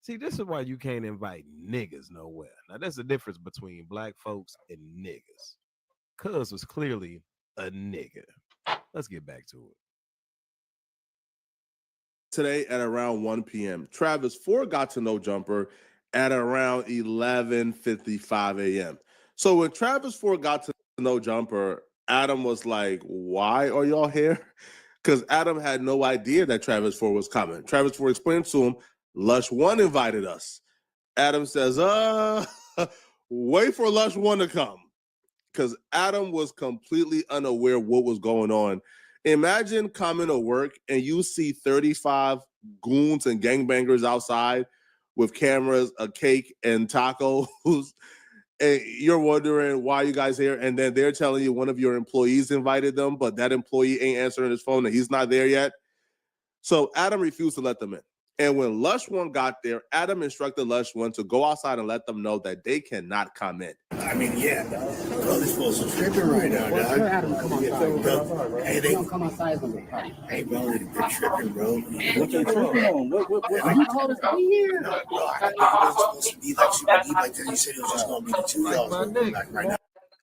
See, this is why you can't invite niggas nowhere. Now, there's a difference between black folks and niggas. Cuz was clearly a nigga. Let's get back to it. Today at around 1 p.m. Travis Ford got to know Jumper at around 11:55 a.m. So when Travis Ford got to know Jumper, Adam was like, why are y'all here? Because Adam had no idea that Travis Ford was coming. Travis Ford explained to him, Lush One invited us. Adam says, wait for Lush One to come. Because Adam was completely unaware what was going on. Imagine coming to work and you see 35 goons and gangbangers outside with cameras, a cake, and tacos. And you're wondering why you guys here. And then they're telling you one of your employees invited them, but that employee ain't answering his phone and he's not there yet. So Adam refused to let them in. And when Lush One got there, Adam instructed Lush One to go outside and let them know that they cannot come in. I mean, yeah, dog. Bro, this fool's tripping right now, dog. Tell Adam to come outside, bro. Hey, They don't come outside, it's gonna be a party. Hey, bro, they're tripping, bro. What you tripping on? What you told us to be here? No, bro, I thought it was supposed to be like super deep like that. You said it was just gonna be the 2 of y'all. Like right now.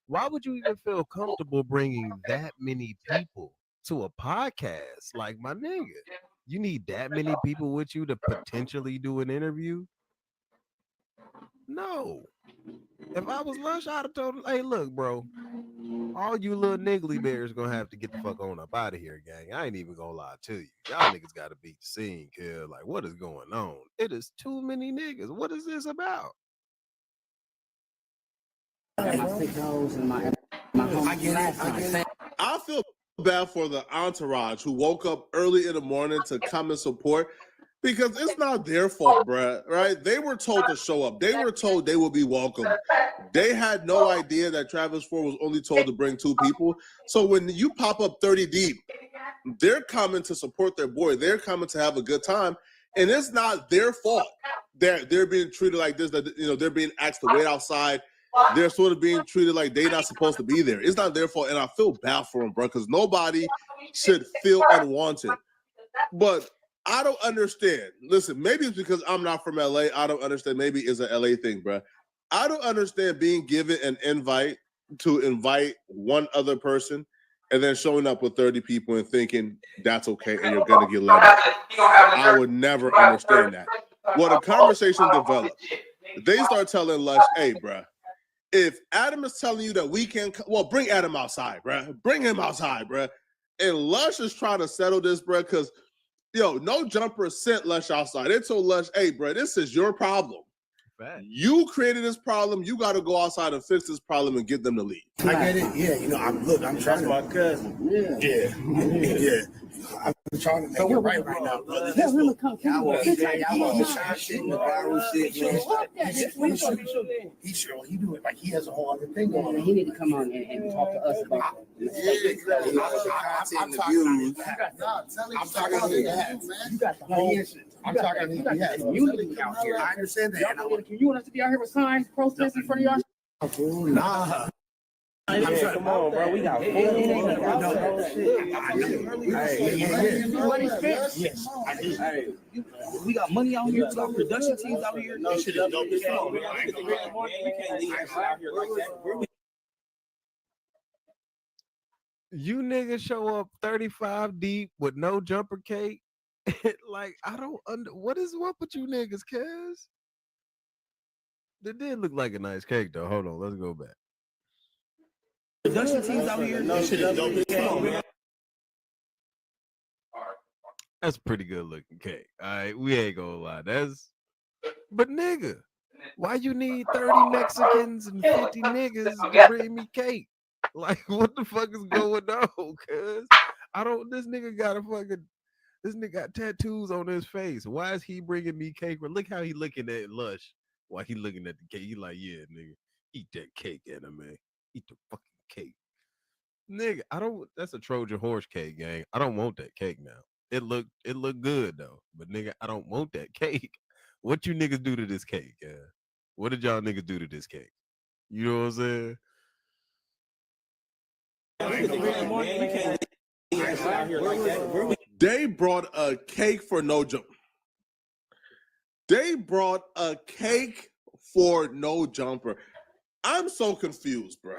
Why would you even feel comfortable bringing that many people to a podcast? Like, my nigga, you need that many people with you to potentially do an interview? No. If I was Lush, I'd have told him, hey, look, bro, all you little niggly bears gonna have to get the fuck on up out of here, gang. I ain't even gonna lie to you. Y'all niggas gotta beat the scene, kid. Like, what is going on? It is too many niggas. What is this about? I feel bad for the entourage who woke up early in the morning to come and support, because it's not their fault, bruh, right? They were told to show up. They were told they would be welcome. They had no idea that Travis Ford was only told to bring 2 people. So when you pop up 30 deep, they're coming to support their boy. They're coming to have a good time. And it's not their fault that they're being treated like this, that, you know, they're being asked to wait outside. They're sort of being treated like they're not supposed to be there. It's not their fault. And I feel bad for them, bro, because nobody should feel unwanted. But I don't understand. Listen, maybe it's because I'm not from LA. I don't understand. Maybe it's an LA thing, bro. I don't understand being given an invite to invite one other person and then showing up with 30 people and thinking that's okay and you're going to get let out. I would never understand that. Well, the conversation developed. They start telling Lush, hey, bro, if Adam is telling you that we can, well, bring Adam outside, bro. Bring him outside, bro. And Lush is trying to settle this, bro, because yo, no Jumper sent Lush outside. They told Lush, hey, bro, this is your problem. Bad. You created this problem. You got to go outside and fix this problem and get them to leave. I get it. Yeah, you know, I'm trying to. My cousin. Yeah. I'm trying to make it right now, brother. I want shit in the barrel shit, man. He sure he do it like he has a whole other thing going on. He need to come on and talk to us about it. I'm talking to that, man. You got the whole issue. I'm talking to the community out here. I understand that. You want us to be out here with signs protesting in front of y'all? Nah. Yeah, come on, bro. We got Money spent? Yes, I did. Hey, we got money out here. We got production teams out here. That shit is dope as fuck. We can't leave this shit out here like that. You niggas show up 35 deep with no jumper cake. Like, I don't what is up with you niggas, cuz? That did look like a nice cake though. Hold on, let's go back. Production teams out here. That shit is dope as fuck, man. That's a pretty good looking cake. All right, we ain't gonna lie. But nigga, why you need 30 Mexicans and 50 niggas to bring me cake? Like, what the fuck is going on? Cuz this nigga got tattoos on his face. Why is he bringing me cake? Look how he looking at Lush while he looking at the cake. He like, yeah, nigga, eat that cake, anime. Eat the fucking cake. Nigga, that's a Trojan horse cake, gang. I don't want that cake now. It looked good though. But nigga, I don't want that cake. What you niggas do to this cake, yeah? What did y'all niggas do to this cake? You know what I'm saying? They brought a cake for no jumper. They brought a cake for no jumper. I'm so confused, bro.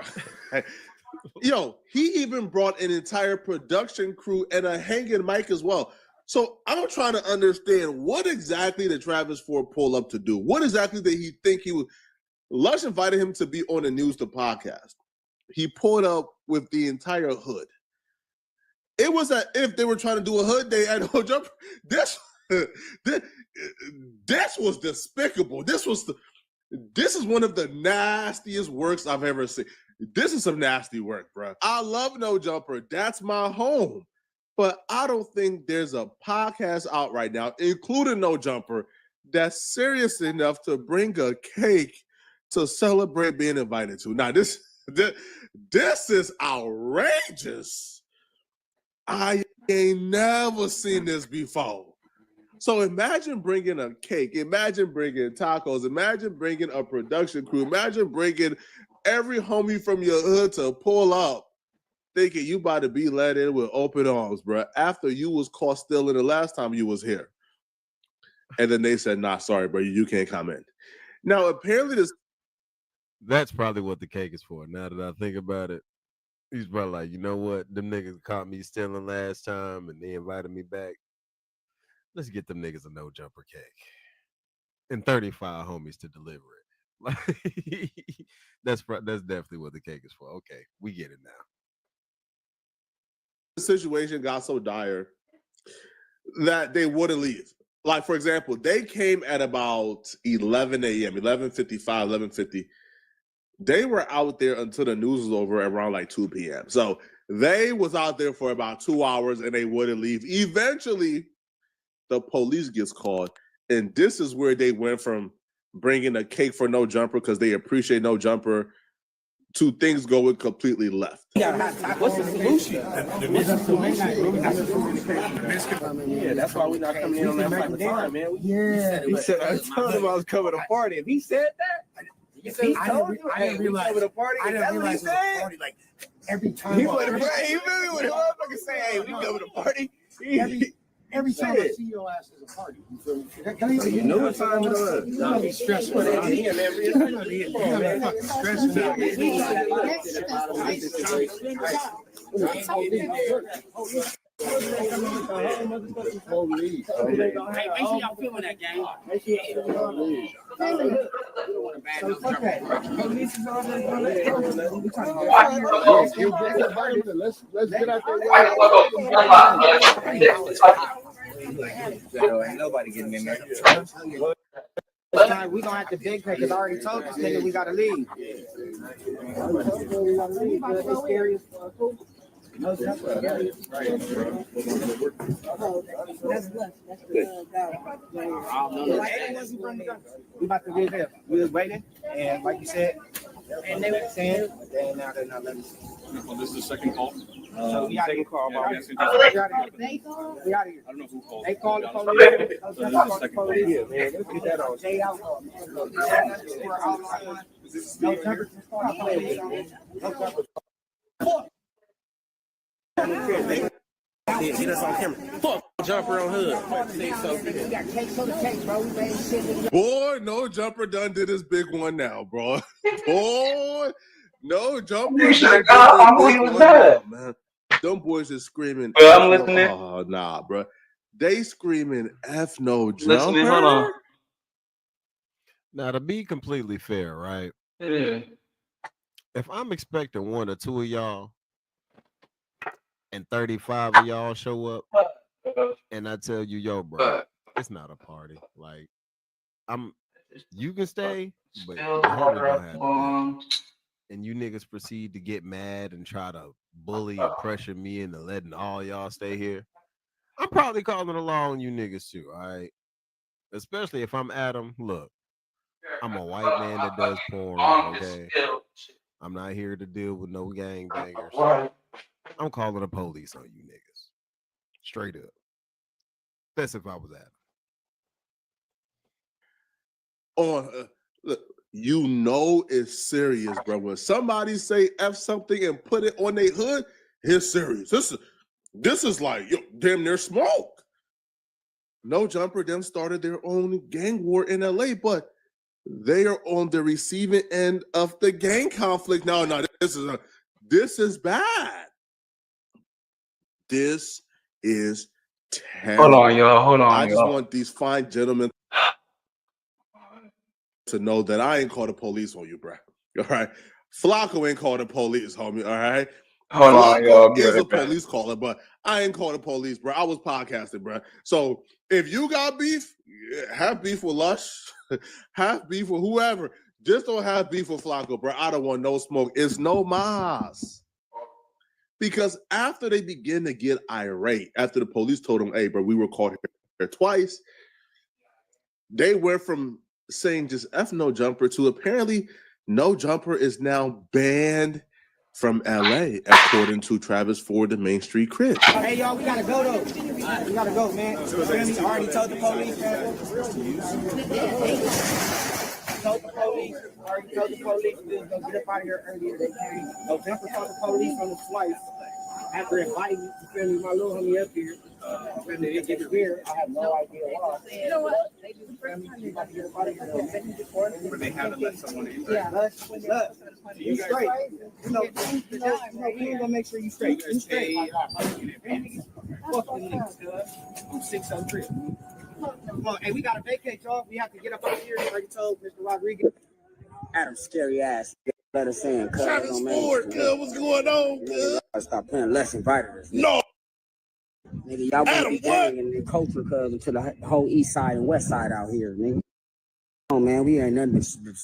Yo, he even brought an entire production crew and a hanging mic as well. So I'm trying to understand what exactly did Travis Ford pull up to do? What exactly did he think he would? Lush invited him to be on the News, the podcast. He pulled up with the entire hood. It was as if they were trying to do a hood day at no jumper. This was despicable. This is one of the nastiest works I've ever seen. This is some nasty work, bro. I love No Jumper. That's my home. But I don't think there's a podcast out right now, including No Jumper, that's serious enough to bring a cake to celebrate being invited to. Now, this is outrageous. I ain't never seen this before. So imagine bringing a cake. Imagine bringing tacos. Imagine bringing a production crew. Imagine bringing every homie from your hood to pull up, thinking you about to be let in with open arms, bro, after you was caught stealing the last time you was here. And then they said, nah, sorry, bro, you can't come in. Now, apparently that's probably what the cake is for. Now that I think about it, he's probably like, you know what? Them niggas caught me stealing last time and they invited me back. Let's get them niggas a no jumper cake. And 35 homies to deliver it. Like, that's definitely what the cake is for. Okay, we get it now. The situation got so dire that they wouldn't leave. Like, for example, they came at about 11 a.m., 11:55, 11:50. They were out there until the news was over around like 2 p.m. So they was out there for about 2 hours and they wouldn't leave. Eventually, the police gets called. And this is where they went from bringing a cake for no jumper because they appreciate no jumper to things going completely left. What's the solution? Yeah, that's why we're not coming in on that type of time, man. Yeah. He said, I told him I was coming to party. If he said that, I didn't realize it was a party. Like every time. He put a party. You feel me? When the motherfucker say, hey, we coming to party. Every time I see your ass is a party. You feel me? You know what time it was. Don't be stressful. Hey, make sure y'all filming that game. Let's get out there. Ain't nobody getting in there. We gonna have to big pay because I already told this nigga we gotta leave. No, that's what we about to get there. We was waiting, and like you said, and they were saying, now they're not letting us. Well, this is the second call. So we out of here. call about We message. out of here. We out of here. I don't know who called. They called the So police. this is the second call. Yeah, man. Let's get that on. Stay out. No jumpers. Stop playing with it, man. No jumpers. Yeah, get us on camera. Fuck jumper on hood. We got cakes on the cake, bro. We made shit. Boy, no jumper done did his big one now, bro. Boy, no jumper. You should have gone. I knew he was bad. Man. Them boys is screaming. Bro, I'm listening. Oh, nah, bro. They screaming F no jumper. Listening, hold on. Now, to be completely fair, right? Yeah. If I'm expecting 1 or 2 of y'all and 35 of y'all show up and I tell you, yo, bro, it's not a party. Like, you can stay, but the homie gonna have to stay. And you niggas proceed to get mad and try to bully and pressure me into letting all y'all stay here. I'm probably calling it law on you niggas too, all right? Especially if I'm Adam. Look, I'm a white man that does porn, okay? I'm not here to deal with no gangbangers. I'm calling the police on you niggas. Straight up. That's if I was Adam. Look, you know it's serious, bro. When somebody say F something and put it on their hood, it's serious. This is like, yo, damn near smoke. No jumper them started their own gang war in LA, but they are on the receiving end of the gang conflict. No, this is bad. This is terrible. Hold on, y'all. Hold on, I just y'all. want these fine gentlemen to know that I ain't called the police on you, bro. All right. Flacco ain't called the police, homie. All right. Hold on, y'all. Flacco is a police caller, but I ain't called the police, bro. I was podcasting, bro. So if you got beef, have beef with Lush, have beef with whoever. Just don't have beef with Flacco, bro. I don't want no smoke. It's no mas. Because after they begin to get irate, after the police told them, hey, bro, we were caught here twice, they went from saying just F no jumper to apparently no jumper is now banned from LA, according to Travis Ford, the Main Street Crips. Hey, y'all, we gotta go, though. We gotta go, man. I already told the police, man. Already told the police we was gonna get up out of here earlier. They came. No jumper told the police on the flight. After inviting you feel me, my little homie up here. When they get here, I have no idea why. You know what? They just about to get up out of here. But they had to let someone in. Yeah, look, you straight. You know, we ain't gonna make sure you straight. You straight. Fuck them niggas, cuz. I'm 603. Come on, hey, we gotta vacate, y'all. We have to get up out of here. Already told Mr. Rodriguez. Adam, scary ass. Let us in, cuz. Travis Ford, cuz, what's going on, cuz? Stop playing less inviters. No. Nigga, y'all want to be gang and culture, cuz, into the whole east side and west side out here, nigga. Oh, man, we ain't nothing but...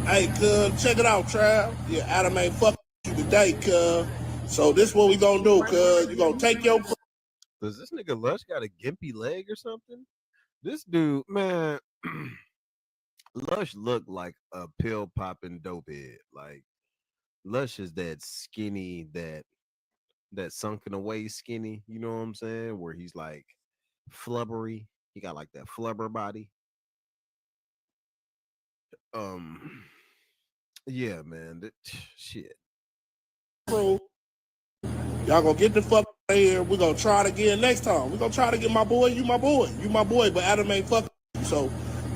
Hey, cuz, check it out, Trav. Yeah, Adam ain't fucking you today, cuz. So this what we gonna do, cuz. You gonna take your... Does this nigga Lush got a gimpy leg or something? This dude, man... Lush looked like a pill popping dope head. Like Lush is that skinny, that sunken away skinny, you know what I'm saying? Where he's like flubbery. He got like that flubber body. Yeah, man. Shit. Bro, y'all gonna get the fuck out of here. We're gonna try it again next time. We're gonna try to get my boy. You my boy. You my boy, but Adam ain't fucking you. So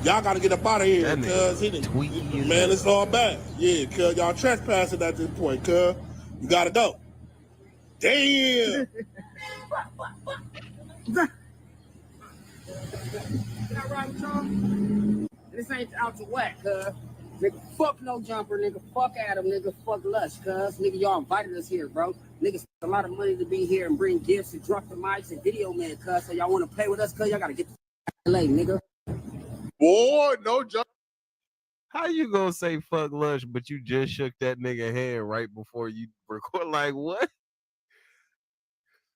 y'all gotta get up out of here, cuz man, it's all bad. Yeah, cuz y'all trespassing at this point, cuz. You gotta go. Damn. This ain't out to whack, cuz. Nigga, fuck no jumper, nigga. Fuck Adam, nigga. Fuck Lush, cuz. Nigga, y'all invited us here, bro. Niggas a lot of money to be here and bring gifts and drop the mics and video man, cuz. So y'all want to play with us, cuz? Y'all gotta get the LA, nigga. Boy, no jumper. How you gonna say fuck Lush, but you just shook that nigga hand right before you record? Like what?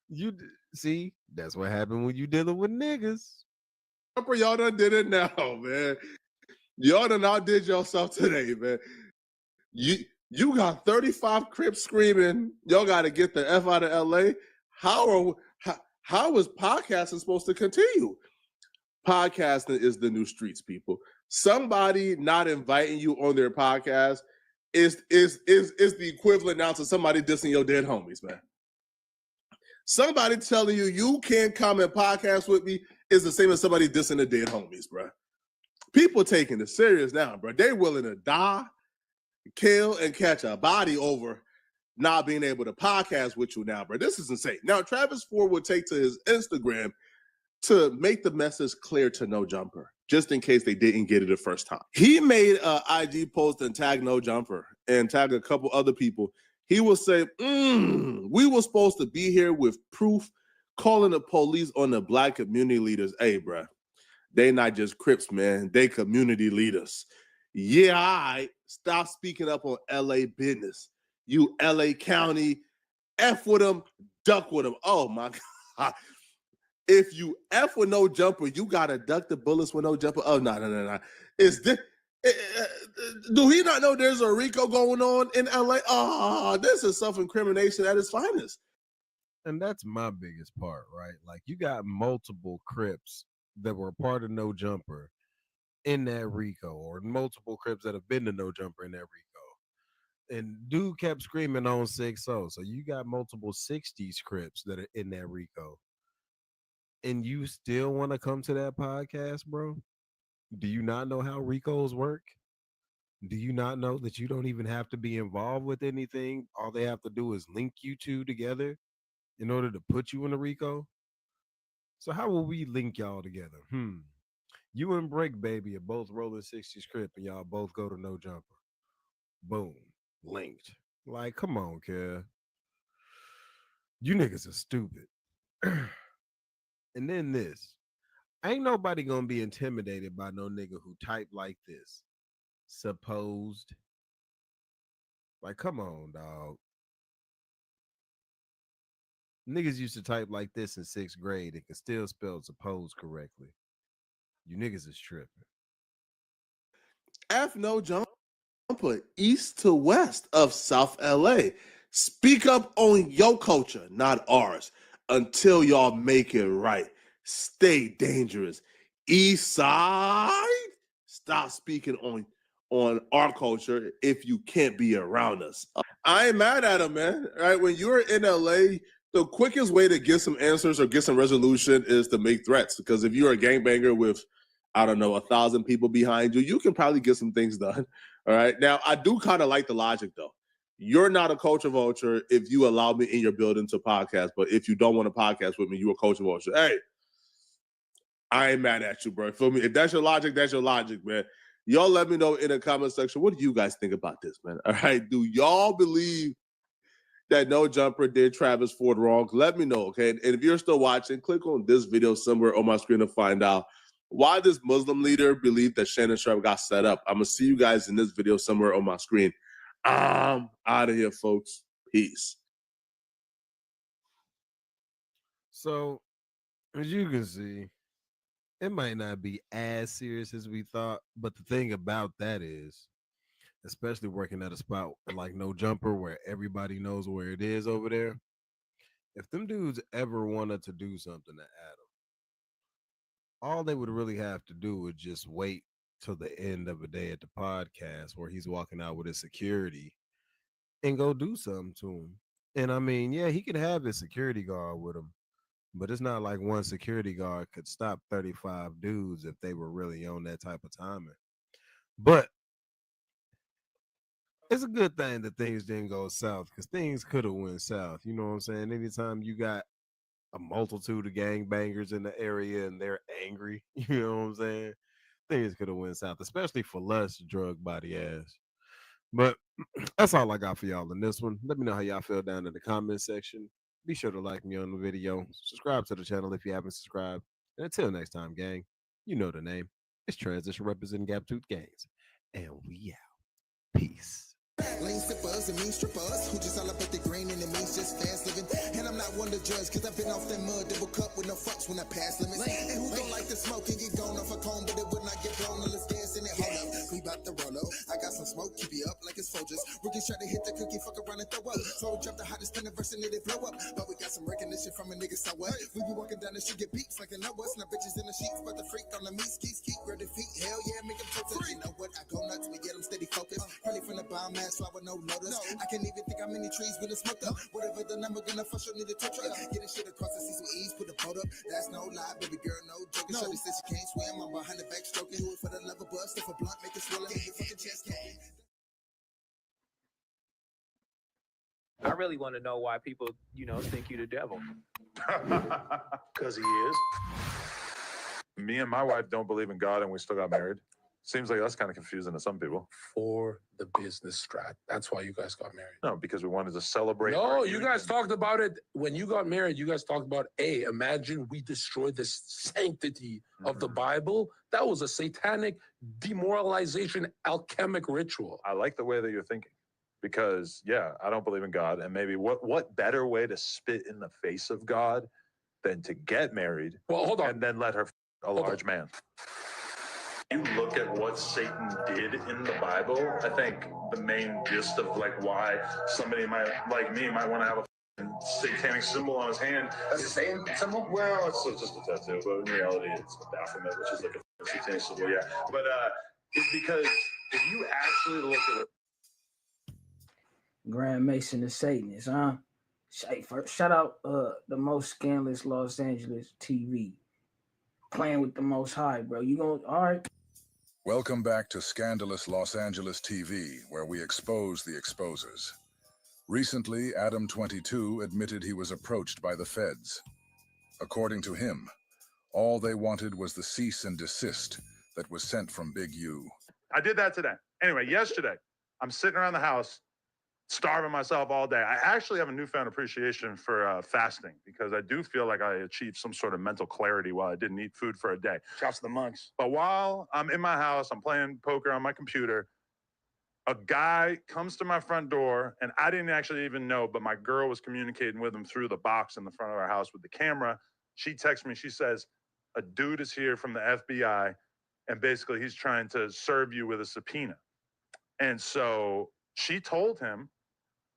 You see, that's what happened when you dealing with niggas. Y'all done did it now, man. Y'all done outdid yourself today, man. You got 35 Crips screaming, y'all got to get the F out of LA. How is podcasting supposed to continue? Podcasting is the new streets, people. Somebody not inviting you on their podcast is the equivalent now to somebody dissing your dead homies, man. Somebody telling you can't come and podcast with me is the same as somebody dissing the dead homies, bro. People taking it serious now, bro. They willing to die, kill, and catch a body over not being able to podcast with you now, bro. This is insane. Now, Travis Ford would take to his Instagram to make the message clear to No Jumper, just in case they didn't get it the first time. He made an IG post and tagged No Jumper and tagged a couple other people. He will say, we were supposed to be here with proof, calling the police on the black community leaders. Hey, bro, they not just Crips, man. They community leaders. Yeah, I stop speaking up on LA business. You LA County, F with them, duck with them. Oh, my God. If you F with No Jumper, you got to duck the bullets with No Jumper. Oh, no. Is this... do he not know there's a RICO going on in LA? Oh, this is self-incrimination at its finest. And that's my biggest part, right? Like, you got multiple Crips that were part of No Jumper in that RICO, or multiple Crips that have been to No Jumper in that RICO. And dude kept screaming on 6-0. So you got multiple 60s Crips that are in that RICO. And you still want to come to that podcast, bro? Do you not know how RICOs work? Do you not know that you don't even have to be involved with anything? All they have to do is link you two together in order to put you in a RICO. So how will we link y'all together? You and Break Baby are both rolling 60s Crip and y'all both go to No Jumper. Boom. Linked. Like, come on, kid. You niggas are stupid. And then this. Ain't nobody gonna be intimidated by no nigga who type like this. Supposed. Like, come on, dog. Niggas used to type like this in 6th grade and can still spell supposed correctly. You niggas is tripping. F No Jumper, east to west of South LA. Speak up on your culture, not ours, until y'all make it right. Stay dangerous. East side, stop speaking on our culture if you can't be around us. I ain't mad at him, man. Right? When you're in LA, the quickest way to get some answers or get some resolution is to make threats. Because if you're a gangbanger with, I don't know, 1,000 people behind you, you can probably get some things done. All right. Now, I do kind of like the logic, though. You're not a culture vulture if you allow me in your building to podcast. But if you don't want to podcast with me, you're a culture vulture. Hey, I ain't mad at you, bro. Feel me? If that's your logic, man. Y'all let me know in the comment section. What do you guys think about this, man? All right. Do y'all believe that No Jumper did Travis Ford wrong? Let me know, okay? And if you're still watching, click on this video somewhere on my screen to find out why this Muslim leader believed that Shannon Sharp got set up. I'm going to see you guys in this video somewhere on my screen. I'm out of here, folks. Peace. So, as you can see, it might not be as serious as we thought, but the thing about that is, especially working at a spot like No Jumper where everybody knows where it is over there, if them dudes ever wanted to do something to Adam, all they would really have to do is just wait till the end of a day at the podcast where he's walking out with his security and go do something to him. And I mean, yeah, he could have his security guard with him, but it's not like one security guard could stop 35 dudes if they were really on that type of timing. But it's a good thing that things didn't go south, because things could have went south. You know what I'm saying? Anytime you got a multitude of gangbangers in the area and they're angry, you know what I'm saying? Things could have went south, especially for Lush drug body ass. But that's all I got for y'all in this one. Let me know how y'all feel down in the comment section. Be sure to like me on the video. Subscribe to the channel if you haven't subscribed. And until next time, gang, you know the name. It's Transition representing Gap Tooth Gangs. And we out. Peace. Lane sippers and mean strippers who just all up at the green and it means just fast living. And I'm not one to judge, cause I've been off that mud double cup with no fucks when I pass limits. And who don't like to smoke and get gone off a cone, but it would not get blown unless gas in it. Hold up, we bout to roll up. I got some smoke, keep you up like it's Folgers. Rookies try to hit the cookie, fuck around and throw up. So we drop the hottest pen verse and then they blow up. But we got some recognition from a nigga, so what? We be walking down the street, get beats like a know us. Now bitches in the sheets, but the freak on the meat, skis, keep grab the feet. Hell yeah, make them focus. You know what? I go nuts, we get them steady focused. Probably from the bomb ass, flower, no notice. I can't even think how many trees we done smoked up. Whatever the number, gonna fuss, you'll need a tow truck. Getting shit across the sea, so ease, put the boat up. That's no lie, baby girl, no joking. Shorty says she can't swim, I'm behind the back stroking. Do it for the love of bust, if a blunt, make it swell, make your fucking chest cold. I really want to know why people, think you the devil. Because he is. Me and my wife don't believe in God and we still got married. Seems like that's kind of confusing to some people. For the business strat. That's why you guys got married. No, because we wanted to celebrate. No, you guys talked about it. When you got married, you guys talked about, imagine we destroyed the sanctity of the Bible. That was a satanic demoralization, alchemic ritual. I like the way that you're thinking. Because, yeah, I don't believe in God. And maybe what better way to spit in the face of God than to get married and then let her a large man? You look at what Satan did in the Bible, I think the main gist of like why somebody might want to have a satanic symbol on his hand. That's a Satan symbol? Well, it's just a tattoo, but in reality it's a Baphomet, which is like a satanic symbol, yeah. But it's because if you actually look at it, Grand Mason the Satanist, huh? Shout out the most scandalous Los Angeles TV. Playing with the most high, bro. You going all right? Welcome back to Scandalous Los Angeles TV, where we expose the exposers. Recently, Adam22 admitted he was approached by the feds. According to him, all they wanted was the cease and desist that was sent from Big U. I did that today. Anyway, yesterday, I'm sitting around the house, starving myself all day. I actually have a newfound appreciation for fasting because I do feel like I achieved some sort of mental clarity while I didn't eat food for a day. Shouts to the monks. But while I'm in my house, I'm playing poker on my computer, a guy comes to my front door, and I didn't actually even know, but my girl was communicating with him through the box in the front of our house with the camera. She texts me, she says, a dude is here from the FBI, and basically he's trying to serve you with a subpoena. And so she told him,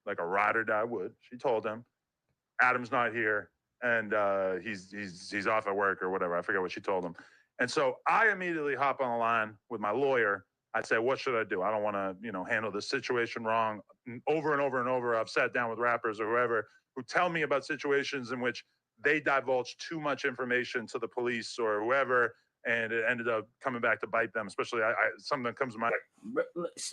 like a ride or die would. She told him, Adam's not here, and he's off at work or whatever. I forget what she told him. And so I immediately hop on the line with my lawyer. I say, what should I do? I don't want to, handle this situation wrong. Over and over and over, I've sat down with rappers or whoever who tell me about situations in which they divulge too much information to the police or whoever, and it ended up coming back to bite them. Especially, something that comes to mind.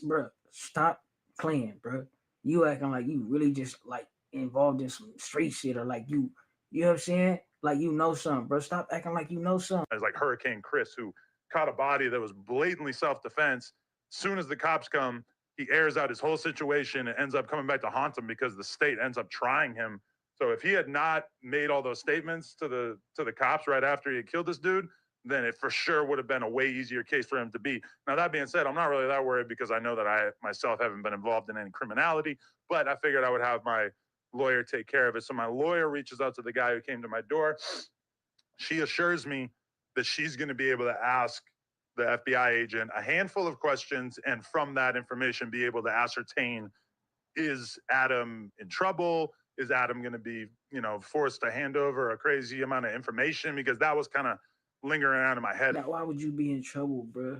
Bro, stop playing, bro. You acting like you really just like involved in some street shit, or like you know what I'm saying? Like you know something, bro. Stop acting like you know something. It's like Hurricane Chris, who caught a body that was blatantly self-defense. Soon as the cops come, he airs out his whole situation and ends up coming back to haunt him because the state ends up trying him. So if he had not made all those statements to the cops right after he had killed this dude, then it for sure would have been a way easier case for him to beat. Now, that being said, I'm not really that worried because I know that I myself haven't been involved in any criminality, but I figured I would have my lawyer take care of it. So my lawyer reaches out to the guy who came to my door. She assures me that she's going to be able to ask the FBI agent a handful of questions, and from that information be able to ascertain, is Adam in trouble? Is Adam going to be, forced to hand over a crazy amount of information? Because that was kind of lingering around in my head. Now, why would you be in trouble, bro?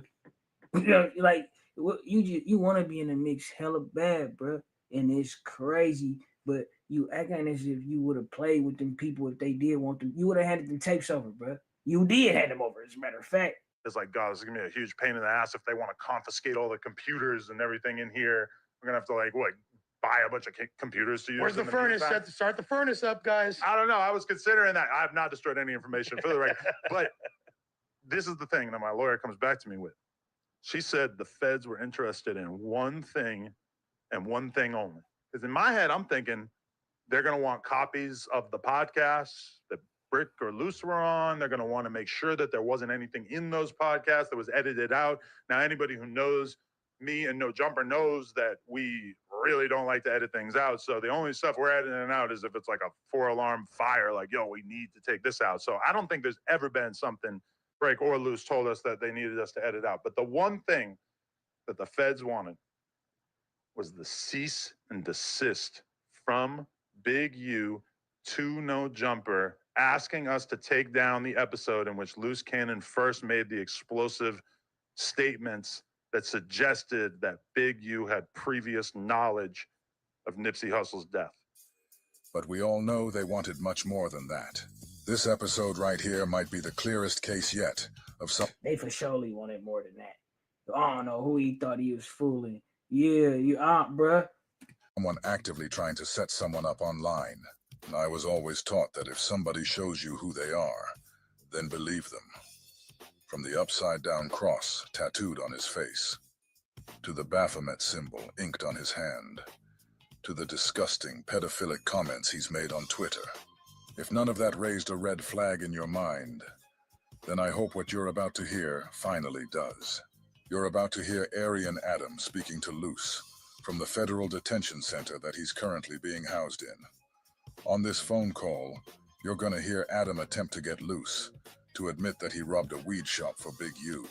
Like, you want to be in the mix hella bad, bro, and it's crazy. But you acting as if you would have played with them people if they did want them. You would have handed them tapes over, bro. You did hand them over, as a matter of fact. It's like, God, this is gonna be a huge pain in the ass if they want to confiscate all the computers and everything in here. We're gonna have to buy a bunch of computers to use. Where's the furnace? Start the furnace up, guys. I don't know. I was considering that. I have not destroyed any information for the record. But this is the thing that my lawyer comes back to me with. She said the feds were interested in one thing and one thing only. Because in my head, I'm thinking they're going to want copies of the podcasts that Brick or Luce were on. They're going to want to make sure that there wasn't anything in those podcasts that was edited out. Now, anybody who knows me and No Jumper knows that we really don't like to edit things out. So the only stuff we're editing out is if it's like a 4-alarm fire, like, yo, we need to take this out. So I don't think there's ever been something Break or Luce told us that they needed us to edit out. But the one thing that the feds wanted was the cease and desist from Big U to No Jumper, asking us to take down the episode in which Loose Cannon first made the explosive statements that suggested that Big U had previous knowledge of Nipsey Hussle's death. But we all know they wanted much more than that. This episode right here might be the clearest case yet of some. They for surely wanted more than that. I don't know who he thought he was fooling. Yeah, you aunt, bruh. Someone actively trying to set someone up online. And I was always taught that if somebody shows you who they are, then believe them. From the upside-down cross tattooed on his face, to the Baphomet symbol inked on his hand, to the disgusting pedophilic comments he's made on Twitter. If none of that raised a red flag in your mind, then I hope what you're about to hear finally does. You're about to hear Aryan Adam speaking to Luce from the federal detention center that he's currently being housed in. On this phone call, you're gonna hear Adam attempt to get Luce to admit that he robbed a weed shop for Big U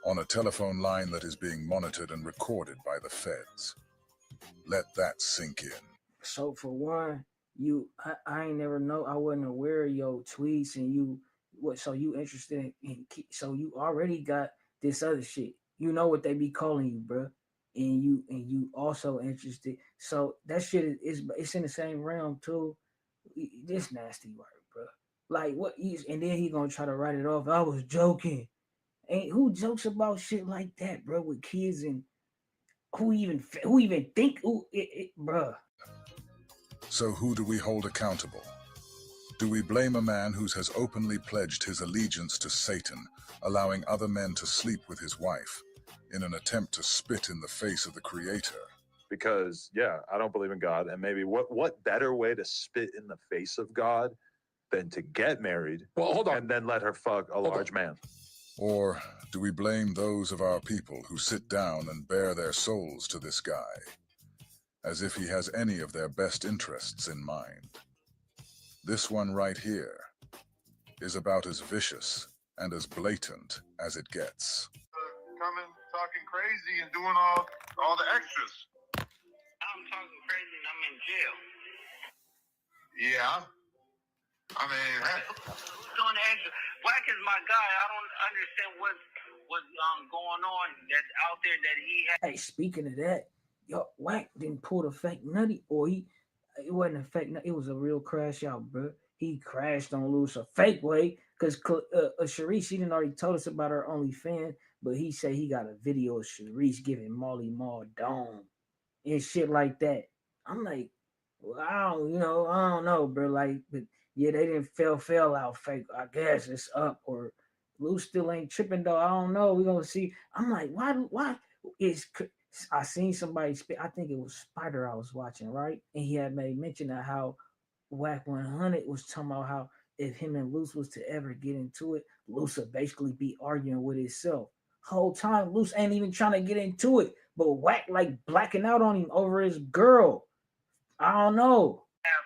on a telephone line that is being monitored and recorded by the feds. Let that sink in. So for one, I ain't never know. I wasn't aware of your tweets and you. What? So you interested in? So you already got this other shit. You know what they be calling you, bro. And you also interested. So that shit is it's in the same realm too. This nasty work, bro. Like what? And then he gonna try to write it off. I was joking. Ain't who jokes about shit like that, bro? With kids and who even think, bruh. So who do we hold accountable? Do we blame a man who has openly pledged his allegiance to Satan, allowing other men to sleep with his wife, in an attempt to spit in the face of the Creator? Because, yeah, I don't believe in God. And maybe what better way to spit in the face of God than to get married and then let her fuck a large man? Or do we blame those of our people who sit down and bare their souls to this guy, as if he has any of their best interests in mind? This one right here is about as vicious and as blatant as it gets. Coming, talking crazy and doing all the extras. I'm talking crazy and I'm in jail. Yeah. I mean, Who's doing the extra? Black is my guy. I don't understand what's going on that's out there that he has. Hey, speaking of that, yo, Wack didn't pull the fake nutty, or it wasn't a fake nutty. It was a real crash out, bro. He crashed on Loose a fake way because Sharice, she didn't already told us about her OnlyFans, but he said he got a video of Sharice giving Molly Maul dome and shit like that. I'm like, well, I don't know, bro. Like, but yeah, they didn't fell out fake. I guess it's up, or Loose still ain't tripping though. I don't know. We're gonna see. I'm like, why is I seen somebody speak? I think it was Spider I was watching, right? And he had made mention of how Whack 100 was talking about how if him and Luce was to ever get into it, Luce would basically be arguing with himself. Whole time Luce ain't even trying to get into it, but Whack like blacking out on him over his girl. I don't know. Have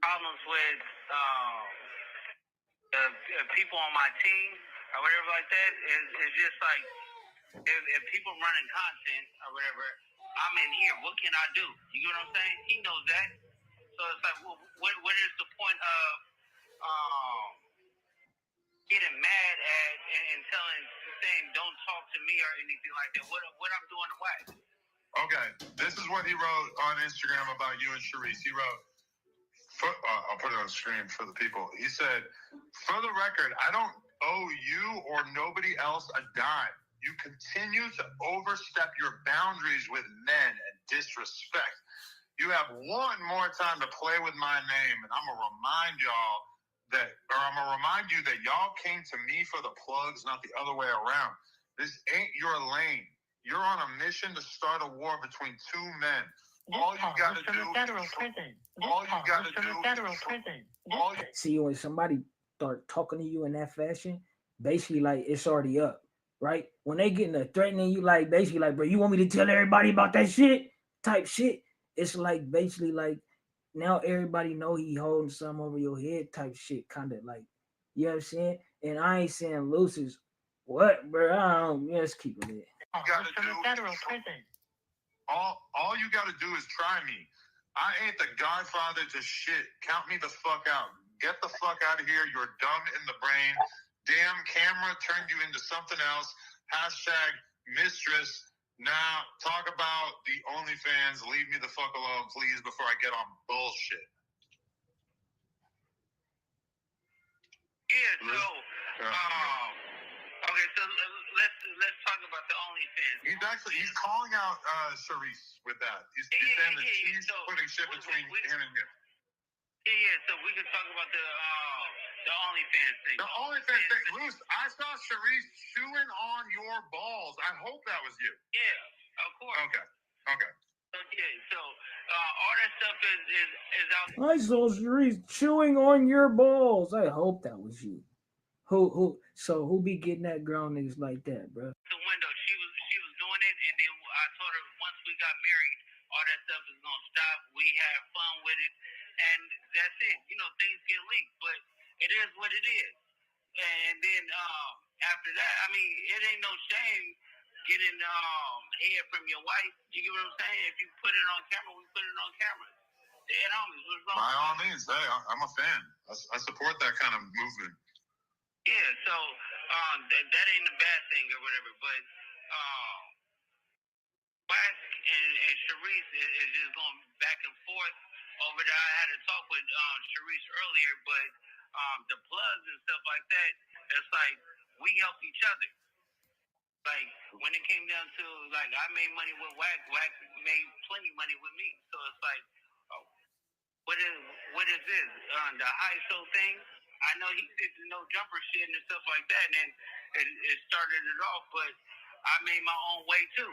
problems with the people on my team or whatever like that. It's just like if people running content or whatever, I'm in here. What can I do? You get what I'm saying? He knows that. So it's like, well, what is the point of getting mad at and saying don't talk to me or anything like that? What I'm doing to Wack? okay, this is what he wrote on Instagram about you and Sharice. He wrote, I'll put it on screen for the people. He said, for the record, I don't owe you or nobody else a dime. You continue to overstep your boundaries with men and disrespect. You have one more time to play with my name, and I'm going to remind you that y'all came to me for the plugs, not the other way around. This ain't your lane. You're on a mission to start a war between two men. All you got to do See, when somebody start talking to you in that fashion, basically like it's already up, right? When they getting a threatening you, like basically like, bro, you want me to tell everybody about that shit type shit? It's like basically like now everybody know he holding something over your head type shit, kind of like, you know what I'm saying? And I ain't saying Lucy's what, bro. I don't. Let's keep it in. You got to do. All you got to do is try me. I ain't the godfather to shit. Count me the fuck out. Get the fuck out of here. You're dumb in the brain. Damn camera turned you into something else. Hashtag mistress. Now talk about the OnlyFans. Leave me the fuck alone, please, before I get on bullshit. Yeah, so okay, so let's talk about the OnlyFans. He's calling out Sharice with that. He's saying that she's putting shit between him and him. Yeah, so we can talk about the OnlyFans thing. The OnlyFans thing. Luce, I saw Sharice chewing on your balls. I hope that was you. Yeah, of course. Okay. Okay, so all that stuff is out. I saw Sharice chewing on your balls. I hope that was you. So who be getting that girl niggas like that, bro? The window, she was doing it, and then I told her once we got married, all that stuff is gonna stop. We had fun with it, and that's it. You know, things get leaked, but it is what it is. And then after that, I mean, it ain't no shame getting head from your wife. You get what I'm saying? If you put it on camera, we put it on camera. Dead homies, what's wrong? By all means, hey, I'm a fan. I support that kind of movement. Yeah, so that ain't a bad thing or whatever, but Wack and Sharice is just going back and forth over there. I had a talk with Sharice earlier, but the plugs and stuff like that, it's like we help each other. Like when it came down to like I made money with Wack made plenty money with me. So it's like, what is this? The high show thing? I know he did the no jumper shit and stuff like that, and then it started it off. But I made my own way too.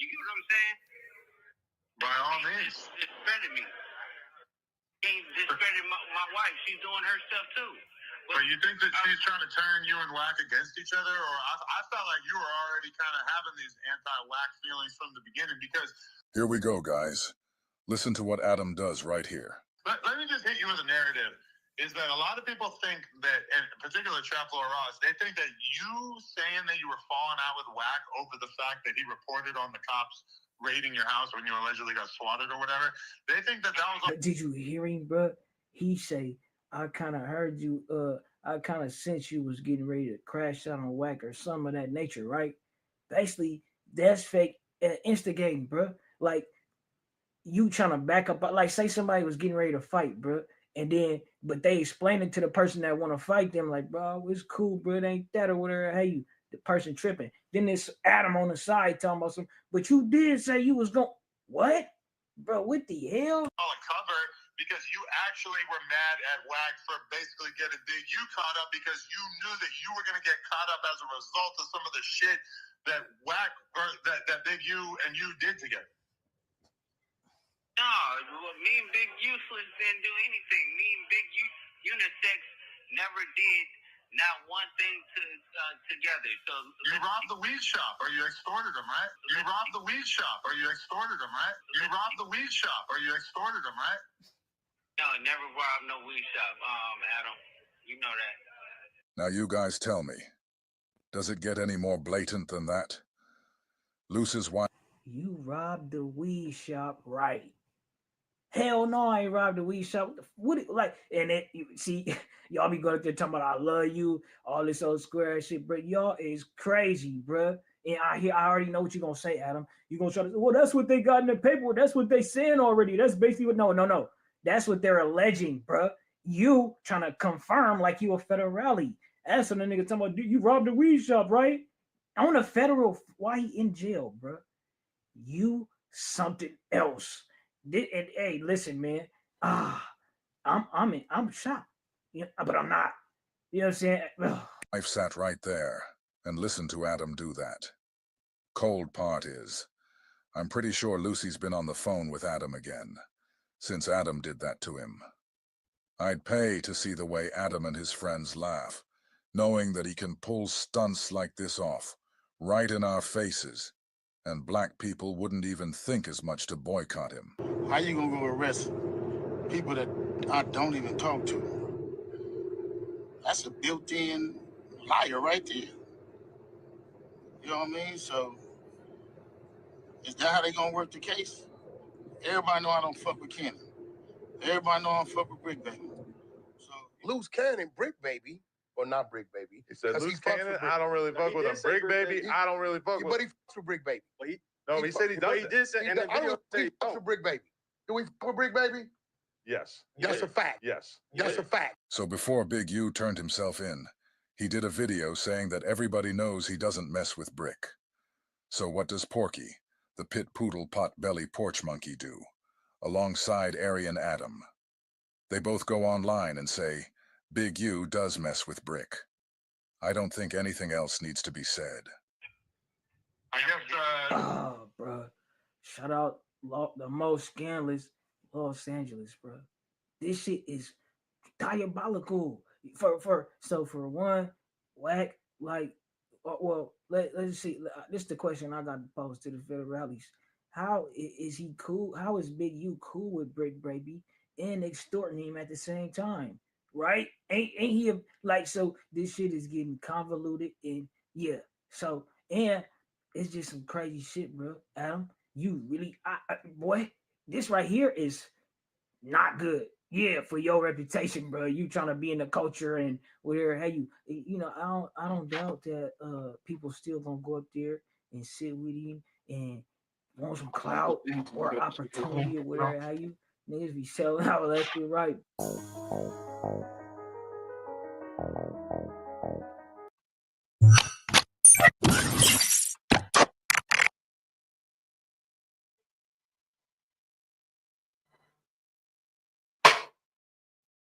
You get what I'm saying? By all means. Discredit me. He discredited my wife. She's doing her stuff too. But you think that she's trying to turn you and Wack against each other? Or I felt like you were already kind of having these anti-Wack feelings from the beginning because... Here we go, guys. Listen to what Adam does right here. Let me just hit you with a narrative. Is that a lot of people think that, in particular Trap Lord Ross, they think that you saying that you were falling out with Wack over the fact that he reported on the cops raiding your house when you allegedly got swatted or whatever, they think that was... Did you hear him, bro? He say, I kind of heard you, I kind of sensed you was getting ready to crash out on Wack or some of that nature, right? Basically, that's fake instigating, bro. Like, you trying to back up, like say somebody was getting ready to fight, bro. And then, but they explain it to the person that want to fight them, like, bro, it's cool, bro, it ain't that or whatever. Hey, you, the person tripping. Then there's Adam on the side talking about some, but you did say you was going, what? Bro, what the hell? Cover because you actually were mad at Wack for basically getting Big U caught up because you knew that you were going to get caught up as a result of some of the shit that Wack, or that Big U and you did together. No, me and Big Useless didn't do anything. Me and Big Unisex never did not one thing together. So you robbed the weed shop, or you extorted him, right? You robbed the weed shop, or you extorted him, right? You robbed the weed shop, or you extorted him, right? No, never robbed no weed shop, Adam. You know that. Now you guys tell me, does it get any more blatant than that? Luce's wife. You robbed the weed shop, right? Hell no, I ain't robbed the weed shop. What like, and it, you see, y'all be going up there talking about I love you, all this old square shit, bro. Y'all is crazy, bro. And I already know what you're gonna say, Adam. You're gonna try to, well, that's what they got in the paperwork. That's what they saying already. That's basically what, no. That's what they're alleging, bro. You trying to confirm like you a federale. That's what the nigga talking about. You robbed the weed shop, right? On a federal, why he in jail, bro? You something else. And, hey, listen, man. I'm shocked, but I'm not. You know what I'm saying? I've sat right there and listened to Adam do that. Cold part is, I'm pretty sure Lucy's been on the phone with Adam again, since Adam did that to him. I'd pay to see the way Adam and his friends laugh, knowing that he can pull stunts like this off, right in our faces, and black people wouldn't even think as much to boycott him. How you gonna go arrest people that I don't even talk to? That's a built-in liar right there. You know what I mean? So Is that how they gonna work the case? Everybody know I don't fuck with Cannon. Everybody know I don't fuck with Brick Baby. Loose Cannon, Brick Baby, or not Brick Baby. He said Loose Cannon, I don't really fuck with him. Brick Baby, I don't really fuck with But he him. fucks with Brick Baby. No, he said he doesn't. He did say in the video he fucks with Brick Baby. Do we fuck with Brick Baby? Yes. That's a fact. Yes. That's a fact. So before Big U turned himself in, he did a video saying that everybody knows he doesn't mess with Brick. So what does Porky, the pit poodle pot-belly porch monkey, do, alongside Aryan Adam? They both go online and say, Big U does mess with Brick. I don't think anything else needs to be said. I guess, Oh, bro. Shout out the most scandalous Los Angeles, bro. This shit is diabolical. For one, whack, like, well, let's see. This is the question I got to pose to the federales. How is he cool? How is Big U cool with Brick Baby and extorting him at the same time? Right? Ain't he like, so this shit is getting convoluted and yeah. So, and it's just some crazy shit, bro. Adam, you really, boy, this right here is not good. Yeah, for your reputation, bro. You trying to be in the culture and where, hey, you know, I don't doubt that people still gonna go up there and sit with him and want some clout or opportunity or whatever. How you niggas be selling out left and right.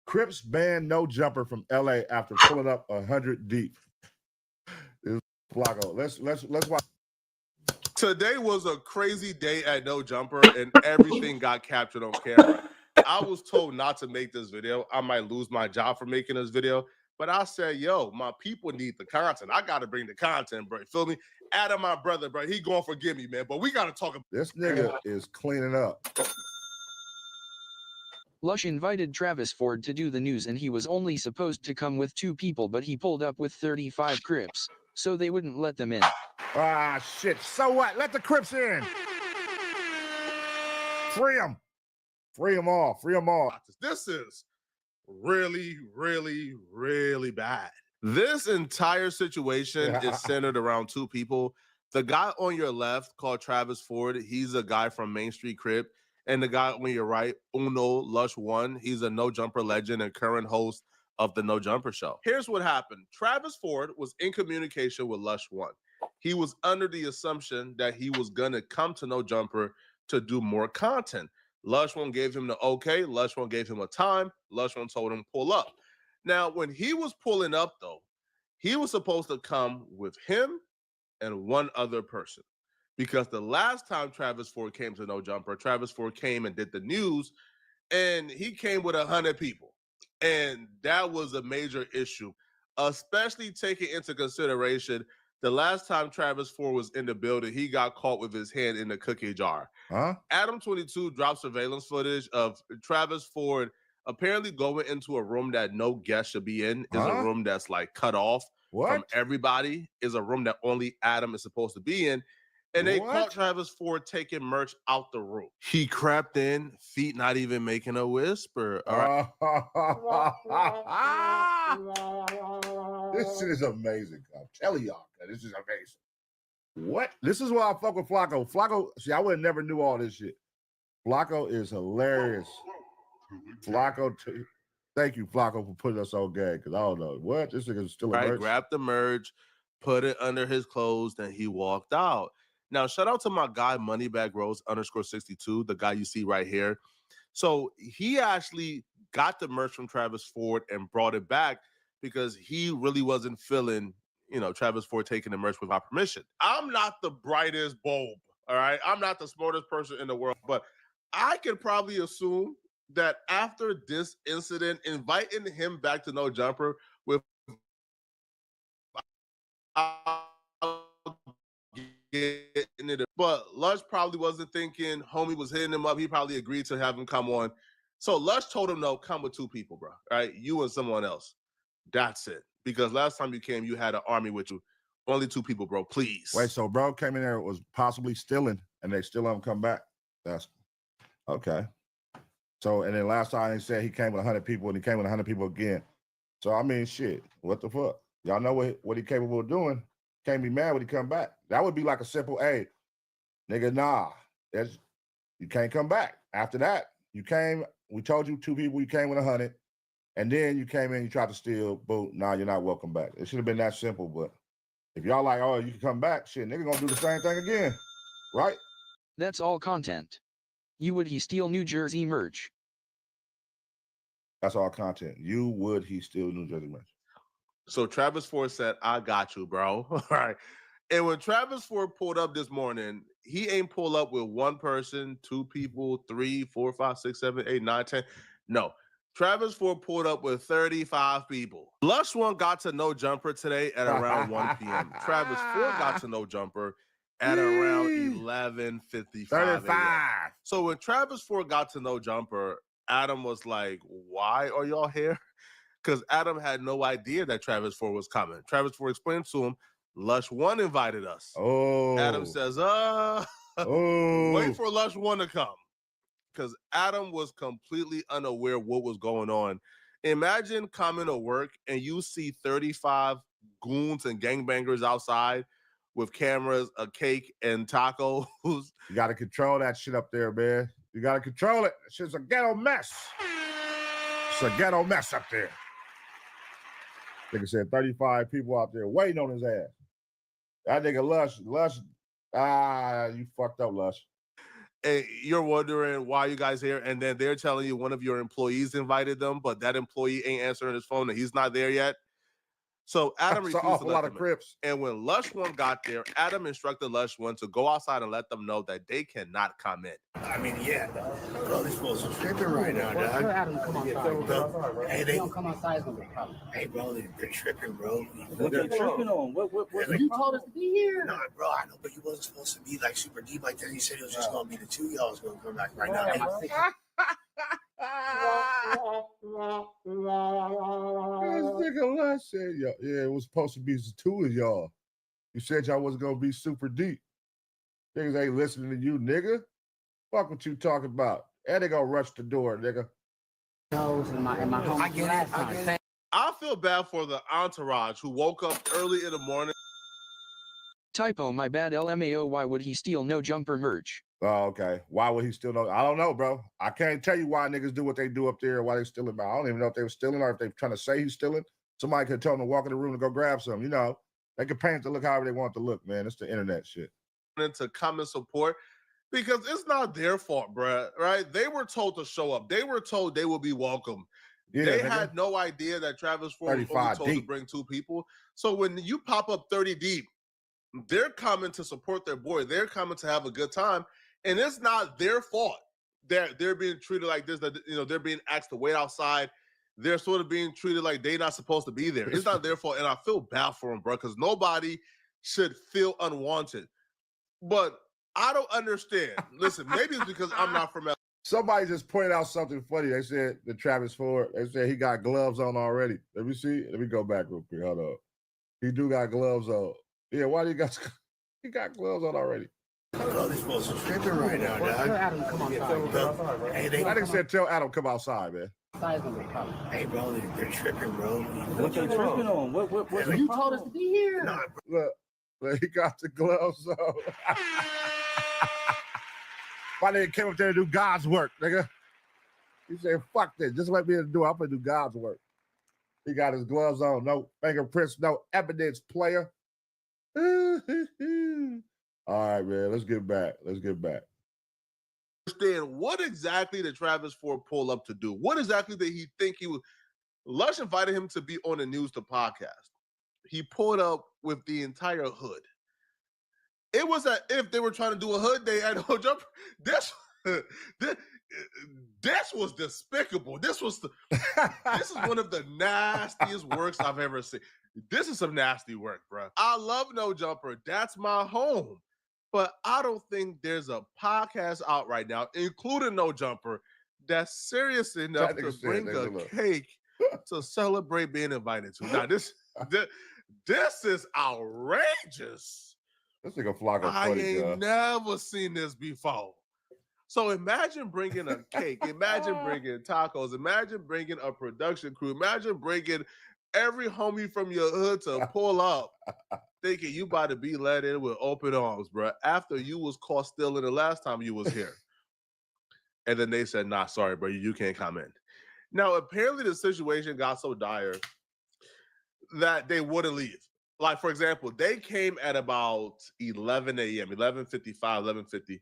Crips banned No Jumper from LA after pulling up 100 deep. This is Flacco. Let's watch. Today was a crazy day at No Jumper, and everything got captured on camera. I was told not to make this video. I might lose my job for making this video. But I said, yo, my people need the content. I got to bring the content, bro. You feel me? Adam, my brother, bro, he going to forgive me, man. But we got to talk about this nigga is cleaning up. Lush invited Travis Ford to do the news and he was only supposed to come with 2 people, but he pulled up with 35 Crips, so they wouldn't let them in. Ah, shit. So what? Let the Crips in. Free them. Free them all. Free them all. This is really, really, really bad. This entire situation is centered around 2 people. The guy on your left called Travis Ford, he's a guy from Main Street Crip. And the guy on your right, Uno Lush One, he's a No Jumper legend and current host of the No Jumper Show. Here's what happened. Travis Ford was in communication with Lush One. He was under the assumption that he was going to come to No Jumper to do more content. Lush One gave him the okay. Lush One gave him a time. Lush One told him pull up. Now, when he was pulling up, though, he was supposed to come with him and one other person. Because the last time Travis Ford came to No Jumper, Travis Ford came and did the news, and he came with 100 people. And that was a major issue, especially taking into consideration the last time Travis Ford was in the building, he got caught with his hand in the cookie jar. Huh? Adam22 dropped surveillance footage of Travis Ford apparently going into a room that no guest should be in. Is a room that's like cut off from everybody. Is a room that only Adam is supposed to be in. And they caught Travis Ford taking merch out the room. He crept in, feet not even making a whisper. All right. This shit is amazing. I'm telling y'all, this is amazing. What? This is why I fuck with Flacco. Flacco, see, I would have never knew all this shit. Flacco is hilarious. Flacco, thank you, Flacco, for putting us on game, because I don't know. What? This nigga is still a merch. Grabbed the merch, put it under his clothes, then he walked out. Now, shout out to my guy, Moneybag Rose _62, the guy you see right here. So he actually got the merch from Travis Ford and brought it back because he really wasn't feeling, you know, Travis Ford taking the merch without permission. I'm not the brightest bulb, all right? I'm not the smartest person in the world, but I could probably assume that after this incident, inviting him back to No Jumper with but Lush probably wasn't thinking. Homie was hitting him up. He probably agreed to have him come on. So Lush told him, no, come with 2 people, bro. Right? You and someone else. That's it. Because last time you came, you had an army with you. Only 2 people, bro. Please. Wait, so bro came in there, was possibly stealing and they still haven't come back. That's okay. So, and then last time he said he came with 100 people, and he came with 100 people again. So, I mean, shit, what the fuck? Y'all know what he capable of doing. Can't be mad when he come back. That would be like a simple, hey, nigga, nah, you can't come back. After that, you came, we told you 2 people, you came with 100, and then you came in, you tried to steal, boom, nah, you're not welcome back. It should have been that simple, but if y'all like, oh, you can come back, shit, nigga gonna do the same thing again, right? That's all content. You would he steal New Jersey merch? That's all content. You would he steal New Jersey merch? So Travis Ford said, I got you, bro. All right. And when Travis Ford pulled up this morning, he ain't pull up with 1 person, 2 people, 3, 4, 5, 6, 7, 8, 9, 10. No. Travis Ford pulled up with 35 people. Lush One got to know Jumper today at around 1 p.m. Travis Ford got to know Jumper at around 11:55 a.m. So when Travis Ford got to know Jumper, Adam was like, why are y'all here? Because Adam had no idea that Travis Ford was coming. Travis Ford explained to him, Lush One invited us. Oh. Adam says, wait for Lush One to come. Because Adam was completely unaware what was going on. Imagine coming to work and you see 35 goons and gangbangers outside with cameras, a cake, and tacos. You got to control that shit up there, man. You got to control it. That shit's a ghetto mess. It's a ghetto mess up there. Nigga said 35 people out there waiting on his ass. That nigga Lush, you fucked up, Lush. And you're wondering why you guys here, and then they're telling you one of your employees invited them, but that employee ain't answering his phone and he's not there yet. So Adam refused to let them in. And when Lush One got there, Adam instructed Lush One to go outside and let them know that they cannot come in. I mean, yeah, bro, these folks are tripping right now, dog. Tell Adam to come outside. Bro, hey, They don't come outside, it's gonna be a problem. Hey, bro, they're tripping, bro. What they tripping on? What you told us to be here? Nah, bro, I know, but you wasn't supposed to be like super deep like that. You said it was just gonna be the 2 y'all was gonna come back right now. This nigga Lush said, yeah, it was supposed to be the 2 of y'all. You said y'all wasn't gonna be super deep. Niggas ain't listening to you, nigga. Fuck what you talking about. And they gonna rush the door, nigga. I feel bad for the entourage who woke up early in the morning. Typo, my bad. LMAO, why would he steal No Jumper merch? Oh, okay. Why would he steal no? I don't know, bro. I can't tell you why niggas do what they do up there or why they stealing. I don't even know if they were stealing or if they trying to say he's stealing. Somebody could tell them to walk in the room and go grab some. You know, they can paint it to look however they want to look, man. It's the internet shit. To come and support because it's not their fault, bruh, right? They were told to show up. They were told they would be welcome. Yeah, they nigga. had no idea that Travis Ford was only told to bring 2 people. So when you pop up 30 deep, they're coming to support their boy. They're coming to have a good time. And it's not their fault that they're being treated like this, that, you know, they're being asked to wait outside. They're sort of being treated like they're not supposed to be there. It's not their fault. And I feel bad for them, bro, because nobody should feel unwanted. But I don't understand. Listen, maybe it's because I'm not from LA. Somebody just pointed out something funny. They said the Travis Ford, they said he got gloves on already. Let me see. Let me go back real quick. Hold up. He do got gloves on. Yeah, why do he got gloves on already? Bro, these folks are tripping right now, dog. Tell Adam to come outside. Bro, hey, they I think said tell Adam come outside, man. Outside's gonna be a problem. Hey, bro, they're tripping, bro. What they tripping on? What you told us to be here? Nah, bro. Look, he got the gloves on. Why they came up there to do God's work, nigga? He said, fuck this. Just let me do it. I'm gonna do God's work. He got his gloves on. No fingerprints, no evidence, player. All right, man. Let's get back. Understand what exactly did Travis Ford pull up to do? What exactly did he think he was? Lush invited him to be on the news to podcast. He pulled up with the entire hood. It was as if they were trying to do a hood day at No Jumper. This was despicable. This is one of the nastiest works I've ever seen. This is some nasty work, bro. I love No Jumper. That's my home. But I don't think there's a podcast out right now, including No Jumper, that's serious enough to bring a cake to celebrate being invited to. Now, this is outrageous. This nigga Flacco I funny, ain't never seen this before. So imagine bringing a cake, imagine bringing tacos, imagine bringing a production crew, imagine bringing every homie from your hood to pull up, thinking you about to be let in with open arms, bro, after you was caught stealing the last time you was here. And then they said, nah, sorry, bro, you can't come in. Now, apparently the situation got so dire that they wouldn't leave. Like, for example, they came at about 11 a.m., 11:55, 11:50.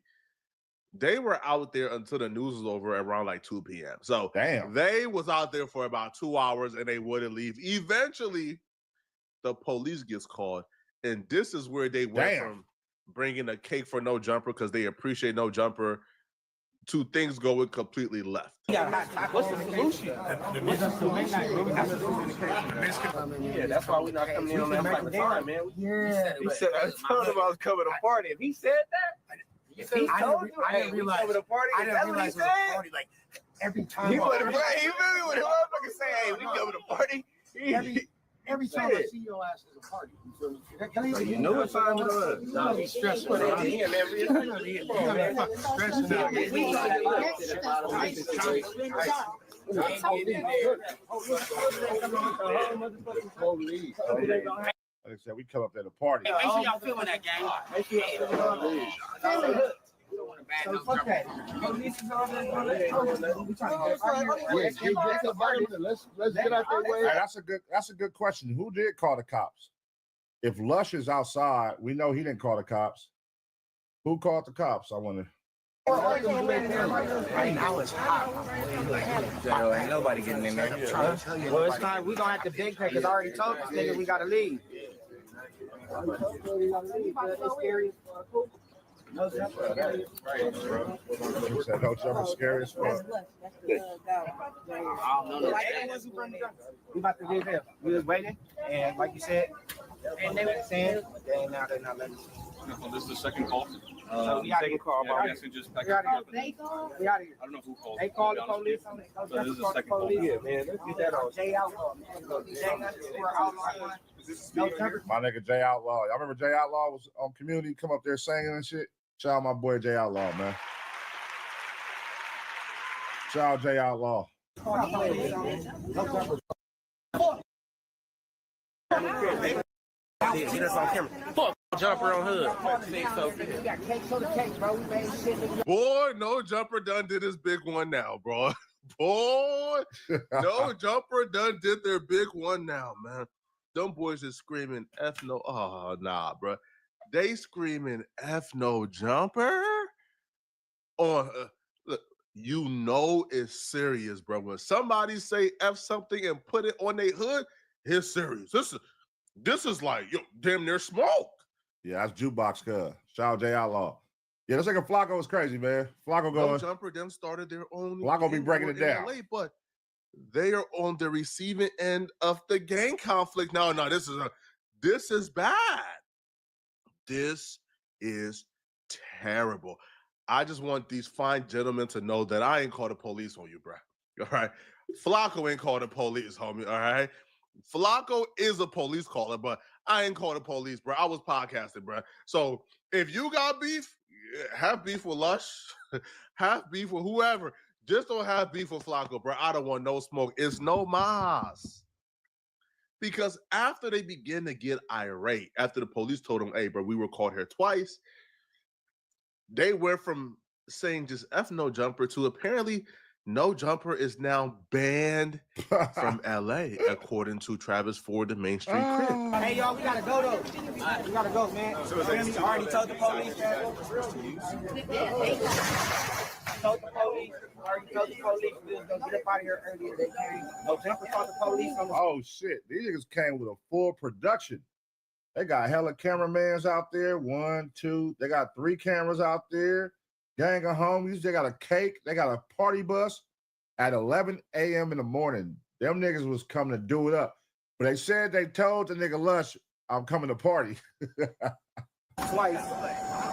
They were out there until the news was over around like 2 p.m. So they was out there for about 2 hours and they wouldn't leave. Eventually, the police gets called. And this is where they went from bringing a cake for No Jumper because they appreciate No Jumper to things going completely left. What's the solution? Yeah, that's why we're not coming in on that type of time, man. Yeah. He said, I told him I was coming to party. If he said that, if he told you, I didn't realize. coming to party, I didn't realize it was a party. Like every time. He would have, he really would have motherfucker say, hey, we coming to party. Every time I see your ass is a party. You know what time it was. Nah, be stressful. You gotta be fucking stressing out. Like I said, we come up there to party. Make sure y'all feeling that, gang. Make sure y'all feeling that. So fuck that. Police is all there. Let's get out their way. Hey, that's a good question. Who did call the cops? If Lush is outside, we know he didn't call the cops. Who called the cops? I wonder. Right now it's hot. Ain't nobody getting in there. Well, it's time. We gonna have to big take because I already told this nigga we gotta leave. It's scary. No jumper scary. He said no jumper scary as fuck. We about to leave here. We was waiting, and like you said, and they were saying, now they're not letting us. This is the second call. Second call. Yeah, I guess we just We out of here. We out of here. I don't know who called. They called the police. So this is the second call. Yeah, man. Let's get that on. Jay Outlaw. My nigga Jay Outlaw. Y'all remember Jay Outlaw was on Community, come up there singing and shit? Shout out my boy Jay Outlaw, man. Shout out Jay Outlaw. Get us on camera. Fuck Jumper on hood. Boy, No Jumper done did his big one now, bro. Boy, No Jumper done did their big one now, man. Them boys is screaming F no. Oh, nah, bro. They screaming F No Jumper. Look, you know it's serious, bro. When somebody say F something and put it on their hood, it's serious. This is like, yo, damn near smoke. Yeah, that's Jukebox Cuz. Shout out Jay Outlaw. Yeah, this nigga Flacco is crazy, man. Flacco going. No Jumper them started their own. Flacco be breaking it down. LA, but they are on the receiving end of the gang conflict. No, this is bad. This is terrible. I just want these fine gentlemen to know that I ain't called the police on you, bro. All right. Flacco ain't called the police, homie. All right. Flacco is a police caller, but I ain't called the police, bro. I was podcasting, bro. So if you got beef, have beef with Lush, have beef with whoever. Just don't have beef with Flacco, bro. I don't want no smoke. It's no mas. Because after they begin to get irate, after the police told them, hey, bro, we were called here twice, they went from saying just F No Jumper to apparently No Jumper is now banned from LA, according to Travis Ford, the Main Street Crip. Hey, y'all, we gotta go, though. We gotta go, man. I already told the police that. We was gonna get up out of here earlier. They came. No Jumper called the police on the. Oh, shit. These niggas came with a full production. They got hella cameramans out there. 1, 2. They got 3 cameras out there. Gang of homies. They got a cake. They got a party bus at 11 a.m. in the morning. Them niggas was coming to do it up. But they said they told the nigga Lush, I'm coming to party. Twice.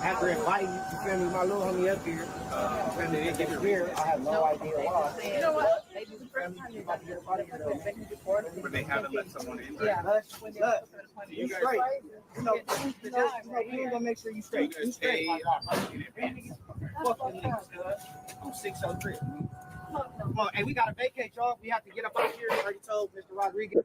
After inviting, you feel me, my little homie up here. And they get here. I have no idea why. You know what? But they haven't let someone in. Yeah, you straight. You know, we ain't gonna make sure you straight. You straight. Fuck them niggas, cuz. I'm 603. Come on, and we gotta vacate, y'all. We have to get up out here. I already told Mr. Rodriguez.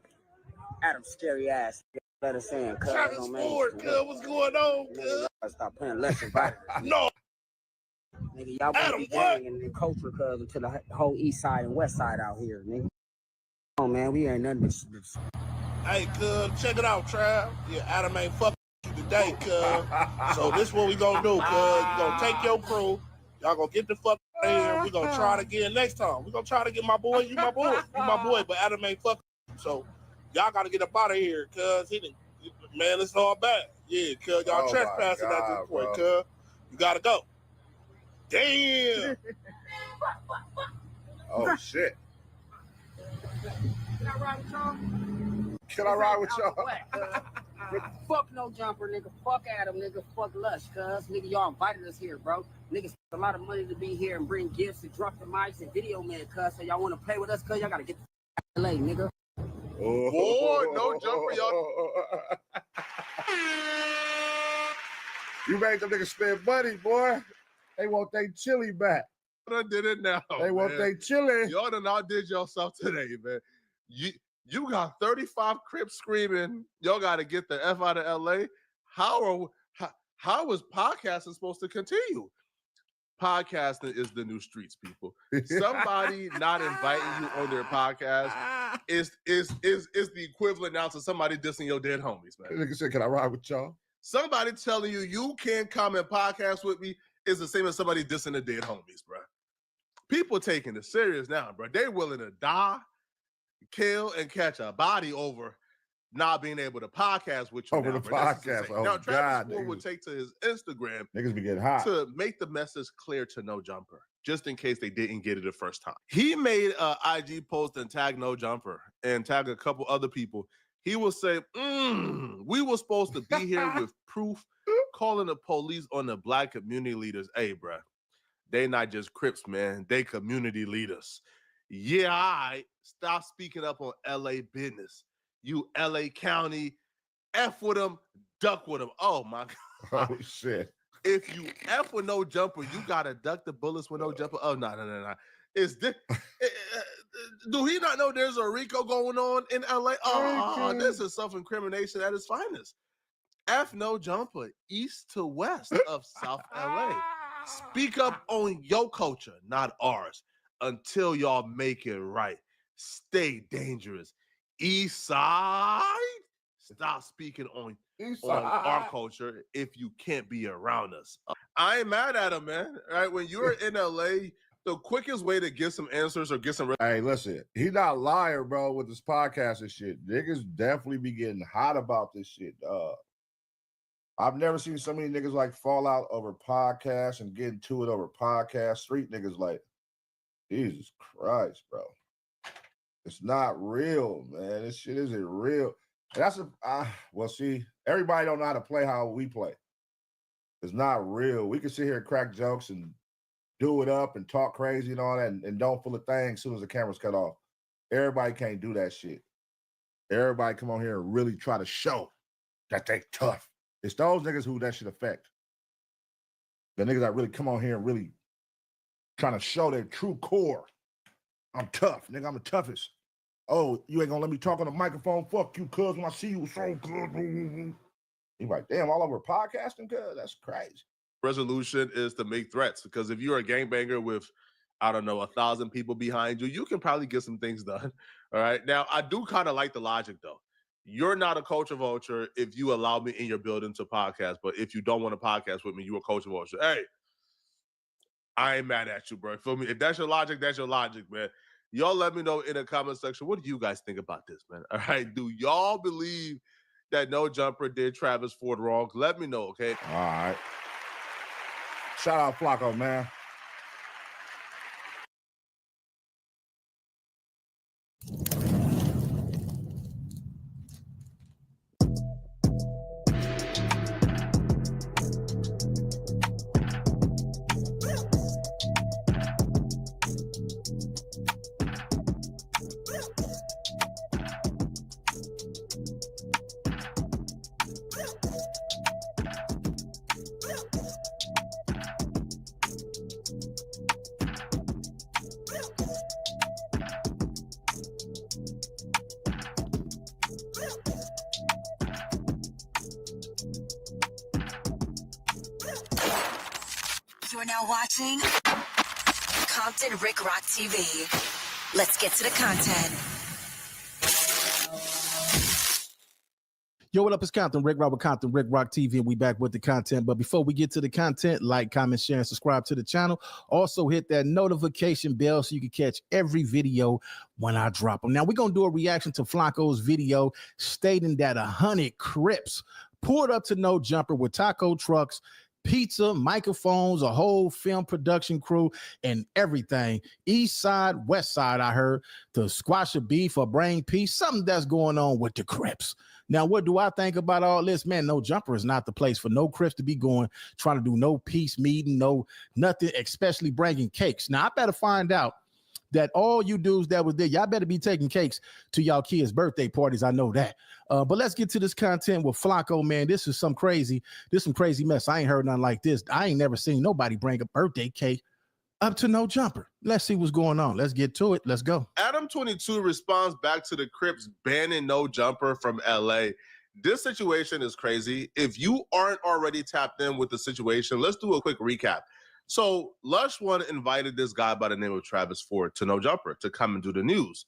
Adam, scary ass. Let us in, cuz. Travis Ford, cuz, what's going on, cuz? Stop playing less about it. No. Nigga, y'all better be gang and culture, cuz, until the whole east side and west side out here, nigga. Come on, man, we ain't nothing but... Hey, cuz, check it out, Trav. Yeah, Adam ain't fucking you today, cuz. So this what we gonna do, cuz. You gonna take your crew. Y'all gonna get the fuck out of here. We gonna try it again next time. We gonna try to get my boy. You my boy. You my boy, but Adam ain't fucking you. So y'all gotta get up out of here, cuz. Man, it's all bad. Yeah, cuz y'all trespassing at this point, cuz. You gotta go. Damn. Oh, shit. Can I ride with y'all? Can I ride with y'all? Nigga, fuck no jumper, nigga. Fuck Adam, nigga. Fuck Lush, cuz. Nigga, y'all invited us here, bro. Niggas spent a lot of money to be here and bring gifts and drop the mics and video man, cuz. So y'all want to play with us, cuz? Y'all got to get the LA, nigga. Boy, no jumper, y'all. You made them niggas spend money, boy. They want their chili back. I did it now. They want their chili. Y'all done outdid yourself today, man. You got 35 Crips screaming. Y'all got to get the F out of LA. How is podcasting supposed to continue? Podcasting is the new streets, people. Somebody not inviting you on their podcast is the equivalent now to somebody dissing your dead homies, man. Nigga said, "Can I ride with y'all?" Somebody telling you can't come and podcast with me is the same as somebody dissing the dead homies, bro. People taking it serious now, bro. They willing to die, kill, and catch a body over not being able to podcast with you. Over now, the bro. podcast. Oh, now, Travis God, Ford would take to his Instagram niggas be getting hot to make the message clear to No Jumper, just in case they didn't get it the first time. He made an IG post and tag No Jumper and tag a couple other people. He will say, we were supposed to be here with proof, calling the police on the black community leaders. Hey, bro, they not just Crips, man. They community leaders. Yeah, I stop speaking up on LA business. You LA County, F with them, duck with them. Oh, my God. Oh, shit. If you F with No Jumper, you got to duck the bullets with No Jumper. Oh, no. Is this... Do he not know there's a RICO going on in LA? Oh, this is self-incrimination at its finest. F No Jumper, east to west of South LA. Speak up on your culture, not ours, until y'all make it right. Stay dangerous. East side, stop speaking on our culture if you can't be around us. I ain't mad at him, man. All right, when you're in LA, the quickest way to get some answers or get some... Hey, listen, he not lying, bro, with this podcast and shit. Niggas definitely be getting hot about this shit, dog. I've never seen so many niggas like fall out over podcasts and get into it over podcasts. Street niggas like, Jesus Christ, bro. It's not real, man. This shit isn't real. And that's well, see, everybody don't know how to play how we play. It's not real. We can sit here and crack jokes and do it up and talk crazy and all that and don't feel a thing as soon as the camera's cut off. Everybody can't do that shit. Everybody come on here and really try to show that they tough. It's those niggas who that should affect. The niggas that really come on here and really trying to show their true core. I'm tough, nigga. I'm the toughest. Oh, you ain't gonna let me talk on the microphone? Fuck you, cuz. When I see you, so good. You like, damn, all over podcasting, cuz? That's crazy. Resolution is to make threats, because if you're a gangbanger with, I don't know, 1,000 people behind you, you can probably get some things done. All right. Now, I do kind of like the logic, though. You're not a culture vulture if you allow me in your building to podcast, but if you don't want to podcast with me, you're a culture vulture. Hey, I ain't mad at you, bro. Feel me? If that's your logic, man. Y'all let me know in the comment section, what do you guys think about this, man? All right. Do y'all believe that No Jumper did Travis Ford wrong? Let me know, okay? All right. Shout out Flacco, man. You're now watching Compton Rick Rock TV. Let's get to the content. Yo, what up? It's Compton Rick Rock with Compton Rick Rock TV, and we back with the content. But before we get to the content, like, comment, share, and subscribe to the channel. Also, hit that notification bell so you can catch every video when I drop them. Now, we're going to do a reaction to Flacco's video stating that 100 Crips pulled up to No Jumper with taco trucks, pizza, microphones, a whole film production crew, and everything. East side, west side, I heard, to squash a beef or bring peace, something that's going on with the Crips. Now, what do I think about all this? Man, No Jumper is not the place for no Crips to be going, trying to do no peace meeting, no nothing, especially bringing cakes. Now, I better find out that all you dudes that was there, y'all better be taking cakes to y'all kids' birthday parties. I know that. But let's get to this content with Flacco, man. This is some crazy mess. I ain't heard nothing like this. I ain't never seen nobody bring a birthday cake up to No Jumper. Let's see what's going on. Let's get to it. Let's go. Adam22 responds back to the Crips banning No Jumper from LA. This situation is crazy. If you aren't already tapped in with the situation, let's do a quick recap. So Lush One invited this guy by the name of Travis Ford to No Jumper to come and do the news.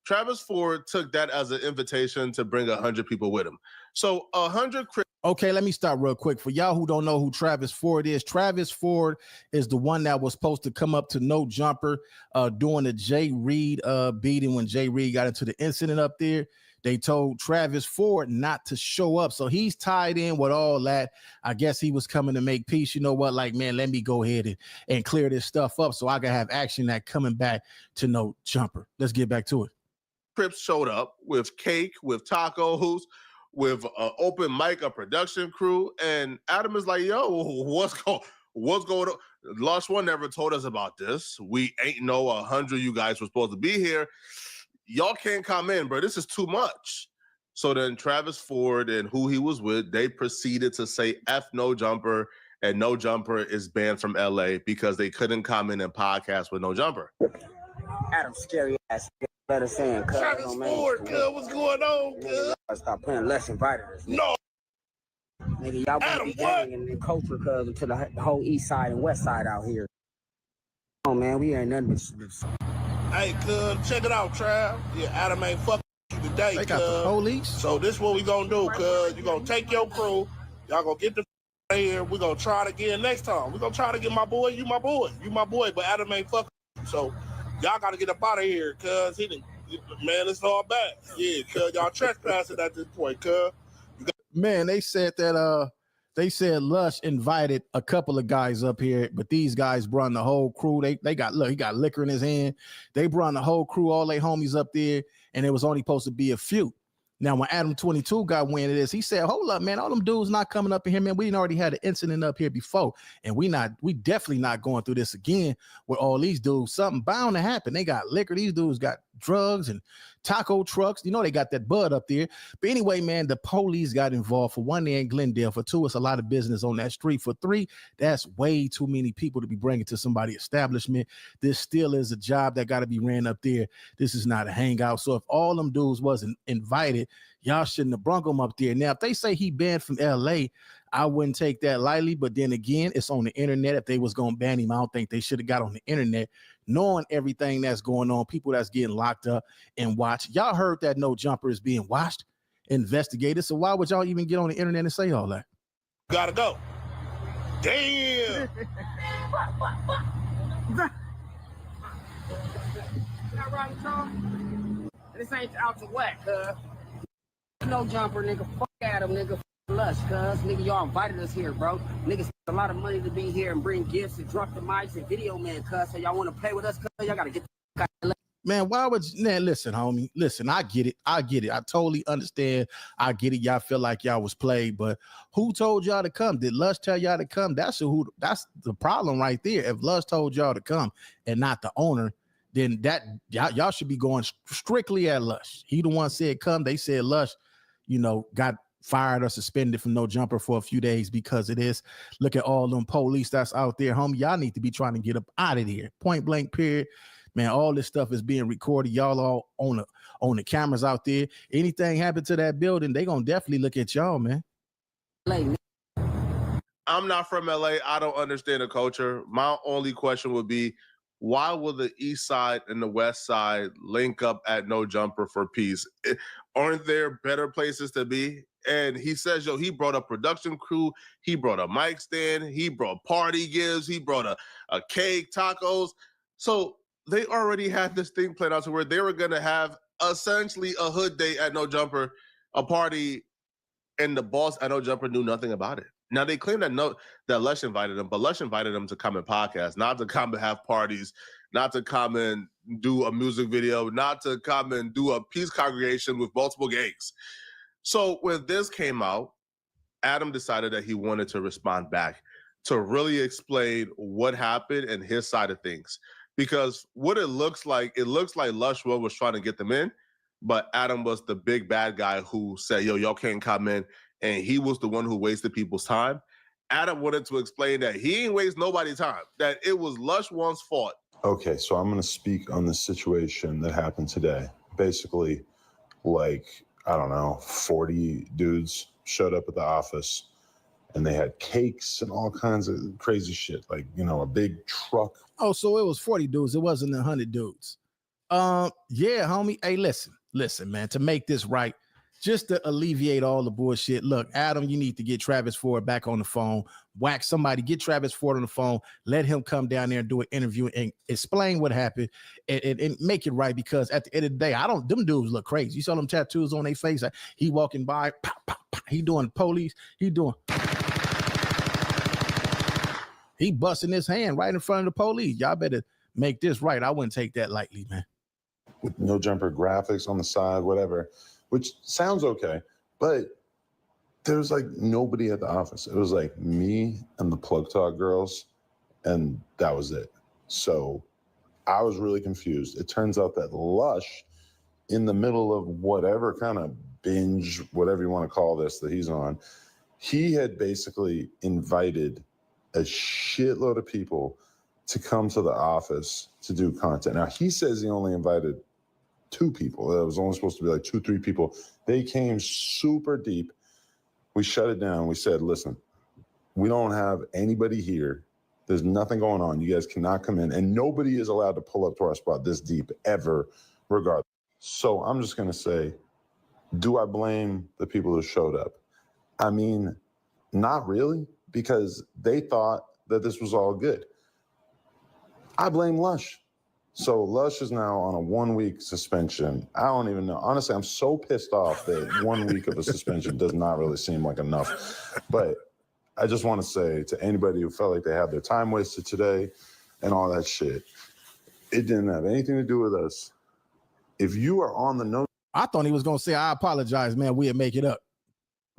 Travis Ford took that as an invitation to bring 100 people with him. So 100 Crips. Okay, let me stop real quick. For y'all who don't know who Travis Ford is the one that was supposed to come up to No Jumper during the Jay Reed beating when Jay Reed got into the incident up there. They told Travis Ford not to show up. So he's tied in with all that. I guess he was coming to make peace. You know what? Like, man, let me go ahead and clear this stuff up so I can have action that coming back to No Jumper. Let's get back to it. Crips showed up with cake, with tacos, with an open mic, a production crew. And Adam is like, yo, what's going on? Lush One never told us about this. We ain't know 100 you guys were supposed to be here. Y'all can't come in, bro. This is too much. So then Travis Ford and who he was with, they proceeded to say F No Jumper, and No Jumper is banned from LA because they couldn't come in and podcast with No Jumper. Adam, scary ass. Let us in, cuz. Travis Ford, cuz, what's going on, cuz? Stop playing. Less invited us. Nigga. No. Nigga, y'all Adam, be gang and culture, cuz, to the whole east side and west side out here. Oh, man, we ain't nothing but... Hey, cuz, check it out, Trav. Yeah, Adam ain't fucking you today, They got the police. So this what we gonna do, cuz. You gonna take your crew. Y'all gonna get the here. We gonna try it again next time. We gonna try to get my boy. You my boy. You my boy, but Adam ain't fucking you. So y'all gotta get up out of here, cuz. Man, it's all bad. Yeah, cuz y'all trespassing at this point, cuz. Man, they said that Lush invited a couple of guys up here, but these guys brought the whole crew. They got, look, he got liquor in his hand. They brought the whole crew, all they homies up there, and it was only supposed to be a few. Now, when Adam22 got wind of this, he said, hold up, man, all them dudes not coming up in here, man. We didn't already had an incident up here before, and we definitely not going through this again with all these dudes. Something bound to happen. They got liquor. These dudes got drugs and taco trucks. You know, they got that bud up there. But anyway, man, the police got involved. For one, they're in Glendale. For two, it's a lot of business on that street. For three, that's way too many people to be bringing to somebody's establishment. This still is a job that got to be ran up there. This is not a hangout. So if all them dudes wasn't invited, y'all shouldn't have brung them up there. Now, if they say he banned from LA, I wouldn't take that lightly. But then again, it's on the internet. If they was going to ban him, I don't think they should have got on the internet, knowing everything that's going on, people that's getting locked up and watched. Y'all heard that No Jumper is being watched, investigated. So why would y'all even get on the internet and say all that? Gotta go. Damn. Not right, Tom. This ain't out to whack, cuz. No Jumper, nigga. Fuck Adam, nigga. Fuck Lush, cuz. Nigga, y'all invited us here, bro. Niggas a lot of money to be here and bring gifts and drop the mics and video, man, cuz. So y'all want to play with us, cuz? Y'all gotta get the Man, why would you, man, listen, homie. Listen, I get it. I totally understand. I get it. Y'all feel like y'all was played, but who told y'all to come? Did Lush tell y'all to come? That's the problem right there. If Lush told y'all to come and not the owner, then that y'all should be going strictly at Lush. He the one said come. They said Lush, you know, got fired or suspended from No Jumper for a few days because of this. Look at all them police that's out there, homie. Y'all need to be trying to get up out of here. Point blank, period. Man, all this stuff is being recorded. Y'all all on the cameras out there. Anything happen to that building, they gonna definitely look at y'all, man. I'm not from LA. I don't understand the culture. My only question would be, why will the East Side and the West Side link up at No Jumper for peace? Aren't there better places to be? And he says, yo, he brought a production crew. He brought a mic stand. He brought party gifts. He brought a cake, tacos. So they already had this thing planned out to where they were going to have essentially a hood day at No Jumper, a party, and the boss at No Jumper knew nothing about it. Now, they claim that Lush invited them, but Lush invited them to come and podcast, not to come and have parties, not to come and do a music video, not to come and do a peace congregation with multiple gangs. So when this came out, Adam decided that he wanted to respond back to really explain what happened and his side of things. Because what it looks like Lush was trying to get them in, but Adam was the big bad guy who said, yo, y'all can't come in. And he was the one who wasted people's time. Adam wanted to explain that he ain't waste nobody's time, that it was Lush One's fault. Okay, so I'm going to speak on the situation that happened today. Basically, like, I don't know, 40 dudes showed up at the office and they had cakes and all kinds of crazy shit, like, you know, a big truck. Oh, so it was 40 dudes. It wasn't 100 dudes. Yeah, homie. Hey, listen, man, to make this right, just to alleviate all the bullshit. Look, Adam, you need to get Travis Ford back on the phone. Whack somebody, get Travis Ford on the phone. Let him come down there and do an interview and explain what happened and make it right. Because at the end of the day, them dudes look crazy. You saw them tattoos on their face. He walking by, pop, pop, pop. He doing police. He busting his hand right in front of the police. Y'all better make this right. I wouldn't take that lightly, man. With No Jumper graphics on the side, whatever. Which sounds okay, but there's like nobody at the office. It was like me and the Plug Talk girls, and that was it. So I was really confused. It turns out that Lush, in the middle of whatever kind of binge, whatever you want to call this, that he's on, he had basically invited a shitload of people to come to the office to do content. Now, he says he only invited 2 people. It was only supposed to be like 2-3 people. They came super deep. We shut it down. We said, listen, we don't have anybody here. There's nothing going on. You guys cannot come in. And nobody is allowed to pull up to our spot this deep ever, regardless. So I'm just going to say, do I blame the people who showed up? I mean, not really, because they thought that this was all good. I blame Lush. So Lush is now on a 1-week suspension. I don't even know. Honestly, I'm so pissed off that 1 week of a suspension does not really seem like enough. But I just want to say to anybody who felt like they had their time wasted today and all that shit, it didn't have anything to do with us. If you are on the No I thought he was going to say, I apologize, man. We'll make it up.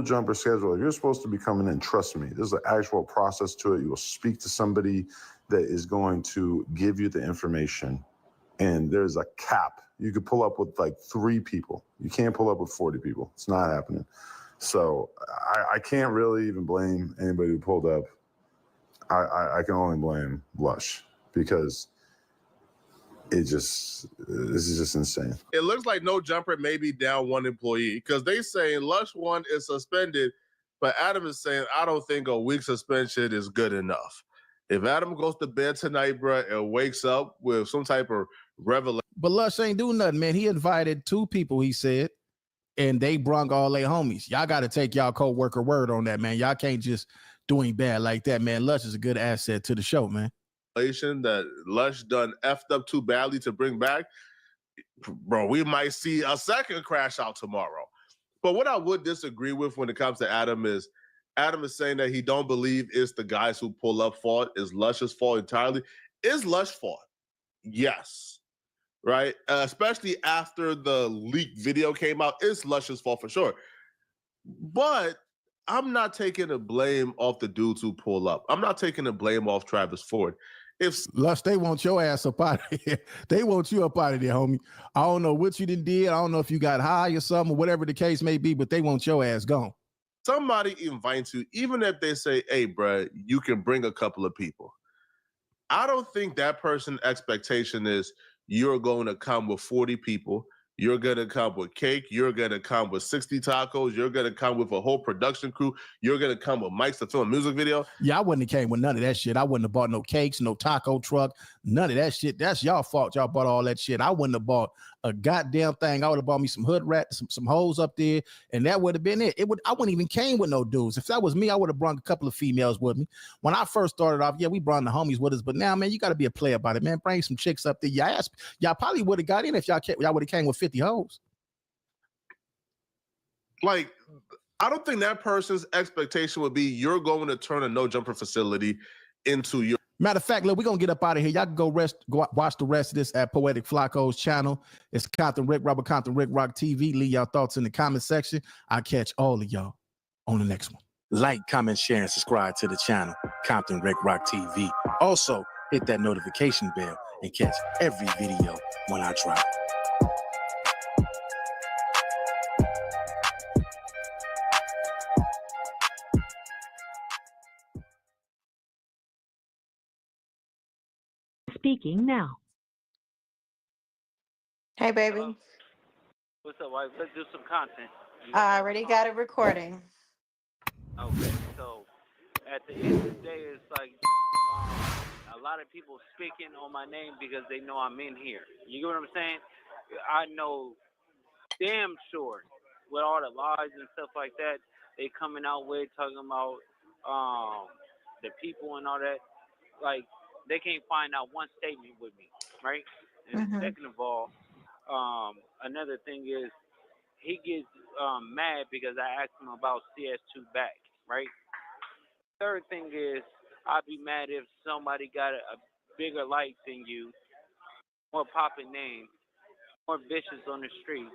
Jumper schedule, if you're supposed to be coming in, trust me, there's an actual process to it. You will speak to somebody that is going to give you the information. And there's a cap. You could pull up with like 3 people. You can't pull up with 40 people. It's not happening. So I can't really even blame anybody who pulled up. I can only blame Lush because this is just insane. It looks like No Jumper may be down 1 employee because they saying Lush One is suspended, but Adam is saying, I don't think a week suspension is good enough. If Adam goes to bed tonight, bro, and wakes up with some type of revelation. But Lush ain't do nothing, man. He invited 2 people, he said, and they brung all their homies. Y'all got to take y'all co-worker word on that, man. Y'all can't just do him bad like that, man. Lush is a good asset to the show, man. That Lush done effed up too badly to bring back, bro, we might see a second crash out tomorrow. But what I would disagree with when it comes to Adam is saying that he don't believe it's the guys who pull up fault. Is Lush's fault entirely? Is Lush fault? Yes. Right? Especially after the leaked video came out, it's Lush's fault for sure. But I'm not taking the blame off the dudes who pull up. I'm not taking the blame off Travis Ford. If Lush, they want your ass up out of here. They want you up out of there, homie. I don't know what you did. I don't know if you got high or something or whatever the case may be, but they want your ass gone. somebody invites you, even if they say, hey, bro, you can bring a couple of people. I don't think that person's expectation is you're going to come with 40 people. You're going to come with cake. You're going to come with 60 tacos. You're going to come with a whole production crew. You're going to come with mics to film a music video. Yeah, I wouldn't have came with none of that shit. I wouldn't have bought no cakes, no taco truck, none of that shit. That's y'all fault. Y'all bought all that shit. I wouldn't have bought a goddamn thing. I would have bought me some hood rat, some hoes up there, and that would have been it. I wouldn't even came with no dudes. If that was me, I would have brought a couple of females with me. When I first started off, yeah, we brought the homies with us, but now, man, you got to be a player about it, man. Bring some chicks up there. Y'all probably would have got in if y'all would have came with 50 hoes. Like, I don't think that person's expectation would be you're going to turn a no jumper facility into your. Matter of fact, look, we're going to get up out of here. Y'all can go watch the rest of this at Poetic Flacco's channel. It's Compton Rick Rock TV. Leave y'all thoughts in the comment section. I'll catch all of y'all on the next one. Like, comment, share, and subscribe to the channel, Compton Rick Rock TV. Also, hit that notification bell and catch every video when I drop. Speaking now. Hey, baby. What's up, wife? Let's do some content. I already got a recording. Okay, so at the end of the day, it's like a lot of people speaking on my name because they know I'm in here. You get what I'm saying? I know damn sure with all the lies and stuff like that they coming out with, talking about the people and all that, like, they can't find out one statement with me, right? And second of all, another thing is he gets mad because I asked him about CS2 back, right? Third thing is I'd be mad if somebody got a bigger light than you, more popping name, more bitches on the street.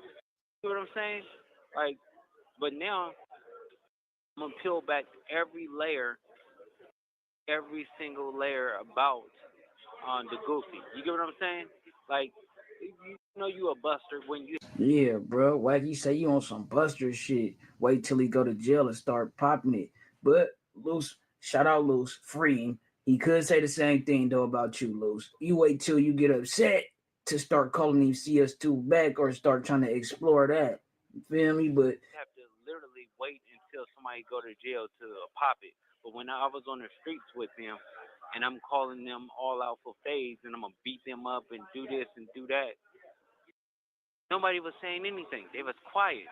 You know what I'm saying? Like, but now I'm gonna peel back every single layer about the Goofy. You get what I'm saying? Like, you know you a buster when you. Yeah, bro. Wacky say you on some buster shit. Wait till he go to jail and start popping it. But Loose, shout out Loose, free him. He could say the same thing though about you, Loose. You wait till you get upset to start calling him CS2 back or start trying to explore that. You feel me? But have to literally wait until somebody go to jail to pop it. But when I was on the streets with them, and I'm calling them all out for fades, and I'm gonna beat them up and do this and do that, nobody was saying anything. They was quiet.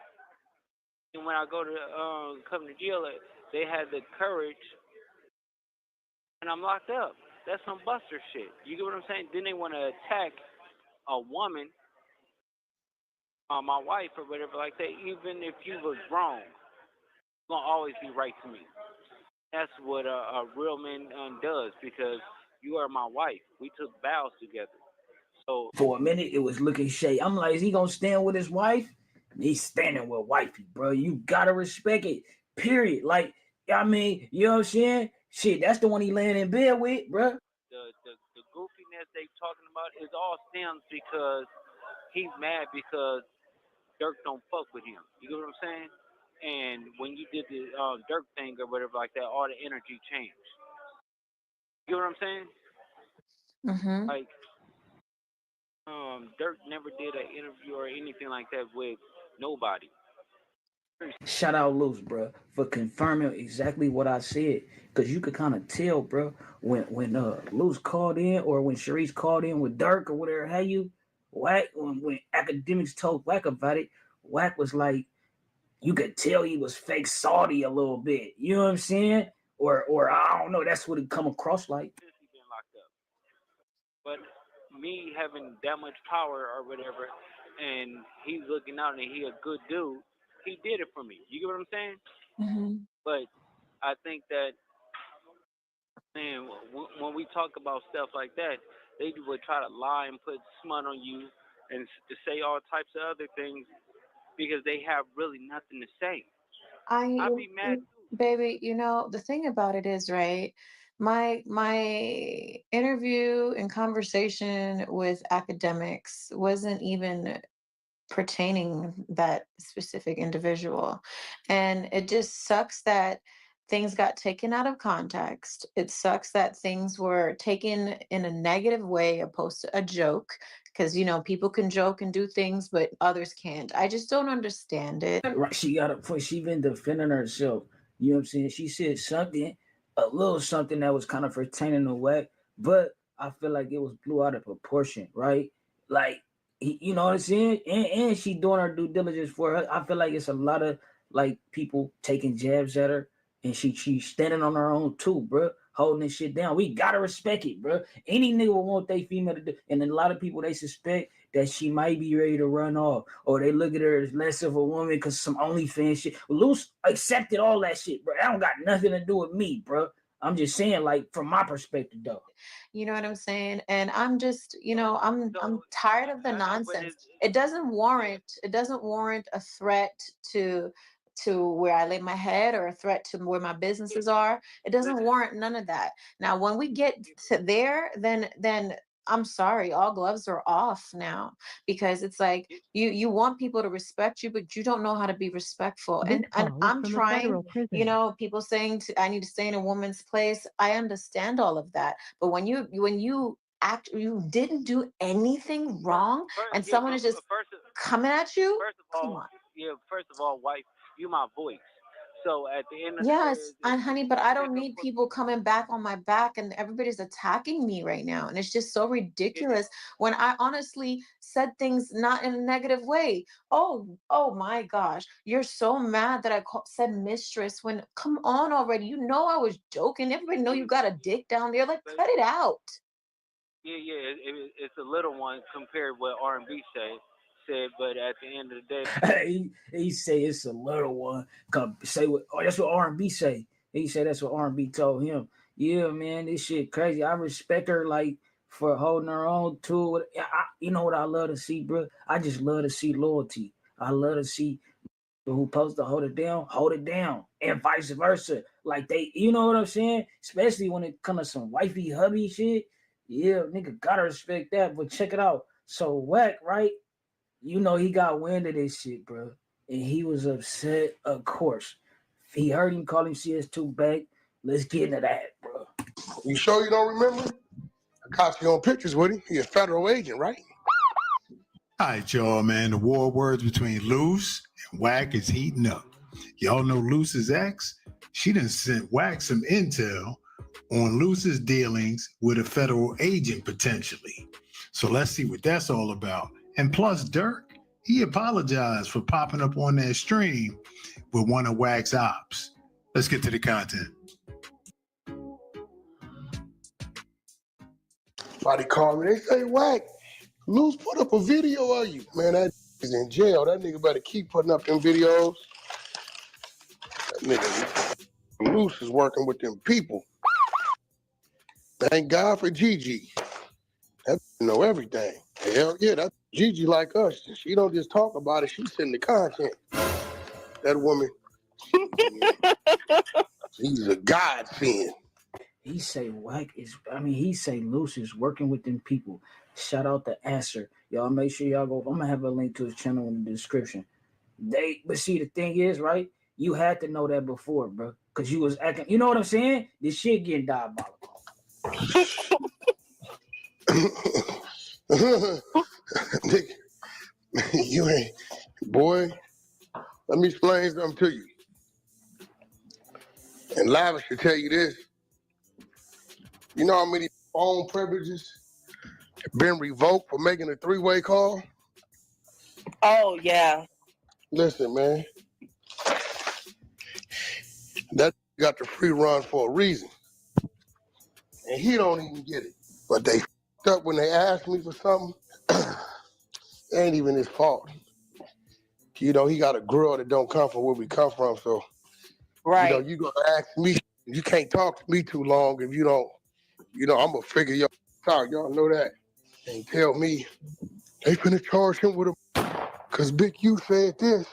And when I go to come to jail, they had the courage, and I'm locked up. That's some buster shit. You get what I'm saying? Then they want to attack a woman, my wife or whatever like that. Even if you was wrong, it's gonna always be right to me. That's what a real man does, because you are my wife. We took vows together. So for a minute, it was looking shady. I'm like, is he gonna stand with his wife? He's standing with wifey, bro. You gotta respect it. Period. Like, I mean, you know what I'm saying? Shit, that's the one he laying in bed with, bro. The goofiness they talking about is all stems because he's mad because Dirk don't fuck with him. You get what I'm saying? And when you did the Dirk thing or whatever like that, all the energy changed. You know what I'm saying? Mm-hmm. Like, Dirk never did an interview or anything like that with nobody. Shout out Loose, bro, for confirming exactly what I said. Cause you could kind of tell, bro, when Loose called in or when Sharice called in with Dirk or whatever, how you Wack when academics told Wack about it, Wack was like, you could tell he was fake salty a little bit. You know what I'm saying? Or I don't know. That's what it come across like. Been locked up. But me having that much power or whatever, and he's looking out and he a good dude, he did it for me. You get what I'm saying? Mm-hmm. But I think that, man, when we talk about stuff like that, they would try to lie and put smut on you and to say all types of other things because they have really nothing to say. I'd be mad too. Baby, you know, the thing about it is, right, my interview and conversation with academics wasn't even pertaining that specific individual. And it just sucks that things got taken out of context. It sucks that things were taken in a negative way opposed to a joke, because people can joke and do things, but others can't. I just don't understand it. Right, she been defending herself. You know what I'm saying? She said something, a little something that was kind of pertaining to Wack, but I feel like it was blew out of proportion, right? Like, you know what I'm saying? And she doing her due diligence for her. I feel like it's a lot of like people taking jabs at her, and she's standing on her own too, bro. Holding this shit down. We gotta respect it, bro. Any nigga will want their female to do, and then a lot of people they suspect that she might be ready to run off, or they look at her as less of a woman because some OnlyFans shit. Luce accepted all that shit, bro. That don't got nothing to do with me, bro. I'm just saying, like, from my perspective, though. You know what I'm saying? And I'm just, I'm tired of the nonsense. It doesn't warrant a threat to where I lay my head, or a threat to where my businesses are. It doesn't warrant none of that. Now, when we get to there, then I'm sorry, all gloves are off now, because it's like you want people to respect you, but you don't know how to be respectful. And I'm trying, people saying I need to stay in a woman's place. I understand all of that. But when you didn't do anything wrong, and someone is just coming at you, come on. First of all, wife, you my voice. So at the end of yes, and honey, but I don't need people coming back on my back, and everybody's attacking me right now, and it's just so ridiculous when I honestly said things not in a negative way. Oh my gosh, you're so mad that I said mistress, when come on already, I was joking. Everybody know you got a dick down there. Like, cut it out. Yeah, it's a little one compared to what R&B said, but at the end of the day, he say it's a little one. Say what? Oh, that's what R&B say. He said that's what R&B told him. Yeah, man, this shit crazy. I respect her like for holding her own too. You know what I love to see, bro? I just love to see loyalty. I love to see who supposed to hold it down, and vice versa. Like they, you know what I'm saying? Especially when it comes to some wifey hubby shit. Yeah, nigga gotta respect that. But check it out. So Wack, right? He got wind of this shit, bro. And he was upset, of course. He heard him call him CS2 back. Let's get into that, bro. You sure you don't remember? I caught you on pictures with him. He's a federal agent, right? All right, y'all, man. The war words between Luce and Wack is heating up. Y'all know Luce's ex? She done sent Wack some intel on Luce's dealings with a federal agent, potentially. So let's see what that's all about. And plus, Dirk, he apologized for popping up on that stream with one of Wack's ops. Let's get to the content. Somebody called me. They say, Wack, Luce put up a video of you. Man, that is in jail. That nigga better keep putting up them videos. That nigga, Luce is working with them people. Thank God for Gigi. That know everything. Hell yeah, that Gigi like us. She don't just talk about it. She send the content. That woman, she's a godsend. He say he say Luce is working with them people. Shout out to Asser. Y'all make sure y'all go. I'm gonna have a link to his channel in the description. But see, the thing is, right? You had to know that before, bro. Cause you was acting, you know what I'm saying? This shit getting diabolical. You ain't, boy, let me explain something to you. And Lavish should tell you this. You know how many phone privileges have been revoked for making a three-way call? Oh, yeah. Listen, man. That got the free run for a reason. And he don't even get it. But they f***ed up when they asked me for something. It ain't even his fault. He got a girl that don't come from where we come from, so right. You gonna ask me, you can't talk to me too long if you don't, I'm gonna figure y'all out. Y'all know that. And tell me they finna charge him with cause Big U said this.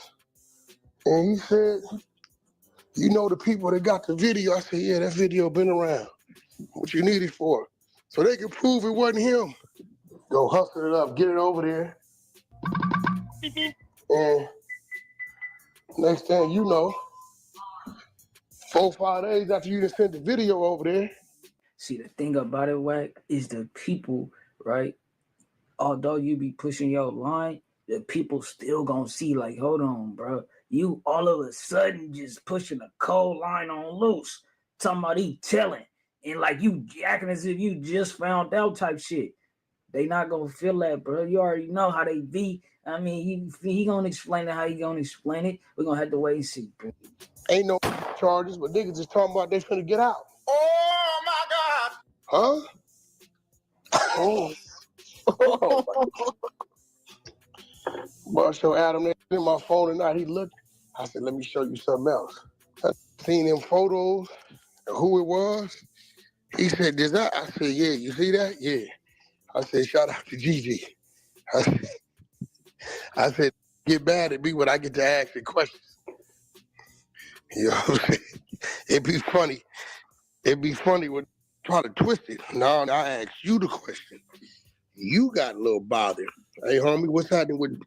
And he said, the people that got the video. I said, yeah, that video been around. What you need it for? So they can prove it wasn't him. Go hustle it up, get it over there. And next thing you know, 4 or 5 days after you just sent the video over there. See, the thing about it, Wack, is the people, right? Although you be pushing your line, the people still gonna see, like, hold on, bro. You all of a sudden just pushing a cold line on Loose, talking about he telling, and like you acting as if you just found out type shit. They not gonna feel that, bro. You already know how they be. I mean, he gonna explain it how he gonna explain it. We're gonna have to wait and see, bro. Ain't no charges, but niggas just talking about they finna get out. Oh my God! Huh? Oh. Well, show Adam in my phone tonight. He looked. I said, let me show you something else. I seen them photos and who it was. He said, "Is that?" I said, "Yeah, you see that? Yeah." I said, "Shout out to Gigi." I said, "Get mad at me when I get to ask the questions." You know what I'm saying? It'd be funny. It'd be funny when try to twist it. No, I asked you the question. You got a little bothered. Hey, homie, what's happening with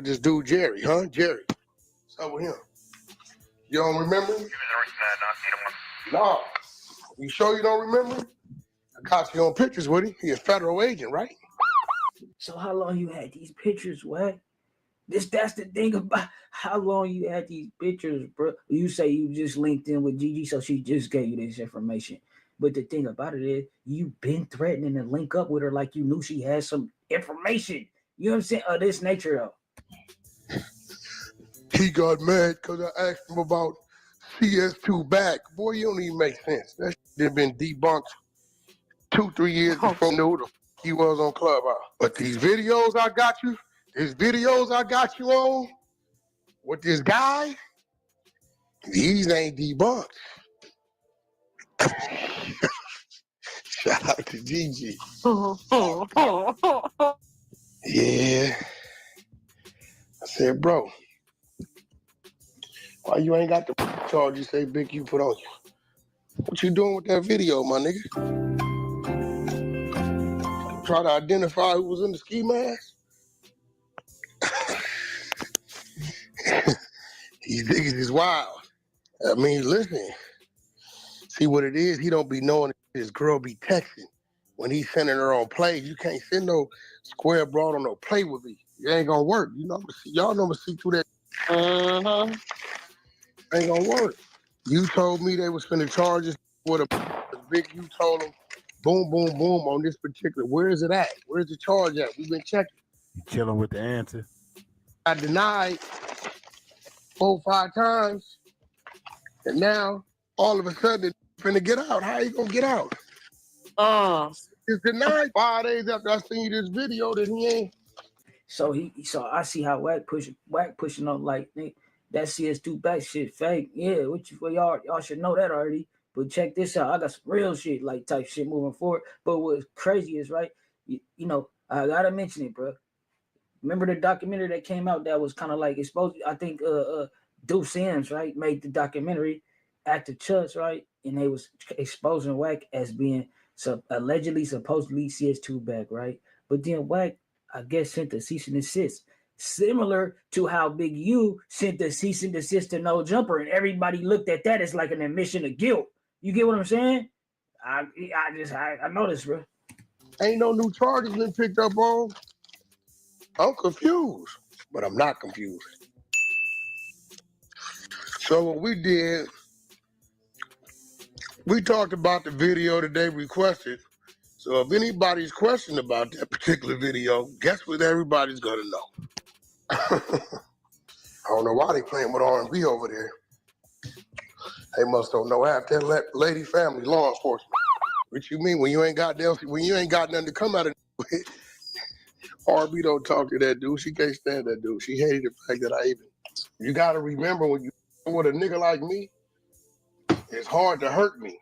this dude, Jerry, huh? Jerry. What's up with him? You don't remember? No. You sure you don't remember? I got you on pictures with him. He a federal agent, right? So how long you had these pictures, Wack? That's the thing about how long you had these pictures, bro. You say you just linked in with Gigi, so she just gave you this information. But the thing about it is, you've been threatening to link up with her like you knew she had some information. You know what I'm saying? Of this nature, though. He got mad because I asked him about CS2 back. Boy, you don't even make sense. That shit had been debunked 2-3 years before I knew who the he was on Clubhouse. But these videos I got you on with this guy, these ain't debunked. Shout out to Gigi. Yeah. I said, bro, why you ain't got the charge you say Big U put on you? What you doing with that video, my nigga? Try to identify who was in the ski mask? These niggas is wild. I mean, listen. See what it is? He don't be knowing his girl be texting. When he's sending her on plays, you can't send no square broad on no play with me. It ain't gonna work. You know, y'all know I'm gonna see through that. Ain't gonna work. You told me they was finna charge us with a big. You told them, boom, boom, boom on this particular. Where is it at? Where's the charge at? We've been checking. You chilling with the answer. I denied 4 or 5 times, and now all of a sudden it's finna get out. How you gonna get out? It's denied 5 days after I seen this video that he ain't. So I see how Wack pushing up like that CS2 back shit fake. Yeah, y'all should know that already. But check this out. I got some real shit like type shit moving forward. But what's crazy is right, you know, I gotta mention it, bro. Remember the documentary that came out that was kind of like exposed? I think Deuce Sims, right, made the documentary Active Chucks, right? And they was exposing Wack as being allegedly, supposedly CS2 back, right? But then Wack, I guess, sent the cease and desist, similar to how Big U sent the cease and desist to No Jumper, and everybody looked at that as like an admission of guilt. You get what I'm saying? I noticed, bro. Ain't no new charges been picked up on. I'm confused, but I'm not confused. So what we did, we talked about the video that they requested. So if anybody's questioning about that particular video, guess what everybody's gonna know? I don't know why they playing with R&B over there. They must don't know half that lady family law enforcement. What you mean when you ain't got nothing to come out of it? R&B don't talk to that dude. She can't stand that dude. She hated the fact that I even. You gotta remember when you with a nigga like me, it's hard to hurt me.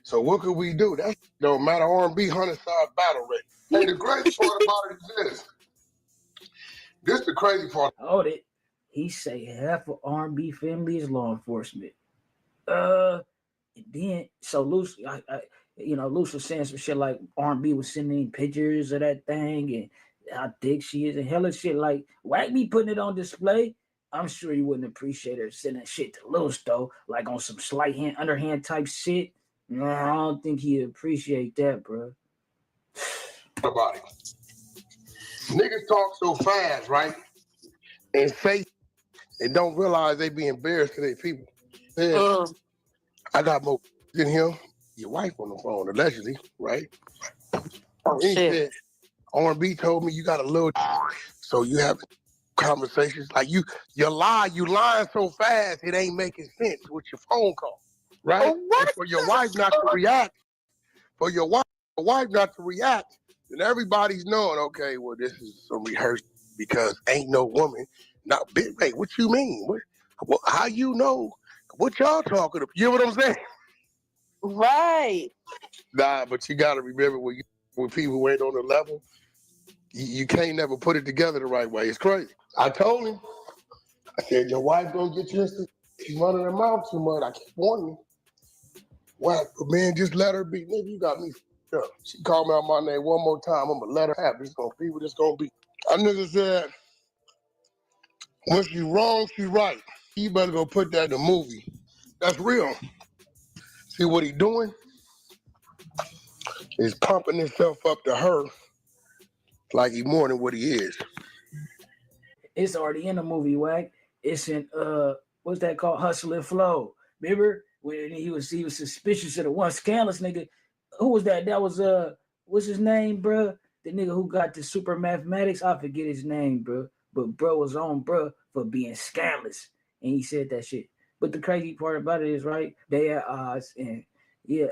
So what could we do? That don't matter. R&B 100-side battle ready. Hey, the crazy part about it is this. This the crazy part. Hold it. He say half of R&B family is law enforcement. And then so Luce, Luce was saying some shit like R&B was sending pictures of that thing, and how thick she is and hella shit. Like Wack be putting it on display. I'm sure you wouldn't appreciate her sending shit to Lil though, like on some slight hand, underhand type shit. No, I don't think he'd appreciate that, bro. About it. Niggas talk so fast, right? And say and don't realize they be embarrassed to their people. Said, I got more than him. Your wife on the phone, allegedly, right? Oh, he said, R&B told me you got a little so you have conversations like you lying so fast it ain't making sense with your phone call, right? And for your wife not to react, not to react, then everybody's knowing, okay, well, this is some rehearsed because ain't no woman. Now, wait, what you mean? What, how you know? What y'all talking about? You know what I'm saying? Right. Nah, but you got to remember when people ain't on the level, you can't never put it together the right way. It's crazy. I told him, I said, your wife gonna get you she's running her mouth too much. I keep warning you. Whack, but man, just let her be. Nigga, you got me f***ed up. She called me out my name one more time. I'm gonna let her have it. It's gonna be what it's gonna be. I nigga said, when she wrong, she right. You better go put that in the movie. That's real. See what he doing? Is pumping himself up to her like he more than what he is. It's already in the movie, Wack. It's in what's that called? Hustle and Flow. Remember when he was suspicious of the one scandalous nigga? Who was that? That was what's his name, bro? The nigga who got the super mathematics. I forget his name, bro. But bro was on bro for being scandalous, and he said that shit. But the crazy part about it is, right? They at odds, and yeah,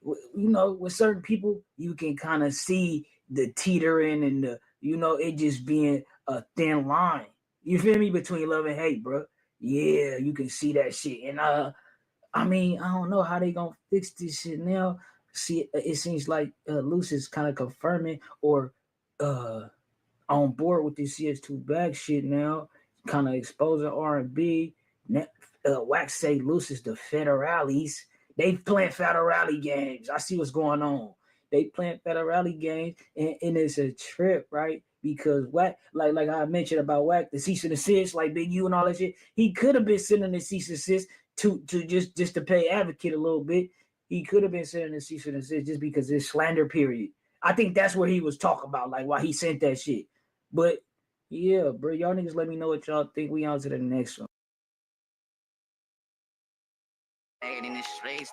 you know, with certain people, you can kind of see the teetering and the, you know, it just being a thin line. You feel me? Between love and hate, bro. Yeah, you can see that shit. And I mean, I don't know how they gonna fix this shit now. See, it seems like Luce is kind of confirming or on board with this CS2 bag shit now, kind of exposing R&B. Wax say Luce is the federales. They playing federale games. I see what's going on. They playing federale games, and it's a trip, right? Because Wack, like I mentioned about Wack, the cease and desist, like Big U and all that shit, he could have been sending the cease and desist to just to pay advocate a little bit. He could have been sending the cease and desist just because it's slander period. I think that's where he was talking about, like why he sent that shit. But yeah, bro, y'all niggas let me know what y'all think. We on to the next one. In the streets,